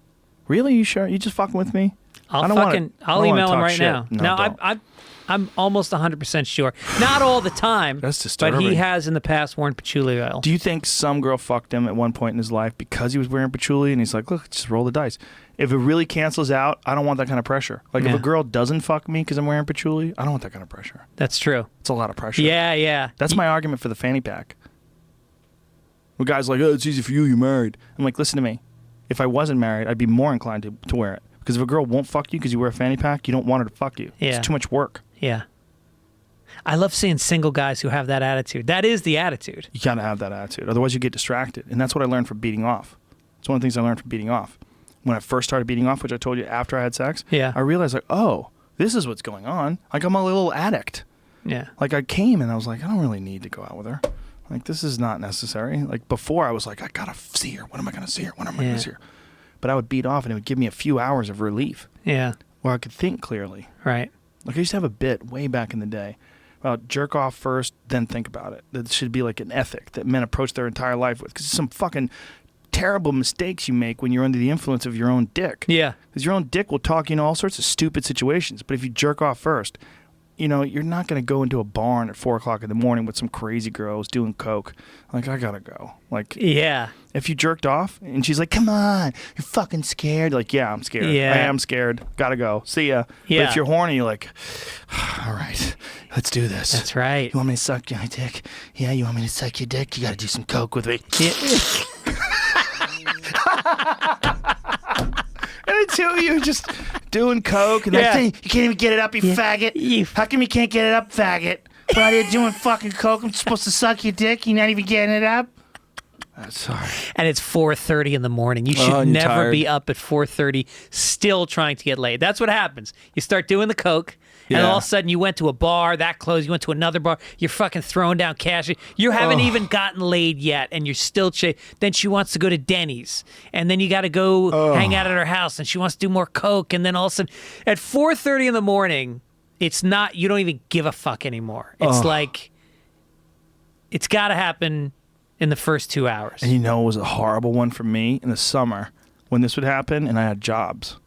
Really? You sure? You just fucking with me? I'll email him right now. No, I'm almost 100% sure. Not all the time. That's disturbing. But he has in the past worn patchouli oil. Do you think some girl fucked him at one point in his life because he was wearing patchouli and he's like, look, just roll the dice. If it really cancels out, I don't want that kind of pressure. Like if a girl doesn't fuck me because I'm wearing patchouli, I don't want that kind of pressure. That's true. It's a lot of pressure. Yeah. That's my argument for the fanny pack. When guys like, oh, it's easy for you, you're married. I'm like, listen to me. If I wasn't married, I'd be more inclined to wear it. Because if a girl won't fuck you because you wear a fanny pack, you don't want her to fuck you. Yeah. It's too much work. Yeah. I love seeing single guys who have that attitude. That is the attitude. You gotta have that attitude. Otherwise you get distracted. And that's what I learned from beating off. It's one of the things I learned from beating off. When I first started beating off, which I told you after I had sex, I realized like, oh, this is what's going on. Like I'm a little addict. Yeah. Like I came and I was like, I don't really need to go out with her. Like this is not necessary. Like before I was like, I gotta see her. When am I gonna see her? When am I gonna see her? But I would beat off and it would give me a few hours of relief. Yeah. Where I could think clearly. Right. Like I used to have a bit way back in the day about jerk off first, then think about it. That should be like an ethic that men approach their entire life with. Because it's some fucking terrible mistakes you make when you're under the influence of your own dick. Yeah. Because your own dick will talk you into all sorts of stupid situations. But if you jerk off first, you know, you're not going to go into a barn at 4 o'clock in the morning with some crazy girls doing coke. Like, I got to go. Like, yeah. If you jerked off and she's like, come on, you're fucking scared. Like, yeah, I'm scared. Yeah. I am scared. Got to go. See ya. Yeah. But if you're horny, you're like, all right, let's do this. That's right. You want me to suck your dick? Yeah, you want me to suck your dick? You got to do some coke with me. Yeah. And the two of you just doing coke, and next thing, you can't even get it up, you faggot. How come you can't get it up, faggot? We're out here doing fucking coke. I'm supposed to suck your dick. You're not even getting it up. Sorry. And it's 4:30 in the morning. You should never be up at 4:30 still trying to get laid. That's what happens. You start doing the coke, and all of a sudden you went to a bar, that closed, you went to another bar, you're fucking throwing down cash. You haven't even gotten laid yet, and you're still then she wants to go to Denny's, and then you got to go hang out at her house, and she wants to do more coke, and then all of a sudden at 4:30 in the morning, it's not, you don't even give a fuck anymore. It's like, it's got to happen in the first 2 hours. And you know, it was a horrible one for me in the summer when this would happen, and I had jobs.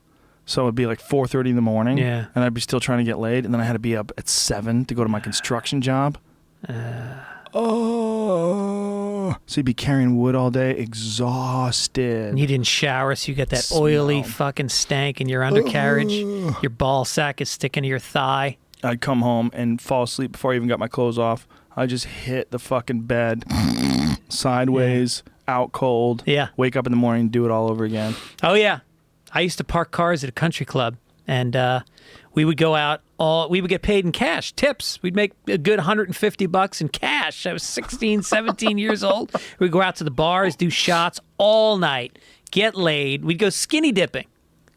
So it'd be like 4:30 in the morning, and I'd be still trying to get laid, and then I had to be up at 7 to go to my construction job. So you'd be carrying wood all day, exhausted. And you didn't shower, so you got that oily fucking stank in your undercarriage. Your ball sack is sticking to your thigh. I'd come home and fall asleep before I even got my clothes off. I just hit the fucking bed sideways, out cold. Yeah. Wake up in the morning and do it all over again. Oh, yeah. I used to park cars at a country club, and we would go out we would get paid in cash, tips. We'd make a good $150 in cash. I was 16, 17 years old. We'd go out to the bars, do shots all night, get laid. We'd go skinny dipping.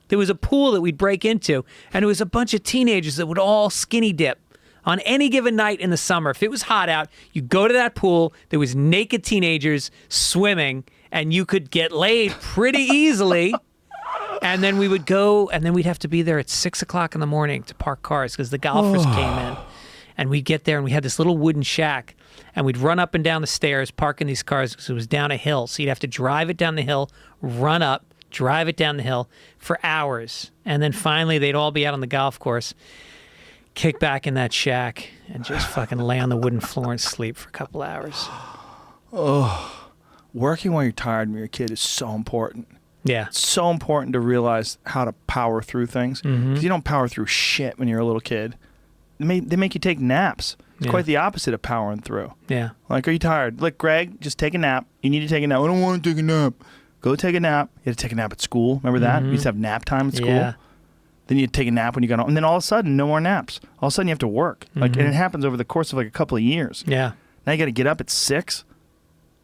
There was a pool that we'd break into, and it was a bunch of teenagers that would all skinny dip. On any given night in the summer, if it was hot out, you go to that pool, there was naked teenagers swimming, and you could get laid pretty easily. And then we would go, and then we'd have to be there at 6 o'clock in the morning to park cars because the golfers came in. And we'd get there, and we had this little wooden shack, and we'd run up and down the stairs parking these cars because it was down a hill. So you'd have to drive it down the hill, run up, drive it down the hill for hours. And then finally, they'd all be out on the golf course, kick back in that shack, and just fucking lay on the wooden floor and sleep for a couple hours. Working while you're tired when you're a kid is so important. Yeah. It's so important to realize how to power through things. Because you don't power through shit when you're a little kid. they make you take naps. It's quite the opposite of powering through. Yeah. Like, are you tired? Like, Greg, just take a nap. You need to take a nap. I don't want to take a nap. Go take a nap. You had to take a nap at school. Remember that? You used to have nap time at school. Yeah. Then you'd take a nap when you got home. And then all of a sudden, no more naps. All of a sudden, you have to work. Like, and it happens over the course of like a couple of years. Yeah. Now you got to get up at 6.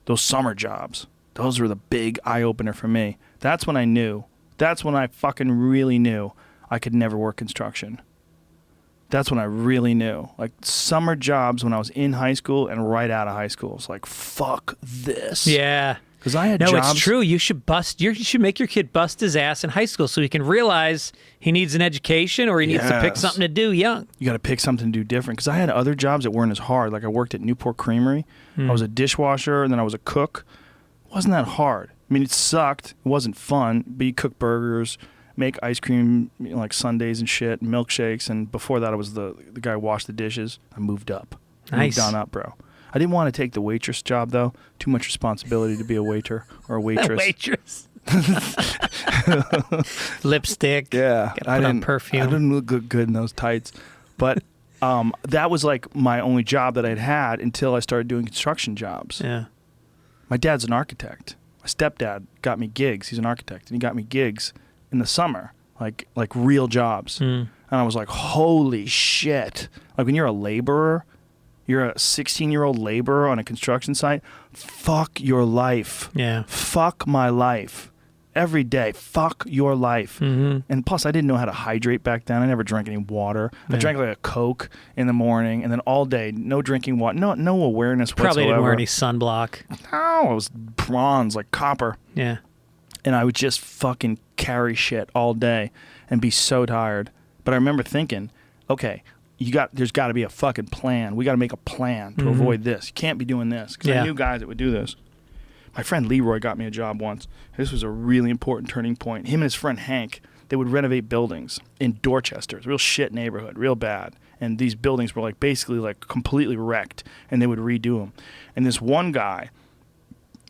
Those summer jobs. Those were the big eye-opener for me. That's when I knew. That's when I fucking really knew I could never work construction. That's when I really knew. Like, summer jobs when I was in high school and right out of high school. It's like, fuck this. Yeah. Because I had No, jobs. it's true. You should make your kid bust his ass in high school so he can realize he needs an education or he needs to pick something to do young. You got to pick something to do different. Because I had other jobs that weren't as hard. Like, I worked at Newport Creamery. I was a dishwasher, and then I was a cook. It wasn't that hard. I mean, it sucked. It wasn't fun. But you cook burgers, make ice cream, like sundaes and shit, milkshakes. And before that, I was the guy who washed the dishes. I moved up. Nice. Moved on up, bro. I didn't want to take the waitress job, though. Too much responsibility to be a waiter or a waitress. Waitress. Lipstick. Yeah. Gotta put on perfume. I didn't look good in those tights. But that was like my only job that I'd had until I started doing construction jobs. Yeah. My dad's an architect. My stepdad got me gigs. He's an architect. And he got me gigs in the summer, like real jobs. And I was like, holy shit. Like, when you're a laborer, you're a 16-year-old laborer on a construction site, fuck your life. Yeah. Fuck my life. Every day, fuck your life. And plus, I didn't know how to hydrate back then. I never drank any water. I drank like a Coke in the morning, and then all day, no drinking water, no awareness whatsoever. Probably didn't wear any sunblock. No, I was bronze, like copper. Yeah. And I would just fucking carry shit all day and be so tired. But I remember thinking, okay, there's got to be a fucking plan. We got to make a plan to avoid this. You can't be doing this. Because I knew guys that would do this. My friend Leroy got me a job once. This was a really important turning point. Him and his friend Hank, they would renovate buildings in Dorchester. It's a real shit neighborhood, real bad. And these buildings were like basically like completely wrecked, and they would redo them. And this one guy,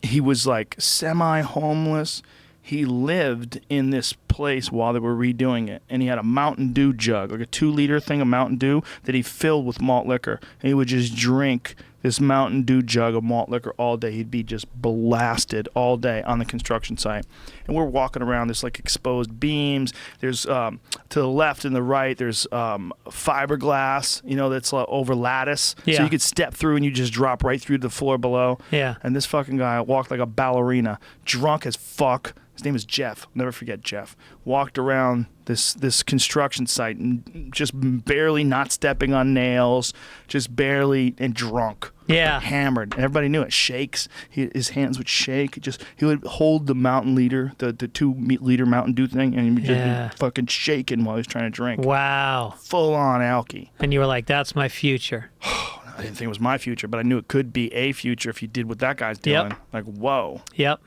he was like semi-homeless. He lived in this place while they were redoing it, and he had a Mountain Dew jug, like a 2-liter thing of Mountain Dew that he filled with malt liquor, and he would just drink this Mountain Dew jug of malt liquor all day. He'd be just blasted all day on the construction site. And we're walking around, there's like exposed beams. There's to the left and the right, there's fiberglass, that's over lattice. Yeah. So you could step through and you just drop right through the floor below. Yeah. And this fucking guy walked like a ballerina, drunk as fuck. His name is Jeff. I'll never forget Jeff. Walked around this construction site and just barely not stepping on nails, just barely, and drunk. Yeah. Hammered. And everybody knew it. Shakes. His hands would shake. He would hold the Mountain Liter, the 2-liter Mountain Dew thing, and he would just be fucking shaking while he was trying to drink. Wow. Full on alky. And you were like, that's my future. I didn't think it was my future, but I knew it could be a future if you did what that guy's doing. Yep. Like, whoa. Yep.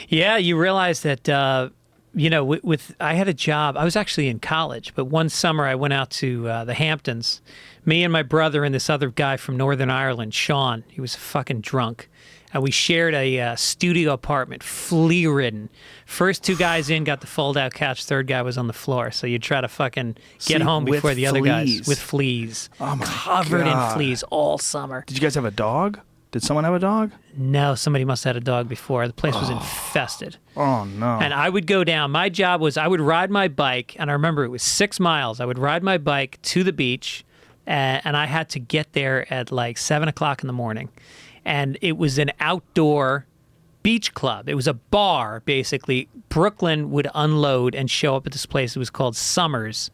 Yeah, you realize that, I had a job. I was actually in college, but one summer I went out to the Hamptons. Me and my brother and this other guy from Northern Ireland, Sean. He was fucking drunk. And we shared a studio apartment, flea-ridden. First 2 guys in got the fold-out couch. Third guy was on the floor. So you'd try to fucking get home before the other guys. With fleas. Oh, my Covered God. in fleas all summer. Did you guys have a dog? Did someone have a dog? No, somebody must have had a dog before. The place was infested. Oh, no. And I would go down. My job was I would ride my bike, and I remember it was 6 miles. I would ride my bike to the beach, and I had to get there at like 7 o'clock in the morning. And it was an outdoor beach club. It was a bar, basically. Brooklyn would unload and show up at this place. It was called Summers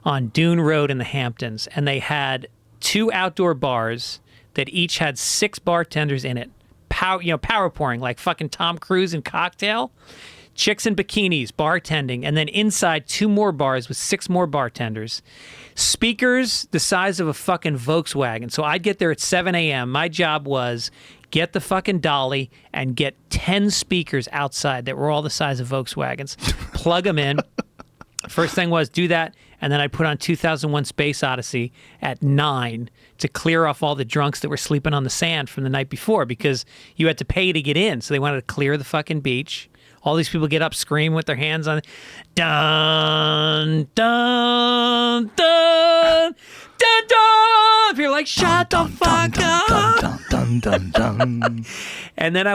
on Dune Road in the Hamptons. And they had 2 outdoor bars that each had 6 bartenders in it. Power pouring like fucking Tom Cruise in Cocktail. Chicks in bikinis, bartending. And then inside 2 more bars with 6 more bartenders. Speakers the size of a fucking Volkswagen. So I'd get there at 7 a.m. My job was get the fucking dolly and get 10 speakers outside that were all the size of Volkswagens. Plug them in. First thing was do that, and then I put on 2001 Space Odyssey at 9 to clear off all the drunks that were sleeping on the sand from the night before because you had to pay to get in. So they wanted to clear the fucking beach. All these people get up, scream with their hands on, dun, dun, dun, dun, dun. You're like, shut the fuck up. Dun, dun, dun, dun. And then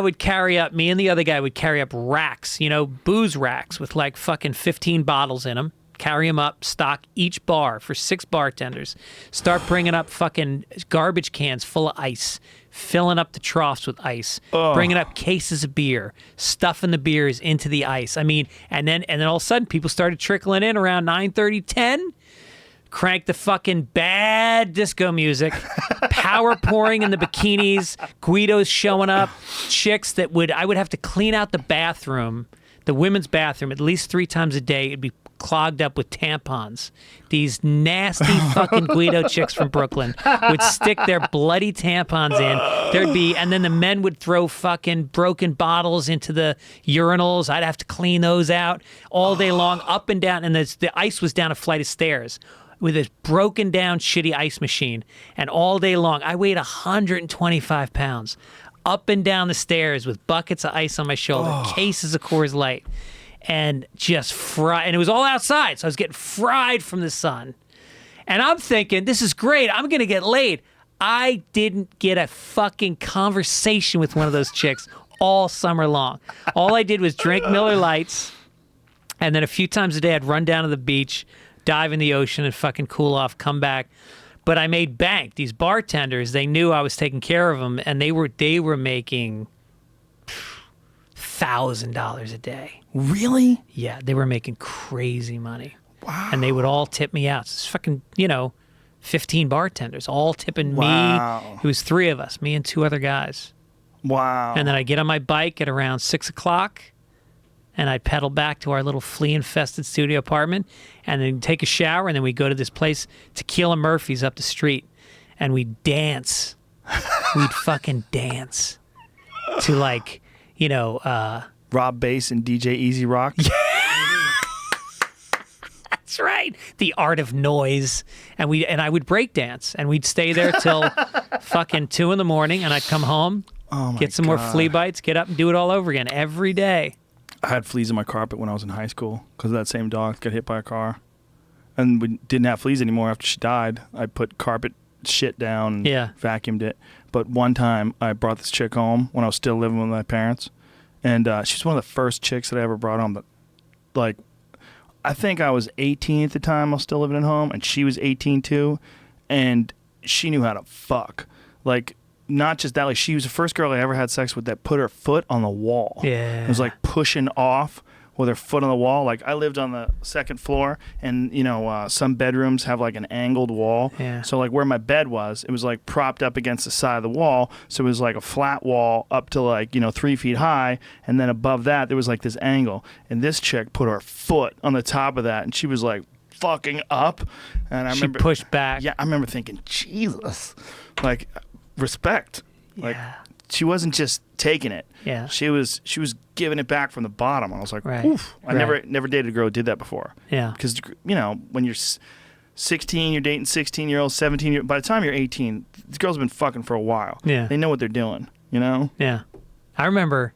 me and the other guy would carry up racks, booze racks with like fucking 15 bottles in them. Carry them up, stock each bar for 6 bartenders. Start bringing up fucking garbage cans full of ice, filling up the troughs with ice, bringing up cases of beer, stuffing the beers into the ice. I mean, and then all of a sudden people started trickling in around 9:30, 10. Crank the fucking bad disco music, power pouring in the bikinis, Guidos showing up, chicks that I would have to clean out the bathroom, the women's bathroom, at least 3 times a day. It'd be clogged up with tampons. These nasty fucking Guido chicks from Brooklyn would stick their bloody tampons in. And then the men would throw fucking broken bottles into the urinals. I'd have to clean those out all day long, up and down. And the ice was down a flight of stairs with this broken down shitty ice machine. And all day long, I weighed 125 pounds, up and down the stairs with buckets of ice on my shoulder, cases of Coors Light, and just fried. And it was all outside, so I was getting fried from the sun. And I'm thinking, this is great. I'm going to get laid. I didn't get a fucking conversation with one of those chicks all summer long. All I did was drink Miller Lights, and then a few times a day I'd run down to the beach, dive in the ocean and fucking cool off, come back. But I made bank. These bartenders, they knew I was taking care of them, and they were making $1,000 a day. Really? Yeah, they were making crazy money. Wow. And they would all tip me out. It's fucking, 15 bartenders, all tipping me. It was 3 of us, me and 2 other guys. Wow. And then I'd get on my bike at around 6 o'clock, and I'd pedal back to our little flea-infested studio apartment, and then take a shower, and then we'd go to this place, Tequila Murphy's up the street, and we'd dance. We'd fucking dance to like, Rob Bass and DJ Easy Rock. That's right. The Art of Noise. And I would break dance, and we'd stay there till fucking 2 a.m, and I'd come home, get some more flea bites, get up and do it all over again every day. I had fleas in my carpet when I was in high school because that same dog got hit by a car. And we didn't have fleas anymore after she died. I put carpet shit down and vacuumed it. But one time I brought this chick home when I was still living with my parents. And she's one of the first chicks that I ever brought home. But, like, I think I was 18 at the time. I was still living at home. And she was 18 too. And she knew how to fuck. Like, not just that, like, she was the first girl I ever had sex with that put her foot on the wall. Yeah. It was like pushing off with her foot on the wall. Like, I lived on the 2nd floor, and, some bedrooms have like an angled wall. Yeah. So, like, where my bed was, it was like propped up against the side of the wall. So it was like a flat wall up to like, 3 feet high. And then above that, there was like this angle. And this chick put her foot on the top of that, and she was like fucking up. And I remember pushed back. Yeah, I remember thinking, Jesus, like, respect. Like, she wasn't just taking it. Yeah. She was giving it back from the bottom. I was like, right. Oof. I right. never dated a girl who did that before. Yeah. Because, when you're 16, you're dating 16-year-olds, 17 by the time you're 18, these girls have been fucking for a while. Yeah. They know what they're doing, Yeah. I remember,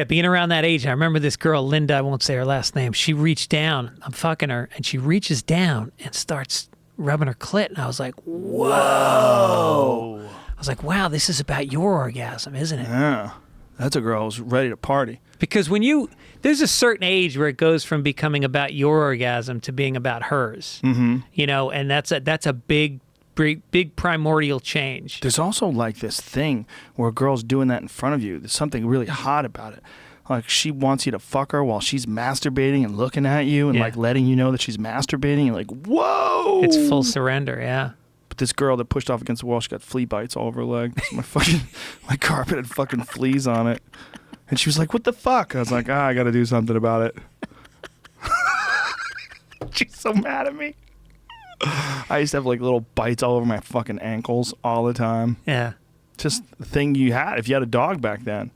being around that age, I remember this girl, Linda, I won't say her last name, she reached down, I'm fucking her, and she reaches down and starts rubbing her clit, and I was like, whoa. I was like, wow, this is about your orgasm, isn't it? Yeah. That's a girl who's ready to party. Because there's a certain age where it goes from becoming about your orgasm to being about hers. Mm-hmm. And that's a big primordial change. There's also like this thing where a girl's doing that in front of you. There's something really hot about it. Like, she wants you to fuck her while she's masturbating and looking at you and like letting you know that she's masturbating. And like, whoa! It's full surrender, yeah. But this girl that pushed off against the wall, she got flea bites all over her leg. So my carpet had fucking fleas on it. And she was like, what the fuck? I was like, I got to do something about it. She's so mad at me. I used to have like little bites all over my fucking ankles all the time. Yeah. Just the thing you had if you had a dog back then.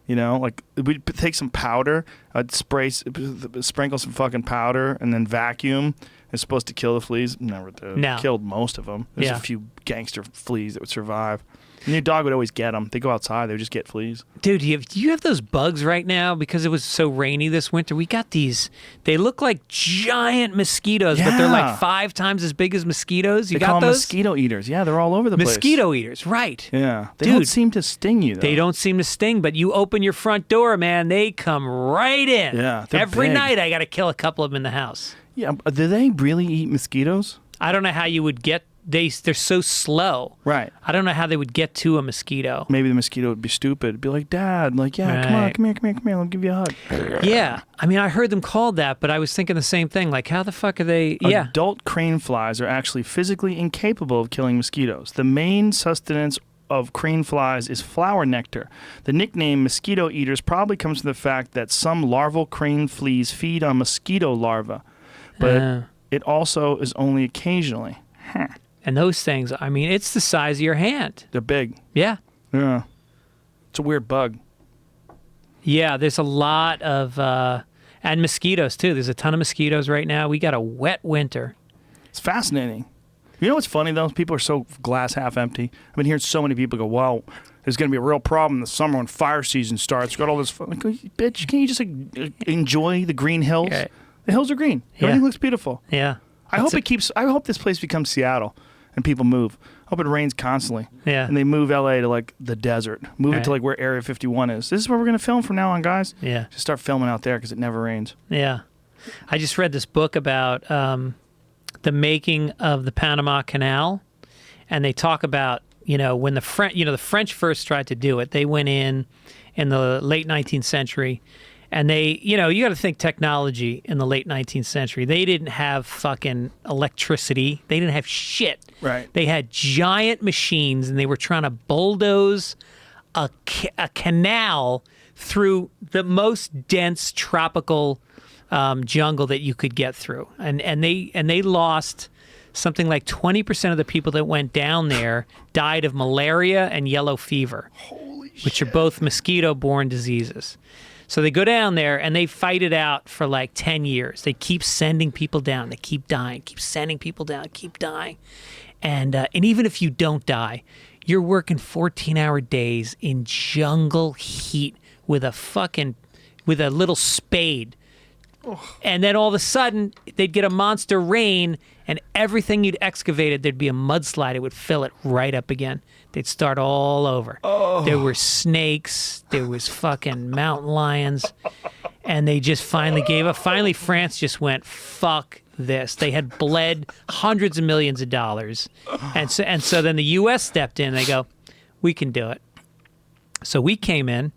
Like, we'd take some powder, I'd sprinkle some fucking powder and then vacuum It's supposed to kill the fleas. Never did. No. Killed most of them. There's Yeah. a few gangster fleas that would survive. And your dog would always get them. They go outside. They would just get fleas. Dude, do you have those bugs right now? Because it was so rainy this winter. We got these. They look like giant mosquitoes, but they're Yeah. like 5 times as big as mosquitoes. You They got call them those? mosquito eaters. Yeah, they're all over the place. Mosquito eaters, right. Yeah. They Dude. don't seem to sting you, though. They don't seem to sting, but you open your front door, man, they come right in. Yeah, they're Every big. night I got to kill a couple of them in the house. Yeah. Do they really eat mosquitoes? I don't know how you would get, they're so slow. Right. I don't know how they would get to a mosquito. Maybe the mosquito would be stupid. Be like, Dad, like, yeah, come on, Right. come here. I'll give you a hug. Yeah. I mean, I heard them called that, but I was thinking the same thing. Like, how the fuck are they? Yeah. Adult crane flies are actually physically incapable of killing mosquitoes. The main sustenance of crane flies is flower nectar. The nickname mosquito eaters probably comes from the fact that some larval crane fleas feed on mosquito larvae, but it also is only occasionally. And those things, I mean, it's the size of your hand. They're big. Yeah. Yeah. It's a weird bug. Yeah, there's a lot of, and mosquitoes too. There's a ton of mosquitoes right now. We got a wet winter. It's fascinating. You know what's funny, though? People are so glass half empty. I've been hearing so many people go, wow, there's going to be a real problem this summer when fire season starts. We've got all this fun. Like, bitch, can't you just enjoy the green hills? Yeah. The hills are green. Yeah. Everything looks beautiful. Yeah. I hope this place becomes Seattle and people move. I hope it rains constantly. Yeah. And they move LA to like the desert. Move it Right. to like where Area 51 is. This is where we're going to film from now on, guys. Yeah. Just start filming out there because it never rains. Yeah. I just read this book about the making of the Panama Canal, and they talk about, when the French first tried to do it. They went in the late 19th century, and they, you got to think technology in the late 19th century. They didn't have fucking electricity. They didn't have shit. Right. They had giant machines, and they were trying to bulldoze a canal through the most dense tropical jungle that you could get through, and they lost something like 20% of the people that went down there died of malaria and yellow fever, which are both mosquito-borne diseases. So they go down there and they fight it out for like 10 years. They keep sending people down. They keep dying. Keep sending people down. Keep dying. And even if you don't die, you're working 14-hour days in jungle heat with a little spade. And then all of a sudden, they'd get a monster rain, and everything you'd excavated, there'd be a mudslide. It would fill it right up again. They'd start all over. There were snakes. There was fucking mountain lions. And they just finally gave up. Finally, France just went, fuck this. They had bled hundreds of millions of dollars. And so then the U.S. stepped in, and they go, we can do it. So we came in.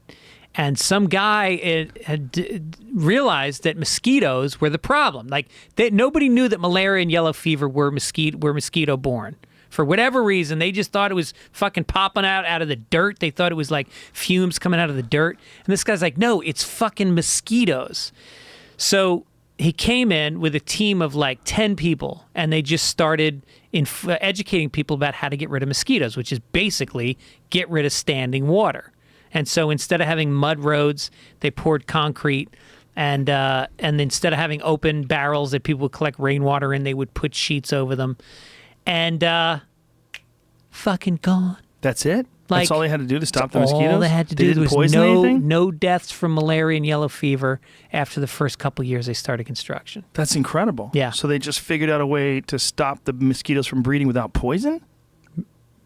And some guy had realized that mosquitoes were the problem. Like, nobody knew that malaria and yellow fever were mosquito-borne. For whatever reason, they just thought it was fucking popping out of the dirt. They thought it was like fumes coming out of the dirt. And this guy's like, no, it's fucking mosquitoes. So he came in with a team of like 10 people, and they just started educating people about how to get rid of mosquitoes, which is basically get rid of standing water. And so instead of having mud roads, they poured concrete, and instead of having open barrels that people would collect rainwater in, they would put sheets over them, and fucking gone. That's it? Like, that's all they had to do to stop the mosquitoes? All they had to do didn't was poison anything? no deaths from malaria and yellow fever after the first couple years they started construction. That's incredible. Yeah. So they just figured out a way to stop the mosquitoes from breeding without poison?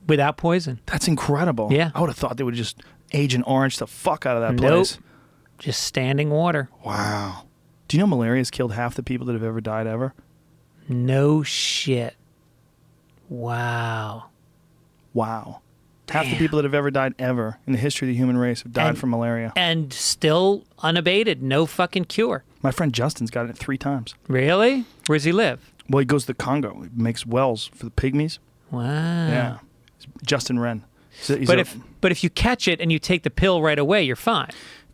Without poison. That's incredible. Yeah. I would have thought they would just Agent Orange the fuck out of that Nope. place. Just standing water. Wow. Do you know malaria has killed half the people that have ever died ever? No shit. Wow. Wow. Half the Damn. people that have ever died ever in the history of the human race have died from malaria. And still unabated. No fucking cure. My friend Justin's got it 3 times. Really? Where does he live? Well, he goes to the Congo. He makes wells for the pygmies. Wow. Yeah. Justin Wren. He's But if you catch it and you take the pill right away, you're fine.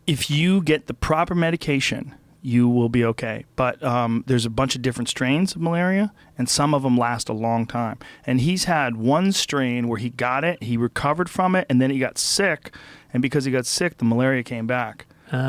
if you get the proper medication, you will be okay. But there's a bunch of different strains of malaria, and some of them last a long time. And he's had one strain where he got it, he recovered from it, and then he got sick. And because he got sick, the malaria came back.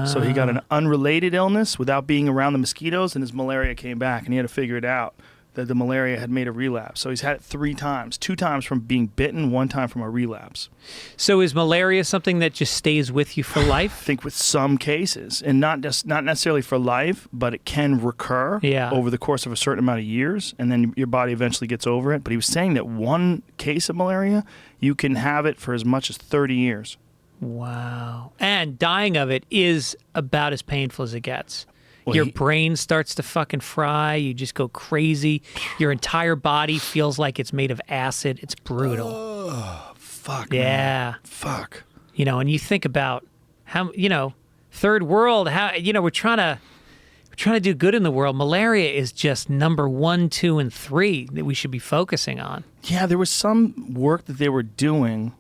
So he got an unrelated illness without being around the mosquitoes, and his malaria came back, and he had to figure it out. that the malaria had made a relapse. So he's had it 3 times, 2 times from being bitten, 1 time from a relapse. So is malaria something that just stays with you for I life? think with some cases, and not necessarily for life, but it can recur over the course of a certain amount of years, and then your body eventually gets over it. But he was saying that 1 case of malaria, you can have it for as much as 30 years. Wow. And dying of it is about as painful as it gets. Well, Your brain starts to fucking fry. You just go crazy. Your entire body feels like it's made of acid. It's brutal. Oh, fuck. Yeah. Man. Fuck. And you think about how, third world, how, we're trying to do good in the world. Malaria is just number 1, 2, and 3 that we should be focusing on. Yeah, there was some work that they were doing.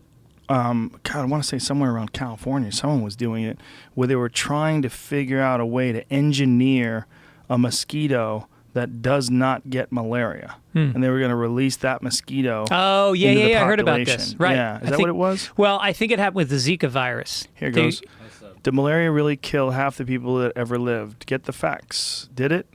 God, I want to say somewhere around California, someone was doing it, where they were trying to figure out a way to engineer a mosquito that does not get malaria. And they were going to release that mosquito. Oh, yeah, into the I heard about population. this. Right. Yeah. Is that what it was? Well, I think it happened with the Zika virus. Here it goes. Did malaria really kill half the people that ever lived? Get the facts. Did it?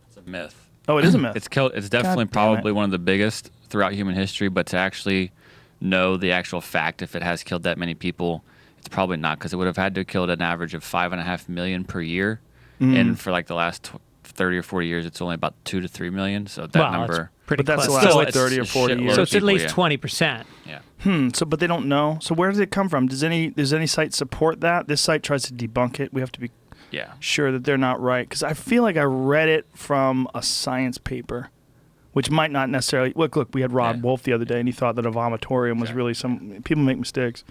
It's a myth. Oh, it is a myth. It's definitely probably one of the biggest throughout human history, but to actually know the actual fact if it has killed that many people, it's probably not, because it would have had to have killed an average of 5.5 million per year. And for like the last 30 or 40 years, it's only about 2 to 3 million. So that number, pretty but that's close. the last So like 30 or 40 years. So it's at people, least yeah. 20%. Yeah. So, but they don't know. So where does it come from? Does any site support that? This site tries to debunk it. We have to be sure that they're not right, because I feel like I read it from a science paper, which might not necessarily look. We had Rod Wolf the other day, and he thought that a vomitorium was really some. People make mistakes,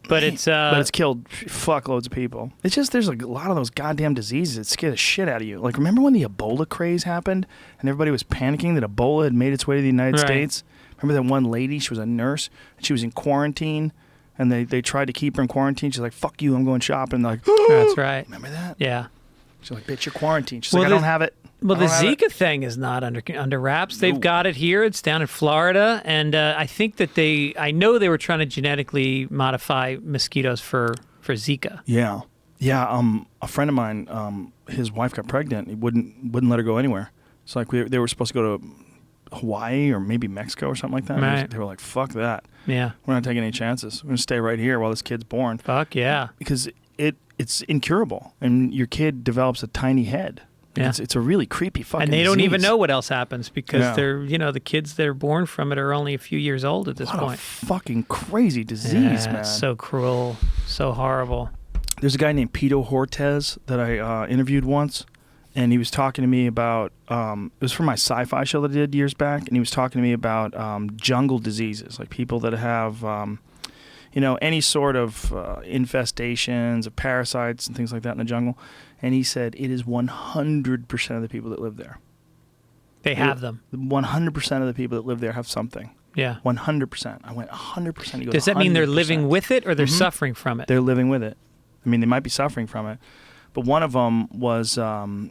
but it's killed fuckloads of people. It's just there's a lot of those goddamn diseases that scare the shit out of you. Like, remember when the Ebola craze happened and everybody was panicking that Ebola had made its way to the United States? Remember that one lady? She was a nurse and she was in quarantine, and they tried to keep her in quarantine. She's like, "Fuck you, I'm going shopping." And they're like, that's right. Remember that? Yeah. She's like, "Bitch, you're quarantined." She's like, "I don't have it." Well, the Zika thing is not under wraps. They've got it here. It's down in Florida, and I think that I know they were trying to genetically modify mosquitoes for Zika. Yeah. A friend of mine, his wife got pregnant. He wouldn't let her go anywhere. It's like they were supposed to go to Hawaii or maybe Mexico or something like that. Right. They were like, "Fuck that. Yeah, we're not taking any chances. We're gonna stay right here while this kid's born." Fuck yeah. Because it's incurable, and your kid develops a tiny head. Yeah. It's a really creepy fucking And they don't disease. even know what else happens because they're, the kids that are born from it are only a few years old at this What point. a fucking crazy disease, man. It's so cruel, so horrible. There's a guy named Pito Hortez that I interviewed once, and he was talking to me about, it was for my sci-fi show that I did years back, and he was talking to me about jungle diseases, like people that have, any sort of infestations of parasites and things like that in the jungle. And he said it is 100% of the people that live there. They have them. 100% of the people that live there have something. Yeah. 100%. I went 100%. He goes, Does that mean they're 100%. living with it or they're suffering from it? They're living with it. I mean, they might be suffering from it. But one of them was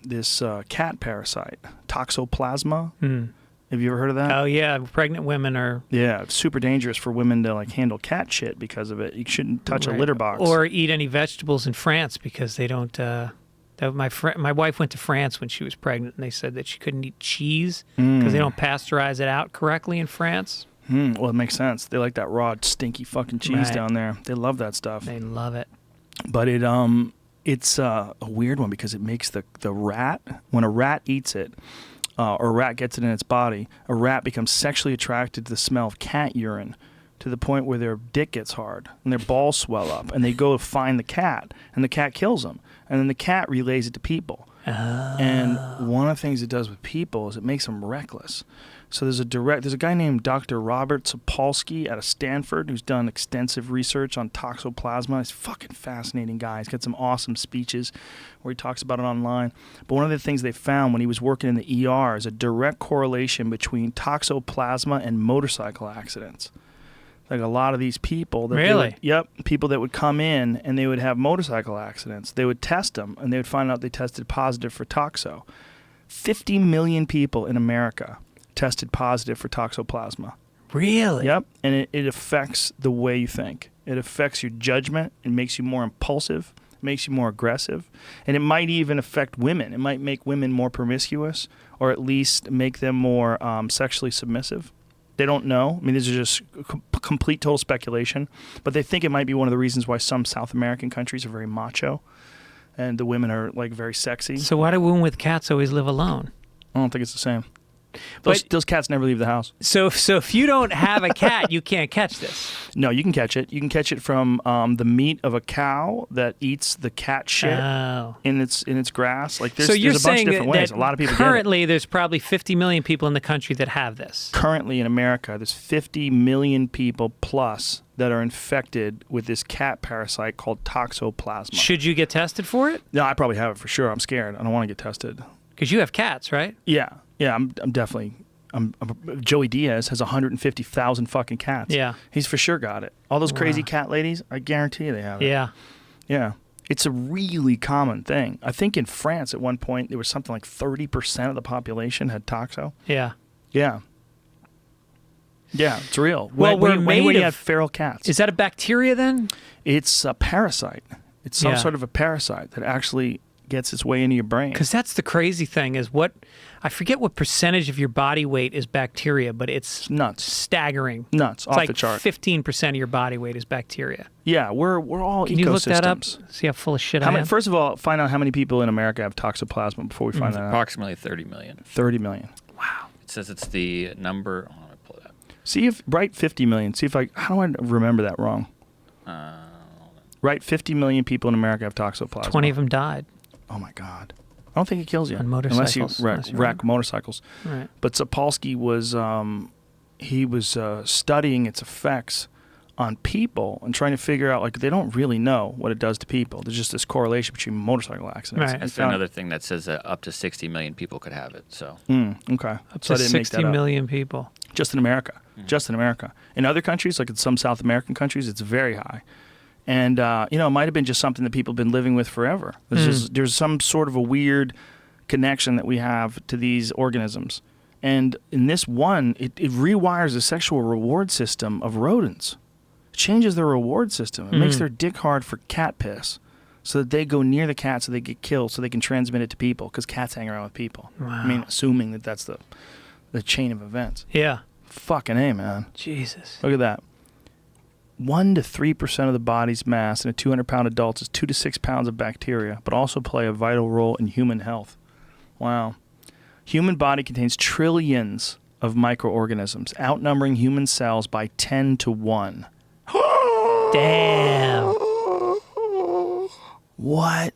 this cat parasite, toxoplasma. Have you ever heard of that? Oh, yeah. Pregnant women are... Yeah, it's super dangerous for women to handle cat shit because of it. You shouldn't touch a litter box. Or eat any vegetables in France because they don't... My wife went to France when she was pregnant, and they said that she couldn't eat cheese because they don't pasteurize it out correctly in France. Well, it makes sense. They like that raw, stinky fucking cheese down there. They love that stuff. They love it. But it's a weird one because it makes the rat, when a rat eats it, or a rat gets it in its body, a rat becomes sexually attracted to the smell of cat urine to the point where their dick gets hard and their balls swell up, and they go find the cat, and the cat kills them, and then the cat relays it to people. And one of the things it does with people is it makes them reckless. So there's a guy named Dr. Robert Sapolsky out of Stanford who's done extensive research on toxoplasma. He's a fucking fascinating guy. He's got some awesome speeches where he talks about it online. But one of the things they found when he was working in the ER is a direct correlation between toxoplasma and motorcycle accidents. Like a lot of these people that people that would come in and they would have motorcycle accidents. They would test them and they would find out they tested positive for toxo. 50 million people in America tested positive for toxoplasma. Really? Yep. And it affects the way you think. It affects your judgment. It makes you more impulsive. makes you more aggressive, and it might even affect women. It might make women more promiscuous, or at least make them more sexually submissive. They don't know. I mean, this is just complete total speculation, but they think it might be one of the reasons why some South American countries are very macho, and the women are like very sexy. So why do women with cats always live alone? I don't think it's the same. Those cats never leave the house. So if you don't have a cat, you can't catch this. No, you can catch it. You can catch it from the meat of a cow that eats the cat shit in its grass. Like there's a bunch of different ways. A lot of people currently there's probably 50 million people in the country that have this. Currently in America, there's 50 million people plus that are infected with this cat parasite called toxoplasma. Should you get tested for it? No, I probably have it for sure. I'm scared. I don't want to get tested. Because you have cats, right? Yeah. Yeah, I'm definitely. Joey Diaz has 150,000 fucking cats. Yeah, he's for sure got it. All those crazy cat ladies, I guarantee you they have it. Yeah, yeah. It's a really common thing. I think in France at one point there was something like 30% of the population had toxo. Yeah, yeah, yeah. It's real. Well, when you have feral cats, is that a bacteria then? It's a parasite. It's some sort of a parasite that actually gets its way into your brain. Because that's the crazy thing is I forget what percentage of your body weight is bacteria, but it's nuts, staggering, nuts, off the chart. 15% of your body weight is bacteria. Yeah, we're all ecosystems. Can you look that up? See how full of shit I am? First of all, find out how many people in America have toxoplasma before we find that out. Approximately 30 million. 30 million. Wow. It says it's the number. Hold on, let me pull it up. See if write 50 million. See if how do I remember that wrong? Right, 50 million people in America have toxoplasma. 20 of them died. Oh my God. I don't think it kills you. On motorcycles. Unless you wreck motorcycles. Right. But Sapolsky was studying its effects on people and trying to figure out, like, they don't really know what it does to people. There's just this correlation between motorcycle accidents. Right. That's another thing that says that up to 60 million people could have it. So okay. Up to 60 million people. Just in America. Mm-hmm. Just in America. In other countries, like in some South American countries, it's very high. And, it might have been just something that people have been living with forever. There's some sort of a weird connection that we have to these organisms. And in this one, it rewires the sexual reward system of rodents. It changes their reward system. It makes their dick hard for cat piss so that they go near the cat so they get killed so they can transmit it to people because cats hang around with people. Wow. I mean, assuming that that's the chain of events. Yeah. Fucking A, man. Jesus. Look at that. 1 to 3% of the body's mass in a 200-pound adult is 2 to 6 pounds of bacteria, but also play a vital role in human health. Wow. Human body contains trillions of microorganisms, outnumbering human cells by 10 to 1. Damn. What?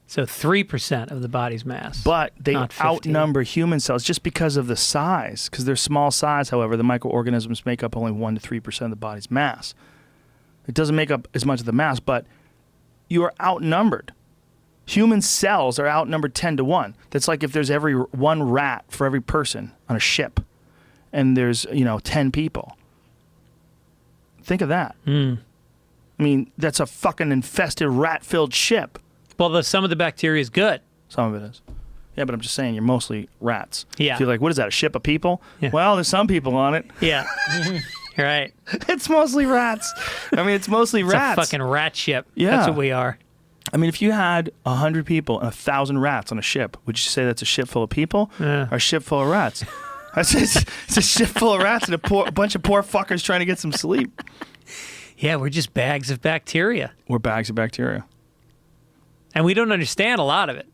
So 3% of the body's mass. But they not 15. outnumber human cells just because of the size. Because they're small size, however, the microorganisms make up only 1 to 3% of the body's mass. It doesn't make up as much of the mass, but you are outnumbered. Human cells are outnumbered 10 to 1. That's like if there's one rat for every person on a ship, and there's 10 people. Think of that. I mean, that's a fucking infested rat-filled ship. Well, some of the bacteria is good. Some of it is. Yeah, but I'm just saying, you're mostly rats. Yeah. So you're like, what is that, a ship of people? Yeah. Well, there's some people on it. Yeah. You're right. It's mostly rats. I mean, it's mostly rats. It's a fucking rat ship. Yeah. That's what we are. I mean, if you had 100 people and 1,000 rats on a ship, would you say that's a ship full of people or a ship full of rats? It's a ship full of rats and a bunch of poor fuckers trying to get some sleep. Yeah, we're just bags of bacteria. We're bags of bacteria. And we don't understand a lot of it.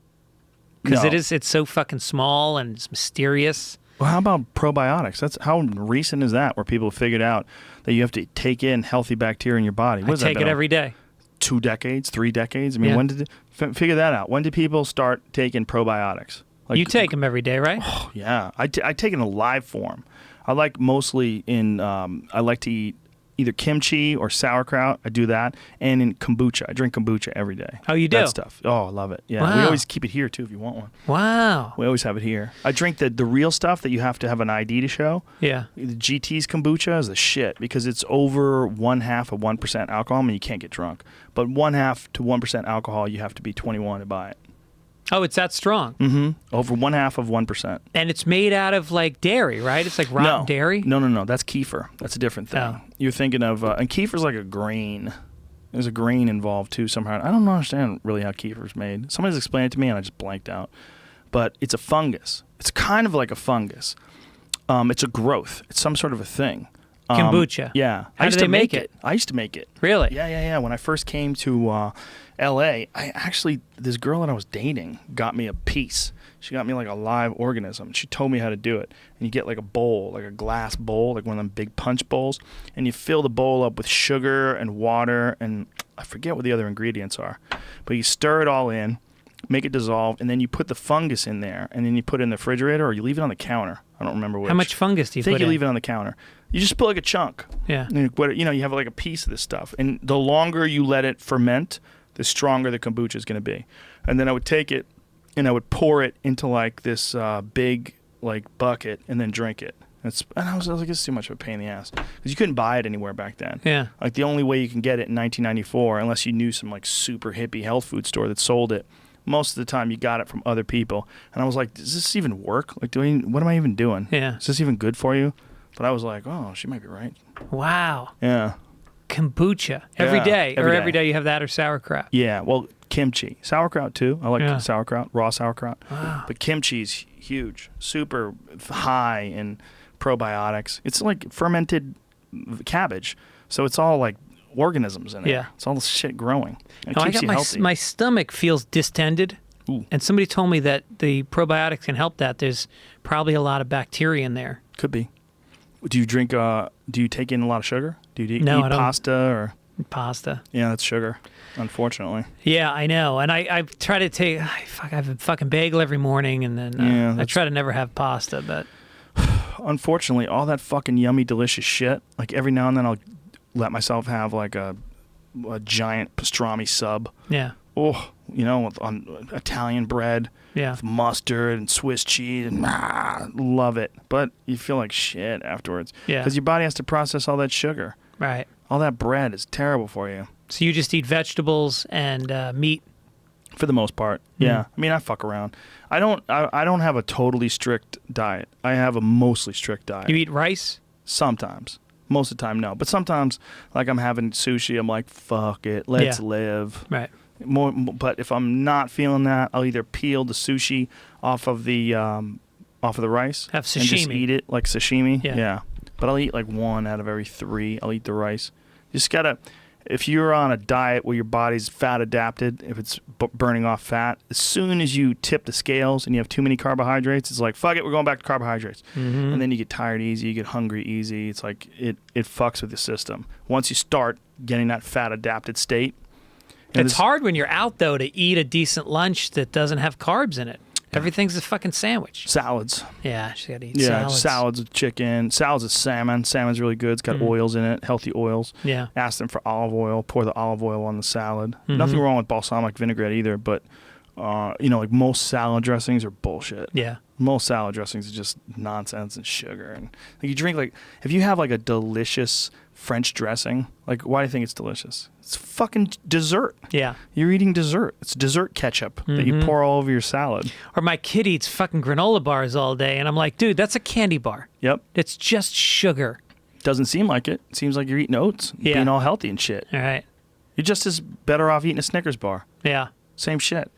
Because No. it's so fucking small and it's mysterious. Well, how about probiotics? How recent is that, where people figured out that you have to take in healthy bacteria in your body? I take it every day. 2 decades, 3 decades? I mean, Yeah. when did figure that out? When did people start taking probiotics? Like, You take them every day, right? Oh, yeah, I take it in a live form. I like mostly in. I like to eat either kimchi or sauerkraut. I do that, and in kombucha. I drink kombucha every day. Oh, you do? That stuff. Oh, I love it. Yeah, Wow. we always keep it here too if you want one. Wow. We always have it here. I drink the real stuff that you have to have an ID to show. Yeah. The GT's kombucha is the shit because it's over 1/2 of 1% alcohol. I mean, you can't get drunk, but 1/2 to 1% alcohol, you have to be 21 to buy it. Oh, it's that strong. Mm-hmm. Over 1/2 of 1%. And it's made out of like dairy, right? It's like rotten dairy. No. That's kefir. That's a different thing. Oh. You're thinking of, and kefir's like a grain. There's a grain involved too somehow. I don't understand really how kefir's made. Somebody's explained it to me and I just blanked out. But it's a fungus. It's kind of like a fungus. It's a growth. It's some sort of a thing. Kombucha. Yeah. How do they make it? I used to make it. Really? Yeah. When I first came to L.A., this girl that I was dating got me a piece. She got me like a live organism. She told me how to do it. And you get like a bowl, like a glass bowl, like one of them big punch bowls. And you fill the bowl up with sugar and water and I forget what the other ingredients are. But you stir it all in, make it dissolve, and then you put the fungus in there. And then you put it in the refrigerator or you leave it on the counter. I don't remember which. How much fungus do you put in? I think you leave it on the counter. You just put like a chunk. Yeah. And you have like a piece of this stuff. And the longer you let it ferment, the stronger the kombucha is going to be. And then I would take it and I would pour it into like this big like bucket and then drink it. And I was like, it's too much of a pain in the ass because you couldn't buy it anywhere back then. Yeah. Like the only way you can get it in 1994, unless you knew some like super hippie health food store that sold it, most of the time you got it from other people. And I was like, does this even work? Like, what am I even doing? Yeah. Is this even good for you? But I was like, oh, she might be right. Wow. Yeah. Kombucha every day, every or day. every day you have that or sauerkraut. Yeah, well, kimchi, sauerkraut too. I like sauerkraut, raw sauerkraut. Wow. But kimchi's huge, super high in probiotics. It's like fermented cabbage, so it's all like organisms in it. Yeah, it's all this shit growing. It No, keeps you my healthy. my stomach feels distended, and somebody told me that the probiotics can help that. There's probably a lot of bacteria in there. Could be. Do you drink? Do you take in a lot of sugar? Do you No, eat I don't. pasta or? Pasta. Yeah, that's sugar, unfortunately. Yeah, I know. And I try to take, I have a fucking bagel every morning, and then I try to never have pasta, but. Unfortunately, all that fucking yummy, delicious shit, like every now and then I'll let myself have like a giant pastrami sub. Yeah. Oh, on Italian bread. Yeah. With mustard and Swiss cheese and love it. But you feel like shit afterwards. Yeah. Because your body has to process all that sugar. Right. All that bread is terrible for you. So you just eat vegetables and meat? For the most part, yeah. I mean, I fuck around. I don't have a totally strict diet. I have a mostly strict diet. You eat rice? Sometimes. Most of the time, no. But sometimes, like I'm having sushi, I'm like, fuck it, let's live. Right. But if I'm not feeling that, I'll either peel the sushi off of the rice. Have sashimi. And just eat it like sashimi. Yeah. But I'll eat like 1 out of every 3. I'll eat the rice. You just gotta. If you're on a diet where your body's fat adapted, if it's burning off fat, as soon as you tip the scales and you have too many carbohydrates, it's like, fuck it, we're going back to carbohydrates. Mm-hmm. And then you get tired easy, you get hungry easy. It's like it fucks with the system. Once you start getting that fat adapted state. It's hard when you're out, though, to eat a decent lunch that doesn't have carbs in it. Everything's a fucking sandwich. Salads. Yeah, you gotta eat salads. Salads with chicken. Salads with salmon. Salmon's really good. It's got oils in it, healthy oils. Yeah. Ask them for olive oil. Pour the olive oil on the salad. Nothing wrong with balsamic vinaigrette either, but like most salad dressings are bullshit. Yeah. Most salad dressings are just nonsense and sugar. And like you drink if you have like a delicious French dressing, like why do you think it's delicious? It's fucking dessert. Yeah. You're eating dessert. It's dessert ketchup that you pour all over your salad. Or my kid eats fucking granola bars all day, and I'm like, dude, that's a candy bar. Yep. It's just sugar. Doesn't seem like it. It seems like you're eating oats, being all healthy and shit. All right. You're just as better off eating a Snickers bar. Yeah. Same shit.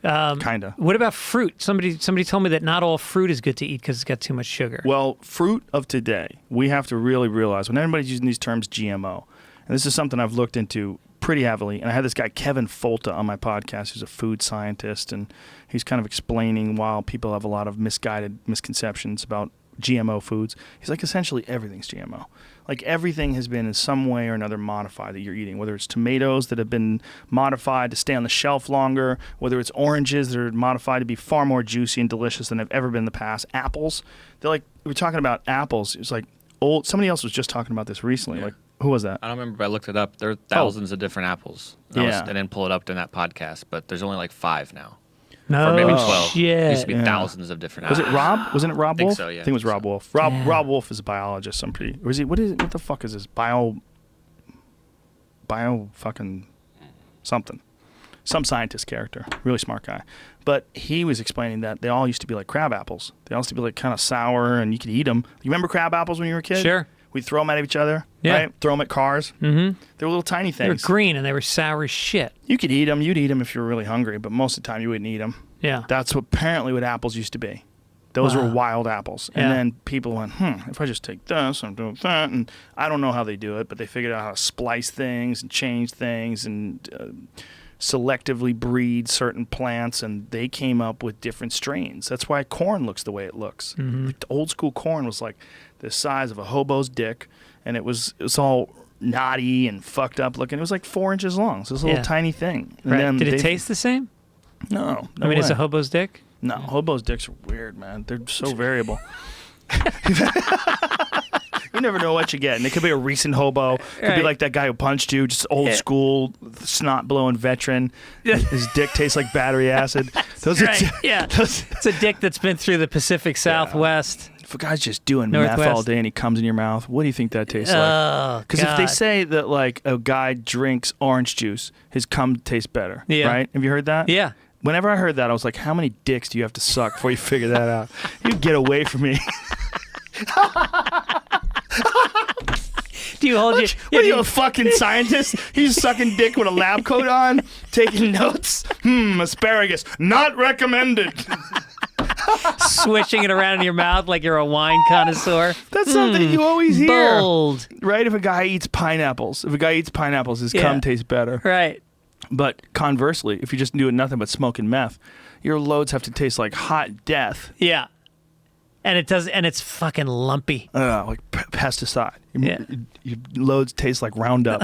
Kinda. What about fruit? Somebody told me that not all fruit is good to eat because it's got too much sugar. Well, fruit of today, we have to really realize when everybody's using these terms GMO, and this is something I've looked into pretty heavily, and I had this guy Kevin Folta on my podcast who's a food scientist, and he's kind of explaining why people have a lot of misconceptions about GMO foods. He's like, essentially everything's GMO. Like everything has been in some way or another modified that you're eating, whether it's tomatoes that have been modified to stay on the shelf longer, whether it's oranges that are modified to be far more juicy and delicious than they've ever been in the past. Apples, we were talking about apples. It was like somebody else was just talking about this recently. Yeah. Like, who was that? I don't remember, but I looked it up. There are thousands of different apples. I didn't pull it up in that podcast, but there's only like 5 now. No, or maybe 12. Shit. There used to be thousands of different Was apples. it Rob? Wasn't it Rob Wolf? So, yeah. I think it was Rob Wolf. Rob Wolf is a biologist. What the fuck is this? Bio fucking something. Some scientist character. Really smart guy. But he was explaining that they all used to be like crab apples. They all used to be like kind of sour and you could eat them. You remember crab apples when you were a kid? Sure. We'd throw them at each other, Yeah. right? Throw them at cars. Mm-hmm. They were little tiny They were things. green and they were sour as shit. You could eat them. You'd eat them if you were really hungry, but most of the time you wouldn't eat them. Yeah. That's apparently what apples used to be. Those were wild apples. And Yeah. then people went, if I just take this and do that. And I don't know how they do it, but they figured out how to splice things and change things and selectively breed certain plants. And they came up with different strains. That's why corn looks the way it looks. Mm-hmm. The old school corn was like the size of a hobo's dick. And it was all knotty and fucked up looking. It was like 4 inches long. So it was a little tiny thing. And Right. then Did it taste the same? No. I mean, way. is a hobo's dick? No, hobos' dicks are weird, man. They're so variable. You never know what you get. And it could be a recent hobo. It could be Right. like that guy who punched you, just old school, snot-blowing veteran. His dick tastes like battery acid. Those Right. are, Yeah. It's a dick that's been through the Pacific Southwest. if a guy's just doing meth Northwest. all day and he comes in your mouth, what do you think that tastes like? Oh, Because if they God. say that like a guy drinks orange juice, his cum tastes better, Yeah. right? Have you heard that? Yeah. Whenever I heard that, I was like, how many dicks do you have to suck before you figure that out? You get away from me. Do you hold your... What are you, a fucking scientist? He's sucking dick with a lab coat on, taking notes. Asparagus, not recommended. swishing it around in your mouth like you're a wine connoisseur? That's something you always hear. Bold. Right? If a guy eats pineapples, his cum tastes better. Right. But conversely, if you're just doing nothing but smoking meth, your loads have to taste like hot death. Yeah. And it does, and it's fucking lumpy. Like pesticide. Yeah. Your loads taste like Roundup.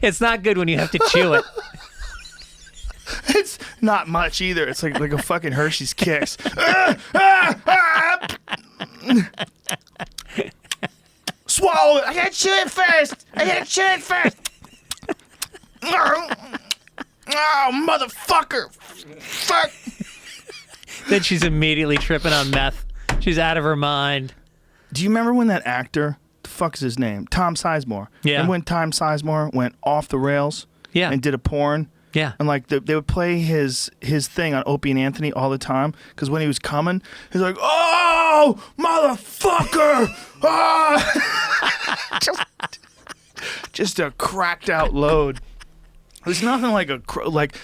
It's not good when you have to chew it. It's not much either. It's like a fucking Hershey's Kicks. Swallow it. I gotta chew it first. Oh, motherfucker. Fuck. Then she's immediately tripping on meth. She's out of her mind. Do you remember when that actor, the fuck's his name? Tom Sizemore. Yeah. And when Tom Sizemore went off the rails Yeah. and did a porn. Yeah. And like they would play his thing on Opie and Anthony all the time because when he was coming, he's like, "Oh, motherfucker!" Just a cracked out load. There's nothing like like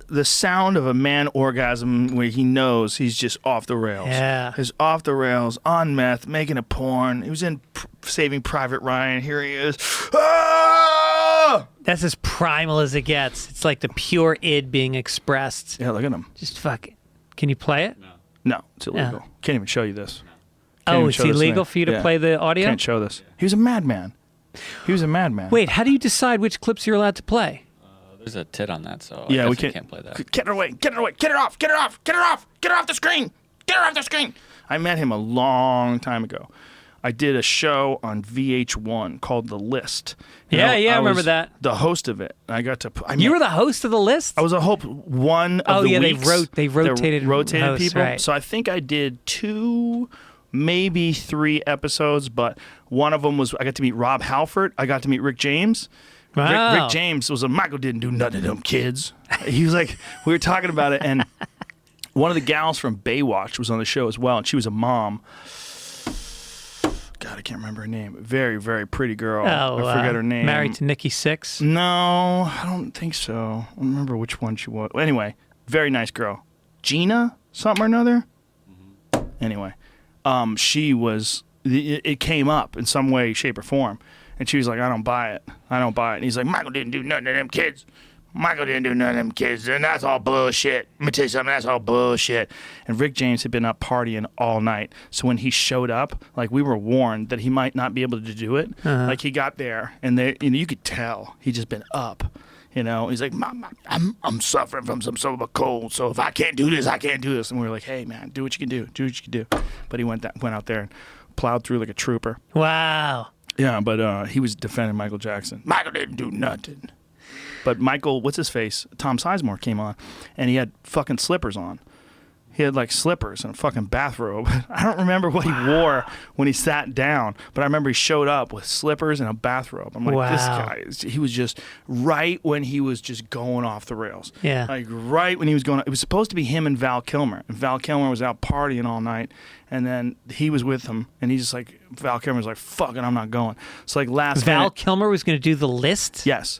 the sound of a man orgasm where he knows he's just off the rails. Yeah. He's off the rails on meth, making a porn. He was in Saving Private Ryan. Here he is. Ah! That's as primal as it gets. It's like the pure id being expressed. Yeah, look at him. Just fuck it. Can you play it? No, it's illegal. No. Can't even show you this. Can't Oh, even it's show this illegal thing. for you to Yeah. play the audio? Can't show this. He was a madman. Wait, how do you decide which clips you're allowed to play? There's a tit on that, so Yeah, I we guess can't play that. Get it away. Get it away. Get it off. Get it off. Get it off. Get it off the screen. Get it off the screen. I met him a long time ago. I did a show on VH1 called The List. And Yeah, I remember was that. The host of it. I got to. You were the host of the list? I was a hope one of the they weeks. they rotated hosts, people. right. So I think I did 2, maybe 3 episodes, but one of them was I got to meet Rob Halford. I got to meet Rick James. Wow. Rick James was Michael didn't do nothing to them kids. He was like, we were talking about it, and one of the gals from Baywatch was on the show as well, and she was a mom. God, I can't remember her name. Very, very pretty girl. Oh, I forget her name. Married to Nikki Sixx? No, I don't think so. I don't remember which one she was. Anyway, very nice girl. Gina something or another? Anyway, she was, it came up in some way, shape, or form. And she was like, I don't buy it. And he's like, Michael didn't do nothing to them kids. And that's all bullshit. Let me tell you something, that's all bullshit. And Rick James had been up partying all night. So when he showed up, like we were warned that he might not be able to do it. Like he got there and you could tell he'd just been up. He's like, I'm suffering from some sort of a cold. So if I can't do this, I can't do this. And we were like, hey man, do what you can do. Do what you can do. But he went out there and plowed through like a trooper. Wow. Yeah, but he was defending Michael Jackson. Michael didn't do nothing. But Michael, what's his face? Tom Sizemore came on, and he had fucking slippers on. He had like slippers and a fucking bathrobe. I don't remember what he wore when he sat down, but I remember he showed up with slippers and a bathrobe. I'm like, this guy he was just right when he was just going off the rails. Yeah. Like right when he was going, it was supposed to be him and Val Kilmer. And Val Kilmer was out partying all night. And then he was with him, and he's just like, Val Kilmer was like, fuck it, I'm not going. So like last Val minute, Kilmer was going to do the list? yes.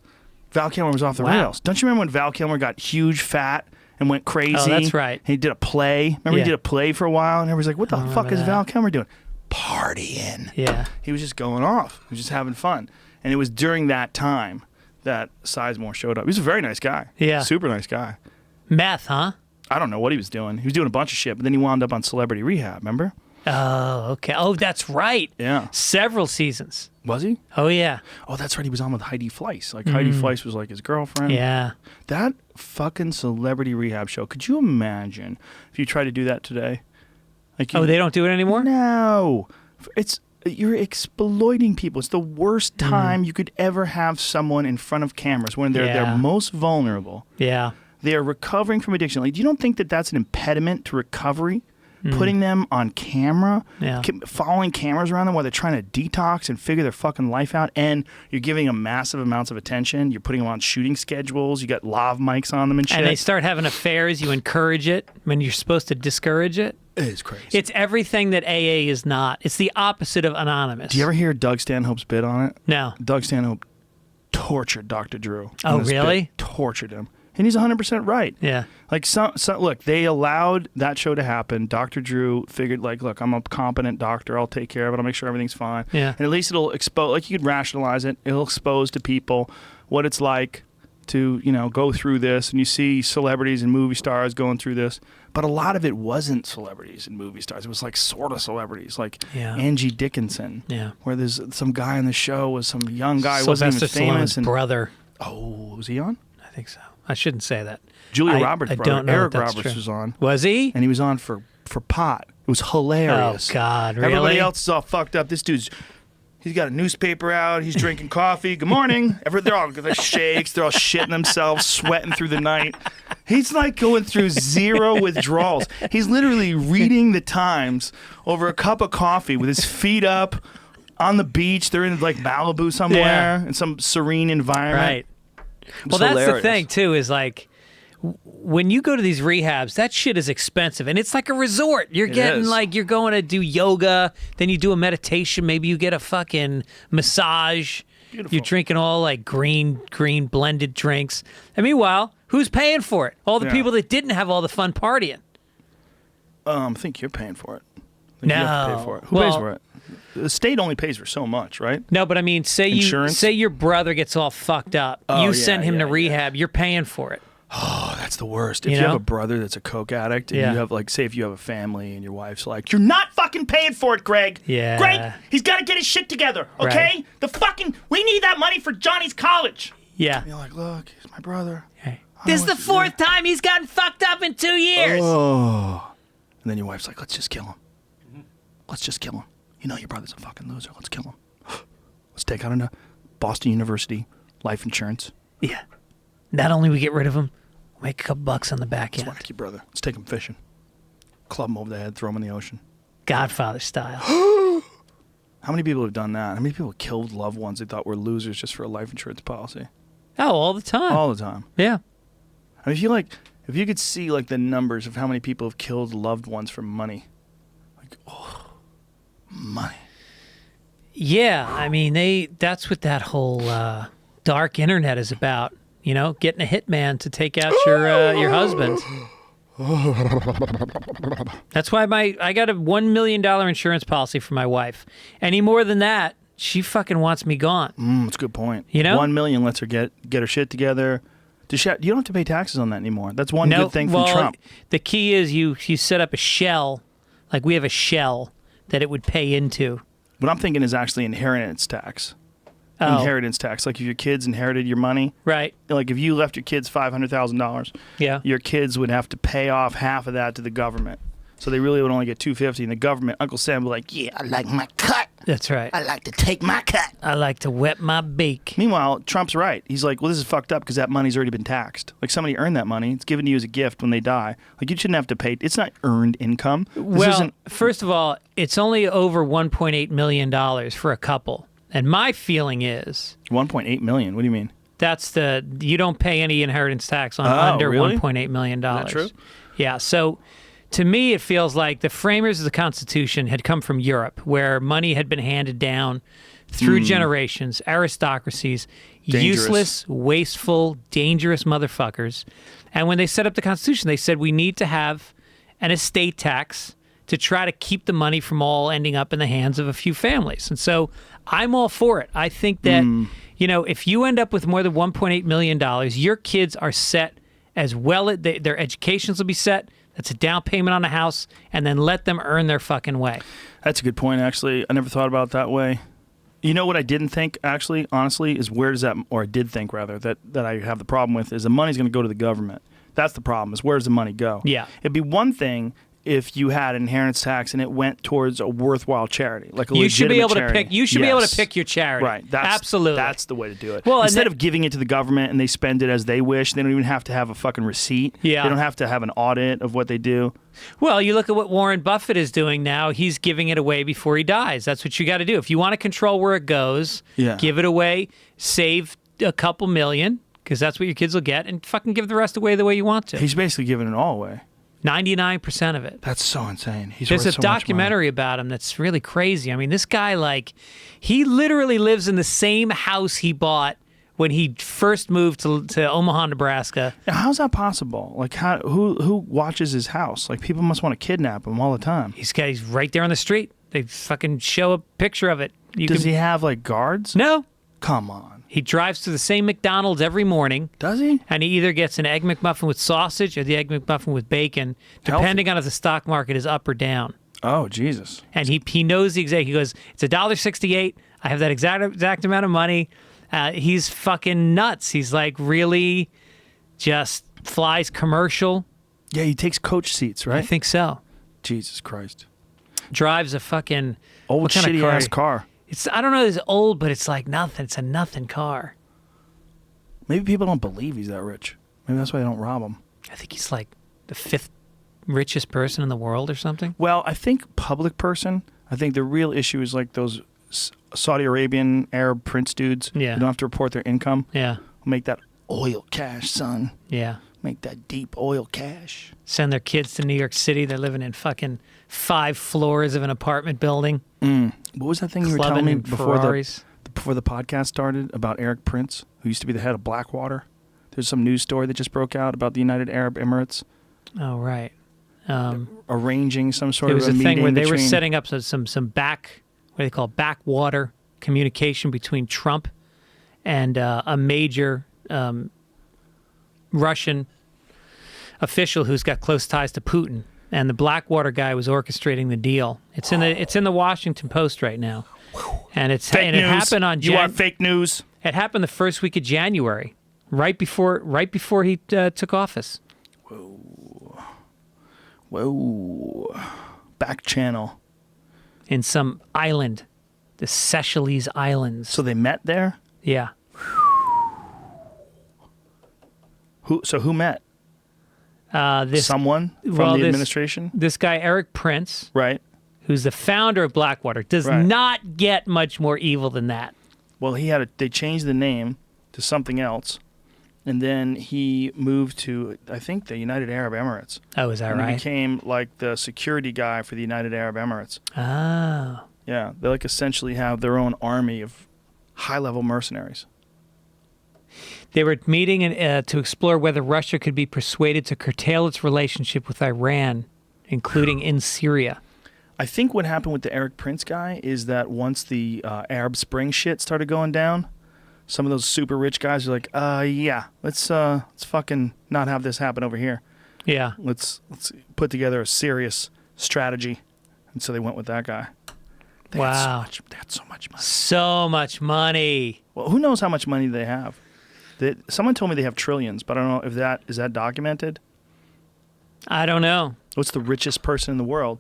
Val Kilmer was off the rails. Don't you remember when Val Kilmer got huge, fat, and went crazy? Oh, that's right. He did a play. Remember he did a play for a while, and everybody's like, what the fuck is that. Val Kilmer doing? Partying. Yeah. He was just going off. He was just having fun. And it was during that time that Sizemore showed up. He was a very nice guy. Yeah. Super nice guy. Meth, huh? I don't know what he was doing. He was doing a bunch of shit, but then he wound up on Celebrity Rehab, remember? Oh, okay. Oh, that's right. Yeah. Several seasons. Was he? Oh, yeah. Oh, that's right. He was on with Heidi Fleiss. Like, Heidi Fleiss was like his girlfriend. Yeah. That fucking Celebrity Rehab show. Could you imagine if you tried to do that today? Like, Oh, they don't do it anymore? No. You're exploiting people. It's the worst time you could ever have someone in front of cameras when they're Yeah. their most vulnerable. Yeah. They are recovering from addiction. Like, you don't think that that's an impediment to recovery? Putting them on camera, Yeah. following cameras around them while they're trying to detox and figure their fucking life out, and you're giving them massive amounts of attention. You're putting them on shooting schedules. You got lav mics on them and shit. And they start having affairs. You encourage it when you're supposed to discourage it. It is crazy. It's everything that AA is not. It's the opposite of Anonymous. Do you ever hear Doug Stanhope's bit on it? No. Doug Stanhope tortured Dr. Drew. Oh, on this really? bit. Tortured him. And he's 100% right. Yeah. Like, look, they allowed that show to happen. Dr. Drew figured, like, look, I'm a competent doctor. I'll take care of it. I'll make sure everything's fine. Yeah. And at least it'll expose, like, you could rationalize it. It'll expose to people what it's like to, go through this. And you see celebrities and movie stars going through this. But a lot of it wasn't celebrities and movie stars. It was, like, sort of celebrities, like Angie Dickinson. Yeah. Where there's some guy on the show was some young guy who Sylvester wasn't even famous. Stallone's brother. Oh, was he on? I think so. I shouldn't say that. Julia Roberts' I brother, don't know Eric if that's Roberts, true. was on. Was he? And he was on for pot. It was hilarious. Oh, God, really? Everybody else is all fucked up. This dude's, he's got a newspaper out. He's drinking coffee. Good morning. They're all shakes. They're all shitting themselves, sweating through the night. He's like going through zero withdrawals. He's literally reading the Times over a cup of coffee with his feet up on the beach. They're in like Malibu somewhere in some serene environment. Right. Well, that's the thing, too, is like when you go to these rehabs, that shit is expensive. And it's like a resort. You're getting like, you're going to do yoga, then you do a meditation, maybe you get a fucking massage. Beautiful. You're drinking all like green blended drinks. And meanwhile, who's paying for it? All the people that didn't have all the fun partying. I think you're paying for it. No. You have to pay for it. Who pays for it? The state only pays for so much, right? No, but I mean, say your brother gets all fucked up. You send him to rehab. You're paying for it. Oh, that's the worst. If you have a brother that's a coke addict, and you have like, say, if you have a family and your wife's like, "You're not fucking paying for it, Greg. Yeah. Greg, he's got to get his shit together. Okay, Right. we need that money for Johnny's college." Yeah. You're like, "Look, he's my brother." Hey. This is the fourth time he's gotten fucked up in 2 years. Oh, and then your wife's like, "Let's just kill him. Let's just kill him. You know your brother's a fucking loser. Let's kill him. Let's take out a Boston University life insurance. Yeah. Not only we get rid of him, we'll make a couple bucks on the back Let's end. whack your brother. Let's take him fishing. Club him over the head, throw him in the ocean." Godfather style. How many people have done that? How many people killed loved ones they thought were losers just for a life insurance policy? Oh, all the time. All the time. Yeah. I mean, if you could see like the numbers of how many people have killed loved ones for money, like, money. Yeah, I mean, that's what that whole dark internet is about. You know, getting a hitman to take out your husband. That's why I got a $1 million insurance policy for my wife. Any more than that, she fucking wants me gone. That's a good point. You know? $1 million lets her get her shit together. You don't have to pay taxes on that anymore. That's one good thing from Trump. The key is you set up a shell, like we have a shell that it would pay into. What I'm thinking is actually inheritance tax. Oh. Inheritance tax. Like if your kids inherited your money. Right. Like if you left your kids $500,000, your kids would have to pay off half of that to the government. So they really would only get $250, and the government, Uncle Sam, would be like, "Yeah, I like my cut." That's right. I like to take my cut. I like to wet my beak. Meanwhile, Trump's right. He's like, well, this is fucked up because that money's already been taxed. Like, somebody earned that money. It's given to you as a gift when they die. Like, you shouldn't have to pay. It's not earned income. First of all, it's only over $1.8 million for a couple. And my feeling is... $1.8 million? What do you mean? You don't pay any inheritance tax on under really? $1.8 million. Is that true? Yeah, so... To me, it feels like the framers of the Constitution had come from Europe, where money had been handed down through generations, aristocracies, useless, wasteful, dangerous motherfuckers. And when they set up the Constitution, they said we need to have an estate tax to try to keep the money from all ending up in the hands of a few families. And so I'm all for it. I think that, if you end up with more than $1.8 million, your kids are set as well. Their educations will be set. That's a down payment on a house, and then let them earn their fucking way. That's a good point, actually. I never thought about it that way. You know what I didn't think, actually, honestly, is where does that, or I did think, rather, that I have the problem with is the money's going to go to the government. That's the problem, is where does the money go? Yeah. It'd be one thing if you had an inheritance tax and it went towards a worthwhile charity, like a legitimate charity. You should be able to pick your charity. Right. Absolutely. That's the way to do it. Well, instead of giving it to the government and they spend it as they wish, they don't even have to have a fucking receipt. Yeah. They don't have to have an audit of what they do. Well, you look at what Warren Buffett is doing now. He's giving it away before he dies. That's what you got to do. If you want to control where it goes, give it away, save a couple million, because that's what your kids will get, and fucking give the rest away the way you want to. He's basically giving it all away. 99% of it. That's so insane. There's a documentary about him that's really crazy. I mean, this guy, he literally lives in the same house he bought when he first moved to Omaha, Nebraska. Now, how's that possible? Like, who watches his house? Like, people must want to kidnap him all the time. He's right there on the street. They fucking show a picture of it. Does he have, guards? No. Come on. He drives to the same McDonald's every morning. Does he? And he either gets an Egg McMuffin with sausage or the Egg McMuffin with bacon, depending on if the stock market is up or down. Oh, Jesus. And he knows the exact. He goes, it's $1.68. I have that exact amount of money. He's fucking nuts. He's really just flies commercial. Yeah, he takes coach seats, right? I think so. Jesus Christ. Drives a fucking old shitty-ass car. I don't know if it's old, but it's like nothing. It's a nothing car. Maybe people don't believe he's that rich. Maybe that's why they don't rob him. I think he's like the 5th richest person in the world or something. Well, I think public person. I think the real issue is those Saudi Arabian Arab prince dudes. Yeah. Who don't have to report their income. Yeah. Make that oil cash, son. Yeah. Make that deep oil cash. Send their kids to New York City. They're living in fucking 5 floors of an apartment building. What was that thing you were telling me before the podcast started about Eric Prince, who used to be the head of Blackwater? There's some news story that just broke out about the United Arab Emirates. Oh, right. Arranging some sort of a meeting. There was a thing where they were setting up some backwater communication between Trump and a major Russian official who's got close ties to Putin. And the Blackwater guy was orchestrating the deal. It's in the Washington Post right now, and it happened on. You want fake news? It happened the first week of January, right before he took office. Whoa! Back channel. In some island, the Seychelles Islands. So they met there? Yeah. Who met? Someone from the administration? This guy, Eric Prince, right, who's the founder of Blackwater, does not get much more evil than that. Well, they changed the name to something else, and then he moved to, I think, the United Arab Emirates. Oh, is that right? He became the security guy for the United Arab Emirates. Oh. Yeah, they essentially have their own army of high-level mercenaries. They were meeting to explore whether Russia could be persuaded to curtail its relationship with Iran, including in Syria. I think what happened with the Eric Prince guy is that once the Arab Spring shit started going down, some of those super rich guys are like, yeah, let's fucking not have this happen over here. Yeah. Let's put together a serious strategy. And so they went with that guy. They had so much money. So much money. Well, who knows how much money they have? Someone told me they have trillions, but I don't know if is that documented. I don't know. What's the richest person in the world?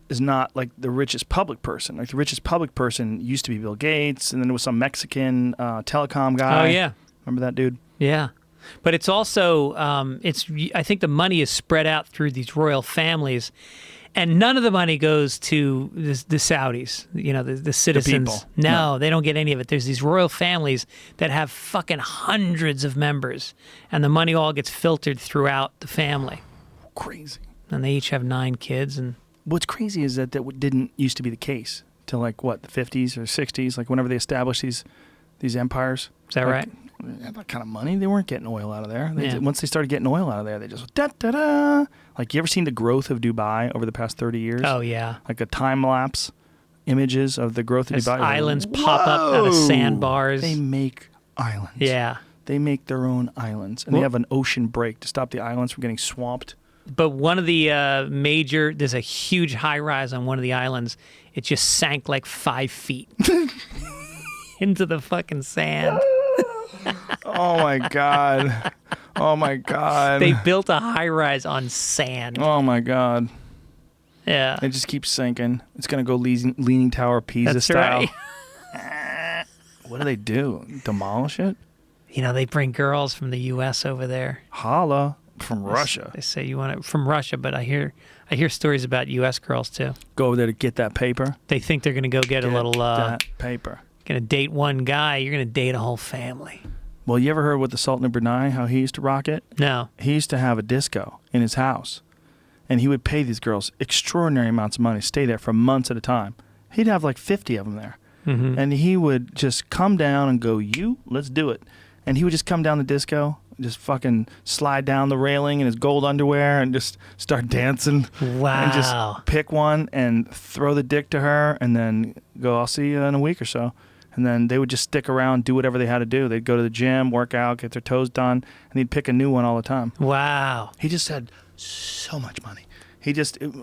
is not like the richest public person. Like the richest public person used to be Bill Gates, and then there was some Mexican telecom guy. Oh yeah, remember that dude? yeah. But it's also I think the money is spread out through these royal families, and none of the money goes to the Saudis. You know, the citizens. people. No, they don't get any of it. There's these royal families that have fucking hundreds of members, and the money all gets filtered throughout the family. Crazy. And they each have 9 kids, and What's crazy is that didn't used to be the case till like what, the 50s or 60s, like whenever they established these empires. is that Like, right? they had that kind of money. They weren't getting oil out of there. Yeah. Once they started getting oil out of there, they just da-da-da. Like, you ever seen the growth of Dubai over the past 30 years? Oh yeah. Like a time lapse images of the growth of As Dubai. islands pop up out of Whoa! sandbars. They make islands. Yeah. They make their own islands, and they have an ocean break to stop the islands from getting swamped. But one of the there's a huge high rise on one of the islands. It just sank like 5 feet into the fucking sand. Oh my god! Oh my god! They built a high rise on sand. Oh my god! Yeah, It just keeps sinking. It's gonna go Leaning Tower of Pisa that's style. right. What do they do? Demolish it? You know, they bring girls from the U.S. over there. Holla from Russia. They say you want it from Russia, but I hear stories about U.S. girls too. Go over there to get that paper. They think they're gonna go get a little. that paper. Gonna date one guy. You're gonna date a whole family. Well, you ever heard with the Sultan of Brunei how he used to rock it? No. He used to have a disco in his house, and he would pay these girls extraordinary amounts of money, stay there for months at a time. He'd have like 50 of them there, and he would just come down and go, let's do it. And he would just come down the disco, just fucking slide down the railing in his gold underwear and just start dancing. Wow. And just pick one and throw the dick to her and then go, I'll see you in a week or so. And then they would just stick around, do whatever they had to do. They'd go to the gym, work out, get their toes done, and he'd pick a new one all the time. Wow. He just had so much money.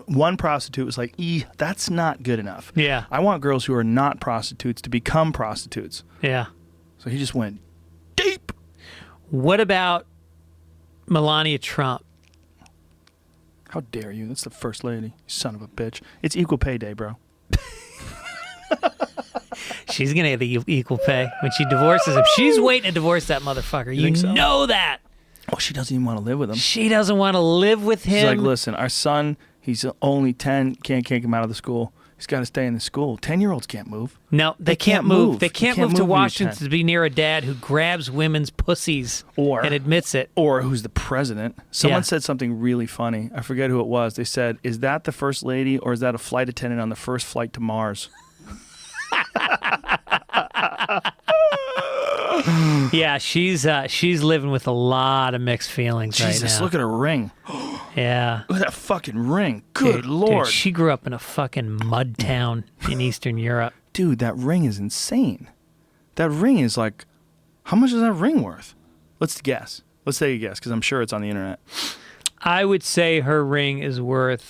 One prostitute was like, that's not good enough. Yeah. I want girls who are not prostitutes to become prostitutes. Yeah. So he just went deep. What about Melania Trump? How dare you? That's the first lady, you son of a bitch. It's equal pay day, bro. She's going to get the equal pay when she divorces him. She's waiting to divorce that motherfucker. You think so? know that. Oh, she doesn't even want to live with him. She doesn't want to live with him. She's like, listen, our son, he's only 10, can't kick him out of the school. He's got to stay in the school. 10-year-olds can't move. No, they can't move. move. They You can't can't move to move when you're Washington 10. to be near a dad who grabs women's pussies and admits it. Or who's the president. Someone Yeah. said something really funny. I forget who it was. They said, is that the first lady or is that a flight attendant on the first flight to Mars? Yeah, she's living with a lot of mixed feelings Jesus, right now. look at her ring. Yeah. Look at that fucking ring. Good Dude, Lord. she grew up in a fucking mud town in Eastern Europe. Dude, that ring is insane. That ring is like, how much is that ring worth? Let's guess. Let's take a guess because I'm sure it's on the internet. I would say her ring is worth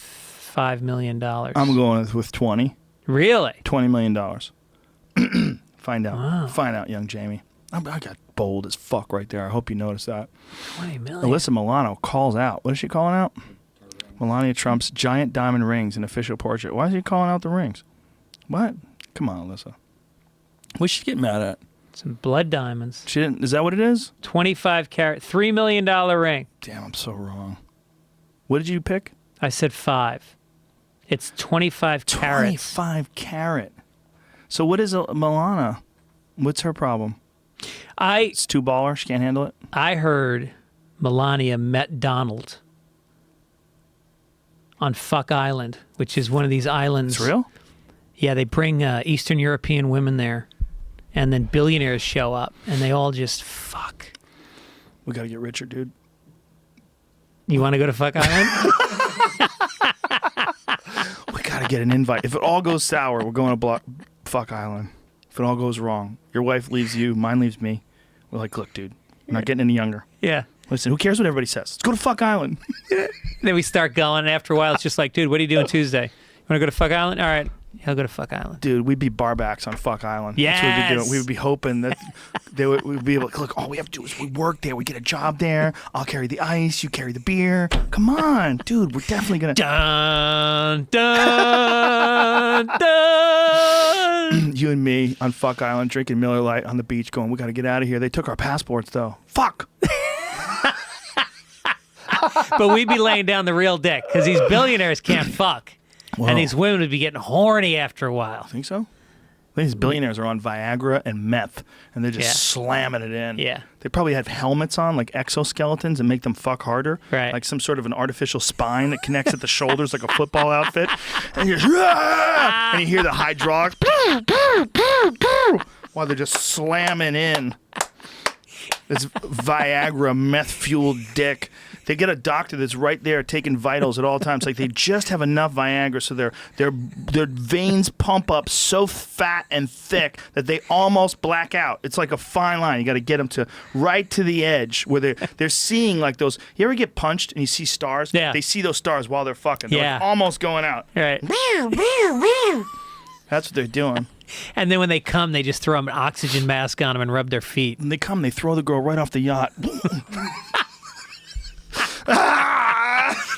$5 million. I'm going with 20. Really? $20 million. Find out. Wow. Find out, young Jamie. I got bold as fuck right there. I hope you noticed that. 20 million. Alyssa Milano calls out. What is she calling out? Melania Trump's giant diamond rings in official portrait. Why is she calling out the rings? What? Come on, Alyssa. What's she getting mad at? Some blood diamonds. She didn't. Is that what it is? 25 carat, $3 million ring. Damn, I'm so wrong. What did you pick? I said 5. It's 25 carats. 25 carat. So what is a Milana? What's her problem? It's too baller. She can't handle it. I heard Melania met Donald on Fuck Island, which is one of these islands. It's real? Yeah, they bring Eastern European women there, and then billionaires show up, and they all just fuck. We got to get richer, dude. You want to go to Fuck Island? We got to get an invite. If it all goes sour, we're going to Fuck Island. If it all goes wrong, your wife leaves you, mine leaves me. We're like, look, dude, we're not getting any younger. Yeah. Listen, who cares what everybody says? Let's go to Fuck Island. Then we start going, and after a while, it's just like, dude, what are you doing Tuesday? You want to go to Fuck Island? All right. He'll go to Fuck Island. Dude, we'd be barbacks on Fuck Island. Yes. That's what we'd be doing. We would be hoping that we'd be able to, look, all we have to do is we work there. We get a job there. I'll carry the ice. You carry the beer. Come on, dude. We're definitely going to. Dun, dun, dun. You and me on Fuck Island drinking Miller Lite on the beach going, we got to get out of here. They took our passports, though. Fuck. But we'd be laying down the real dick because these billionaires can't fuck. Whoa. And these women would be getting horny after a while. Think so? I think these billionaires are on Viagra and meth, and they're just slamming it in. Yeah. They probably have helmets on, like exoskeletons, and make them fuck harder. Right. Like some sort of an artificial spine that connects at the shoulders like a football outfit. And you and you hear the hydraulics while they're just slamming in. This Viagra meth-fueled dick. They get a doctor that's right there taking vitals at all times. Like they just have enough Viagra so their veins pump up so fat and thick that they almost black out. It's like a fine line. You got to get them to right to the edge where they're seeing like those. You ever get punched and you see stars? Yeah. They see those stars while they're fucking. They're like Yeah. almost going out. Right. That's what they're doing. And then when they come, they just throw an oxygen mask on them and rub their feet. When they come, they throw the girl right off the yacht.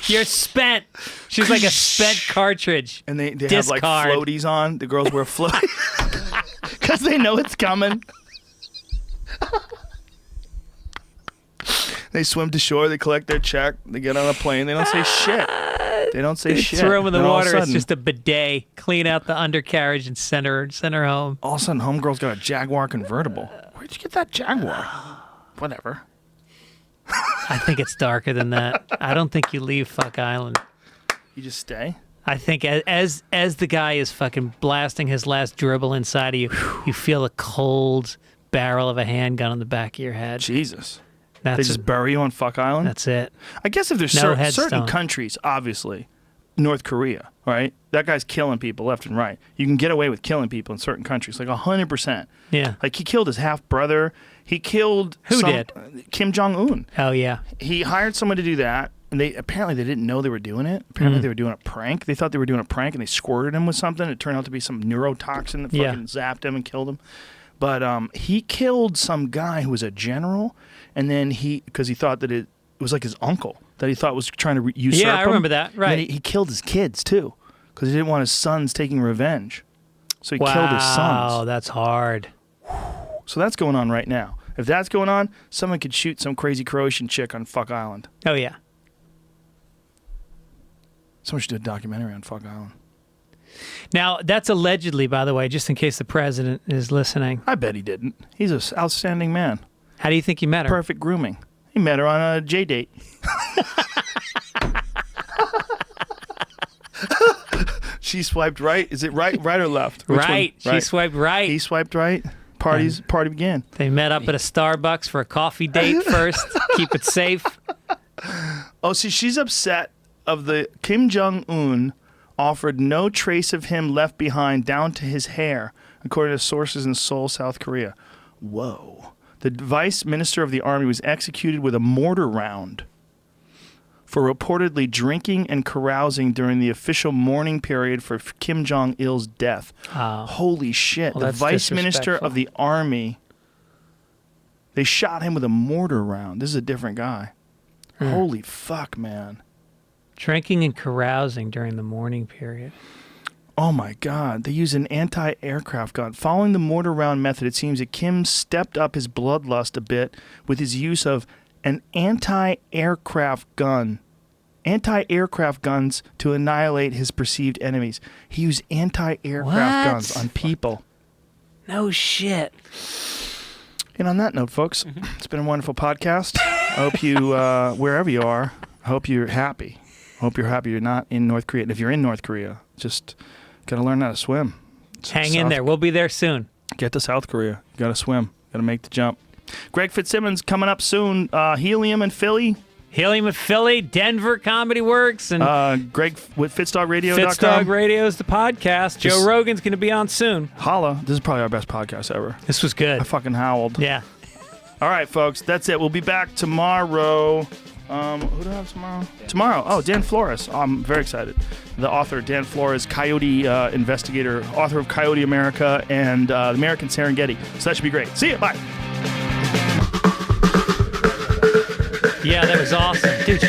You're spent. She's like a spent cartridge. And they have like Discard. floaties on. The girls wear floaties because they know it's coming. They swim to shore. They collect their check. They get on a plane. They don't say shit. They don't say shit. Throw them in the Then all of a water. It's sudden- just a bidet. Clean out the undercarriage and send her home. All of a sudden, homegirl's got a Jaguar convertible. Where'd you get that Jaguar? Whatever. I think it's darker than that. I don't think you leave Fuck Island. You just stay? I think as the guy is fucking blasting his last dribble inside of you, you feel the cold barrel of a handgun on the back of your head. Jesus. They That's just bury you on Fuck Island? That's it. I guess if there's No certain headstone. countries, obviously, North Korea, right? That guy's killing people left and right. You can get away with killing people in certain countries, like 100%. Yeah. Like he killed his half brother. He killed Who did? Kim Jong-un. Oh yeah. He hired someone to do that, and they didn't know they were doing it. Apparently they were doing a prank. They thought they were doing a prank, and they squirted him with something. It turned out to be some neurotoxin that Yeah. fucking zapped him and killed him. But he killed some guy who was a general, and then because he thought that it was like his uncle that he thought was trying to usurp him. Yeah, I remember that. And Right. then he killed his kids too, because he didn't want his sons taking revenge. So he killed his sons. Wow, that's hard. So that's going on right now. If that's going on, someone could shoot some crazy Croatian chick on Fuck Island. Oh yeah. Someone should do a documentary on Fuck Island. Now that's allegedly, by the way, just in case the president is listening. I bet he didn't. He's an outstanding man. How do you think you met her? Perfect grooming. He met her on a J date. She swiped right. Is it right or left? Which one? Right. She swiped right. He swiped right. Party began. They met up at a Starbucks for a coffee date first. Keep it safe. Oh, see, she's upset of the Kim Jong-un offered no trace of him left behind down to his hair, according to sources in Seoul, South Korea. Whoa. The vice minister of the army was executed with a mortar round for reportedly drinking and carousing during the official mourning period for Kim Jong-il's death. Oh. Holy shit. Well, The that's vice minister disrespectful. of the army, they shot him with a mortar round. This is a different guy. Holy fuck, man. Drinking and carousing during the mourning period. Oh my God. They use an anti-aircraft gun. Following the mortar round method, it seems that Kim stepped up his bloodlust a bit with his use of an anti-aircraft gun. Anti-aircraft guns to annihilate his perceived enemies. He used anti-aircraft What? guns on people. No shit. And on that note, folks, it's been a wonderful podcast. I hope you, wherever you are, I hope you're happy. I hope you're happy you're not in North Korea. And if you're in North Korea, just got to learn how to swim. Hang in there. We'll be there soon. Get to South Korea. You got to swim. Got to make the jump. Greg Fitzsimmons coming up soon. Helium in Philly. Helium with Philly, Denver Comedy Works, and Greg with FitzDogRadio.com. FitzDog Radio is the podcast. Joe Just- Rogan's going to be on soon. Holla. This is probably our best podcast ever. This was good. I fucking howled. Yeah. All right, folks. That's it. We'll be back tomorrow. Who do I have tomorrow? Tomorrow. Oh, Dan Flores. I'm very excited. The author, Dan Flores, Coyote investigator, author of Coyote America and American Serengeti. So that should be great. See you. Bye. Yeah, that was awesome. Dude,